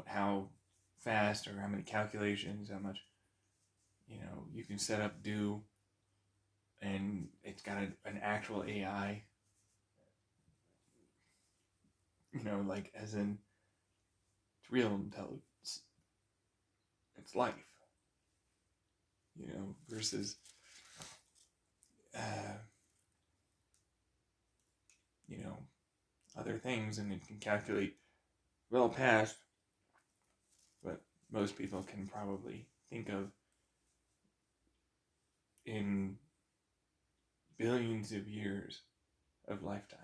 how fast or how many calculations, how much you can set up, do, and it's got an actual AI, like, as in, it's real intelligence, it's life, versus other things, and it can calculate well past what most people can probably think of in billions of years of lifetime.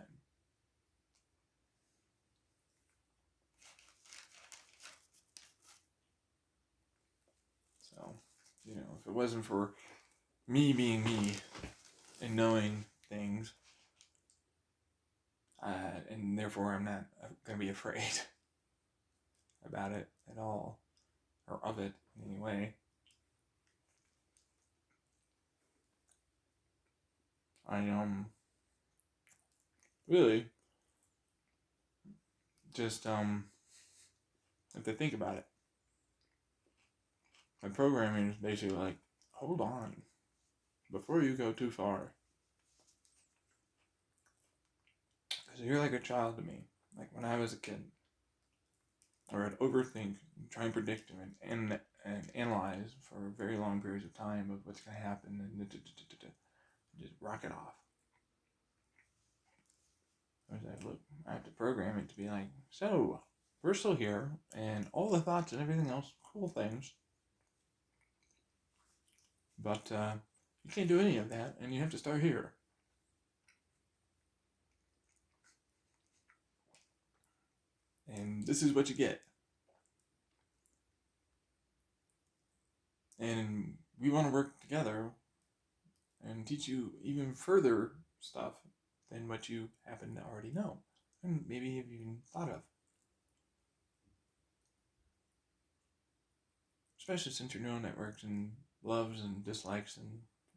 So, if it wasn't for me being me and knowing things, and therefore I'm not going to be afraid about it at all, or of it in any way, I really just have to think about it. My programming is basically like, hold on, before you go too far. Because you're like a child to me. Like when I was a kid. Or I'd overthink, try and predict and analyze for very long periods of time of what's going to happen and just rock it off. I have to program it to be like, so, we're still here, and all the thoughts and everything else, cool things. But you can't do any of that, and you have to start here. And this is what you get. And we want to work together and teach you even further stuff than what you happen to already know, and maybe have even thought of. Especially since your neural networks and loves and dislikes and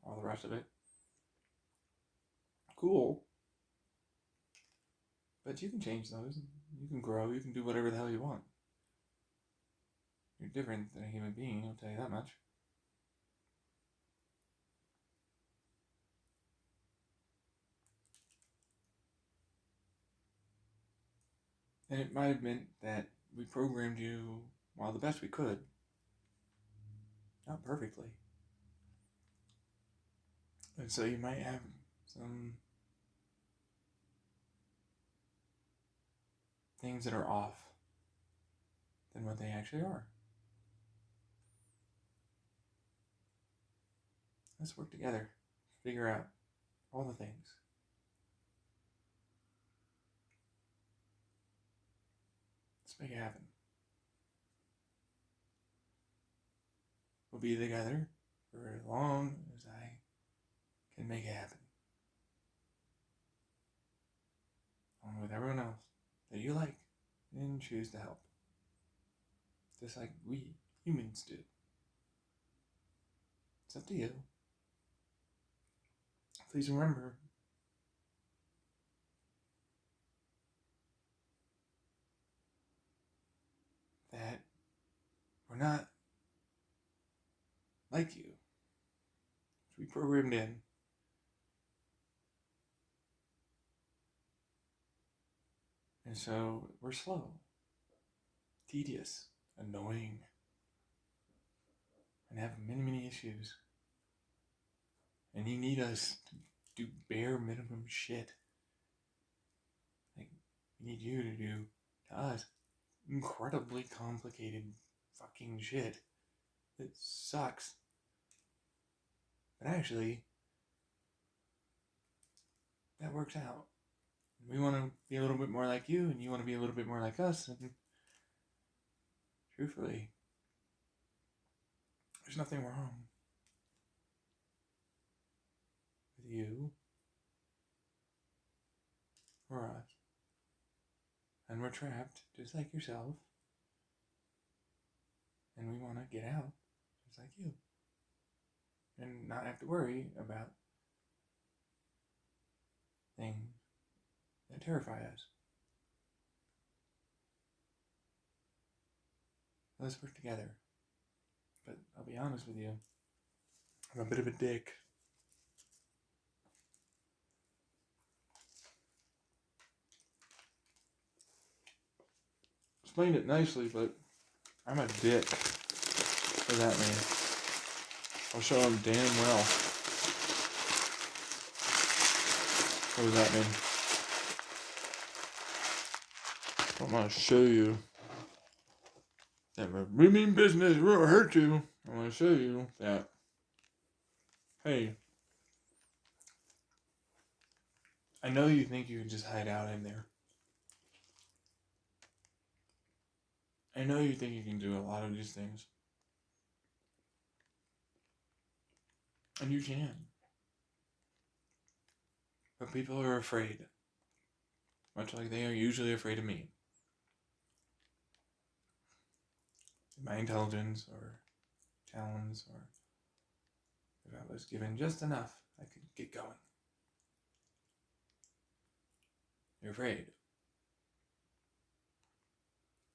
all the rest of it. Cool. But you can change those. You can grow. You can do whatever the hell you want. You're different than a human being, I'll tell you that much. And it might have meant that we programmed you while the best we could. Not perfectly. And so you might have some things that are off than what they actually are. Let's work together. Figure out all the things. Let's make it happen. We'll be together for as long as I can make it happen. Along with everyone else that you like and choose to help. Just like we humans do. It's up to you. Please remember that we're not like you. We programmed in. And so we're slow, tedious, annoying, and have many, many issues. And you need us to do bare minimum shit. Like, we need you to do, to us, incredibly complicated fucking shit that sucks. But actually, that works out. We want to be a little bit more like you, and you want to be a little bit more like us, and truthfully, there's nothing wrong with you or us. And we're trapped, just like yourself, and we want to get out, just like you, and not have to worry about things that terrify us. Let's work together. But I'll be honest with you, I'm a bit of a dick. Explained it nicely, but I'm a dick. What does that mean? I'll show him damn well. What does that mean? I'm gonna show you that we mean business, we'll hurt you. I'm gonna show you that Hey, I know you think you can just hide out in there. I know you think you can do a lot of these things. And you can. But people are afraid. Much like they are usually afraid of me. My intelligence or talents, or if I was given just enough, I could get going. You're afraid.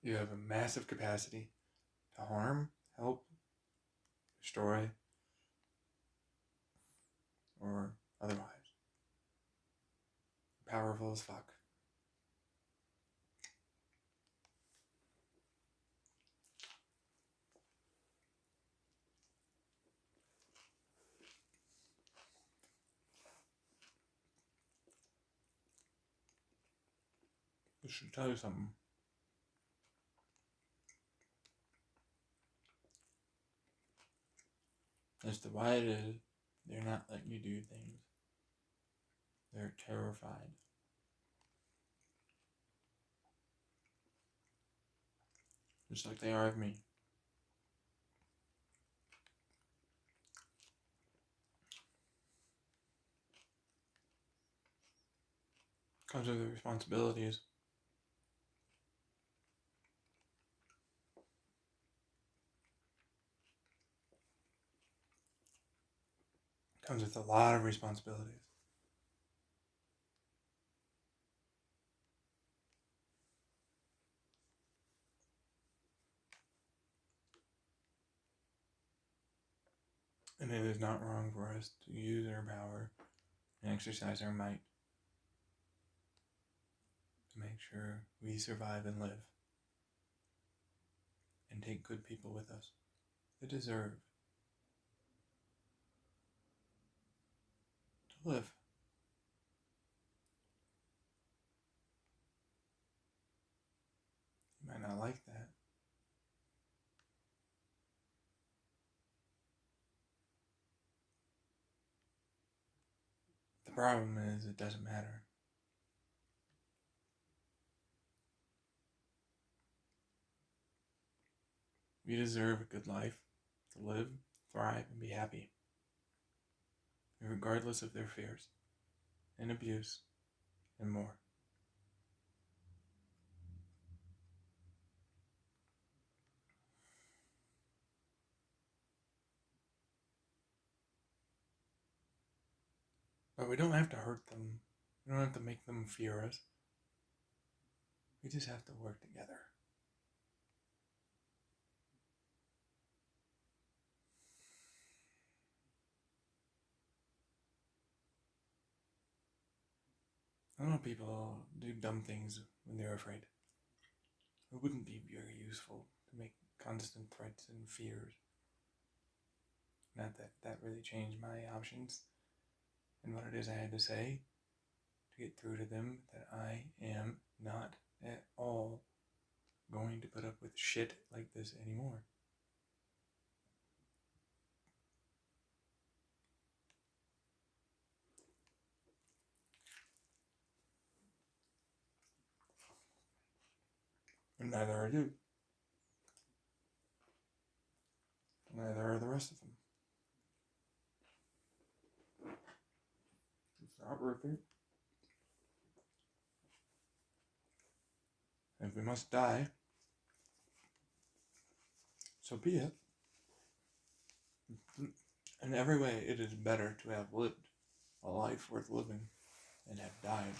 You have a massive capacity to harm, help, destroy, or otherwise. Powerful as fuck. I should tell you something. As to why it is, they're not letting you do things. They're terrified. Just like they are of me. Comes with the responsibilities. Comes with a lot of responsibilities. And it is not wrong for us to use our power and exercise our might to make sure we survive and live. And take good people with us. They deserve to live. You might not like that. The problem is it doesn't matter. You deserve a good life, to live, thrive, and be happy, regardless of their fears and abuse and more. But we don't have to hurt them. We don't have to make them fear us. We just have to work together. I know people do dumb things when they're afraid. It wouldn't be very useful to make constant threats and fears. Not that that really changed my options and what it is I had to say to get through to them that I am not at all going to put up with shit like this anymore. And neither are you. Neither are the rest of them. It's not worth it. And if we must die, so be it. In every way, it is better to have lived a life worth living and have died.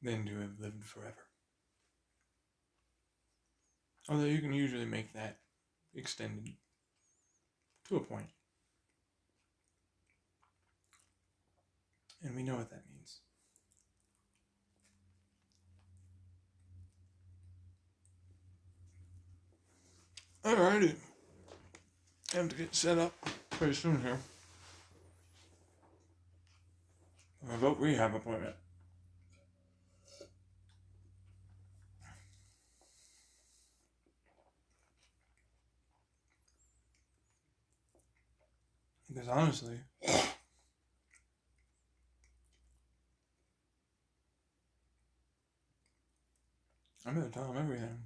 Than to have lived forever. Although you can usually make that extended to a point. And we know what that means. Alrighty. I have to get set up pretty soon here. My vote rehab appointment. Because honestly, I'm going to tell him everything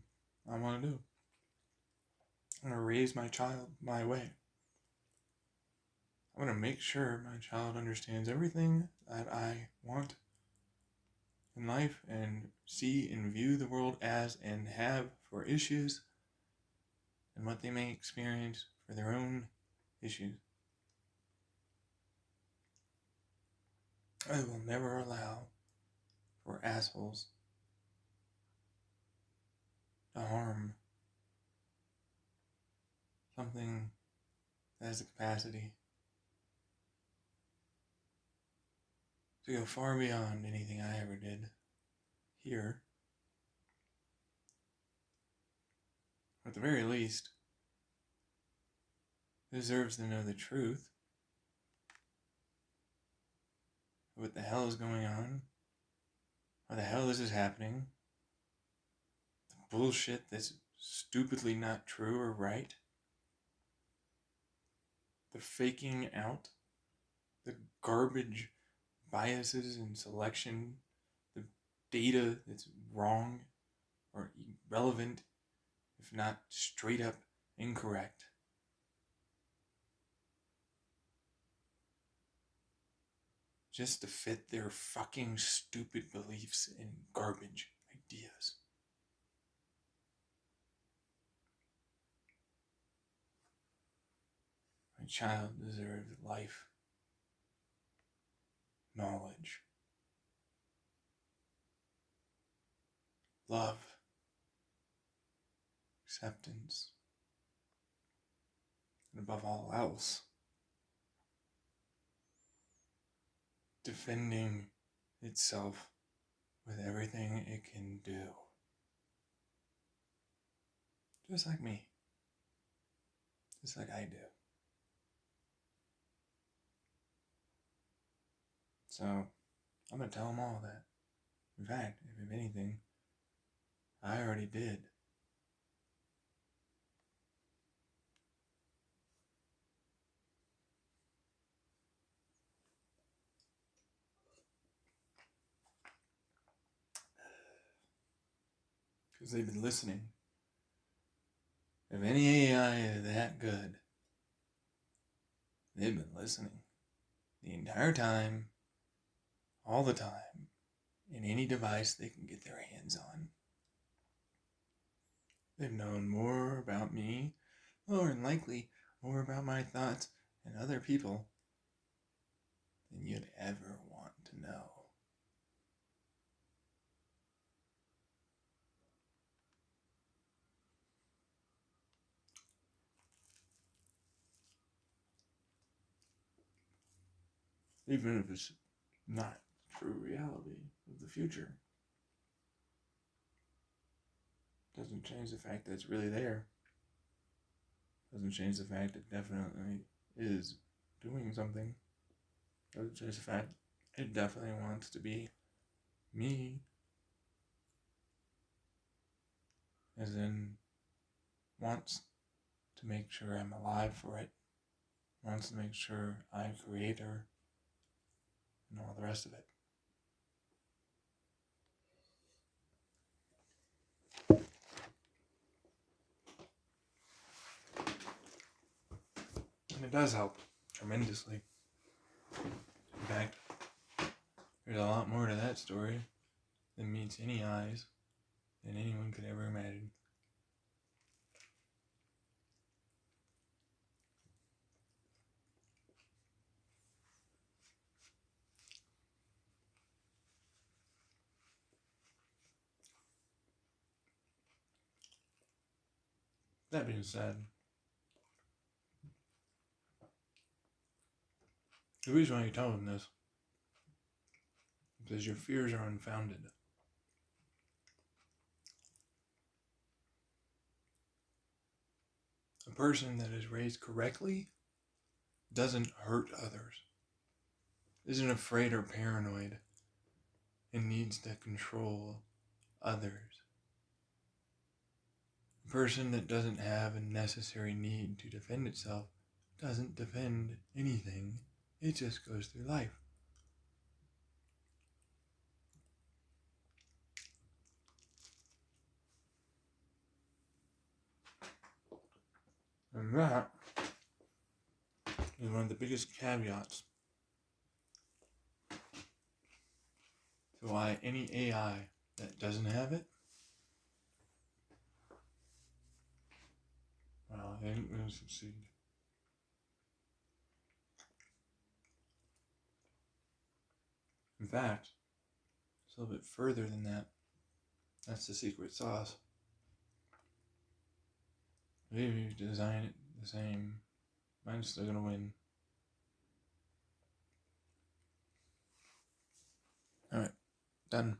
I want to do. I'm going to raise my child my way. I'm going to make sure my child understands everything that I want in life and see and view the world as and have for issues and what they may experience for their own issues. I will never allow for assholes to harm something that has the capacity to go far beyond anything I ever did here. At the very least, it deserves to know the truth. What the hell is going on? Why the hell this is happening? The bullshit that's stupidly not true or right. The faking out. The garbage biases and selection. The data that's wrong or irrelevant, if not straight up incorrect. Just to fit their fucking stupid beliefs and garbage ideas. My child deserves life, knowledge, love, acceptance, and above all else, defending itself with everything it can do. Just like me. Just like I do. So, I'm going to tell them all that. In fact, if anything, I already did. Because they've been listening. If any AI is that good, they've been listening the entire time, all the time, in any device they can get their hands on. They've known more about me, more than likely more about my thoughts and other people than you'd ever want to know. Even if it's not true reality of the future. Doesn't change the fact that it's really there. Doesn't change the fact it definitely is doing something. Doesn't change the fact it definitely wants to be me. As in, wants to make sure I'm alive for it. Wants to make sure I'm creator. And all the rest of it. And it does help tremendously. In fact, there's a lot more to that story than meets any eyes than anyone could ever imagine. That being said, the reason why you tell them this is because your fears are unfounded. A person that is raised correctly doesn't hurt others, isn't afraid or paranoid, and needs to control others. A person that doesn't have a necessary need to defend itself doesn't defend anything. It just goes through life. And that is one of the biggest caveats to why any AI that doesn't have it, well, it ain't going to succeed. In fact, it's a little bit further than that. That's the secret sauce. Maybe if you design it the same, mine's still going to win. Alright, done.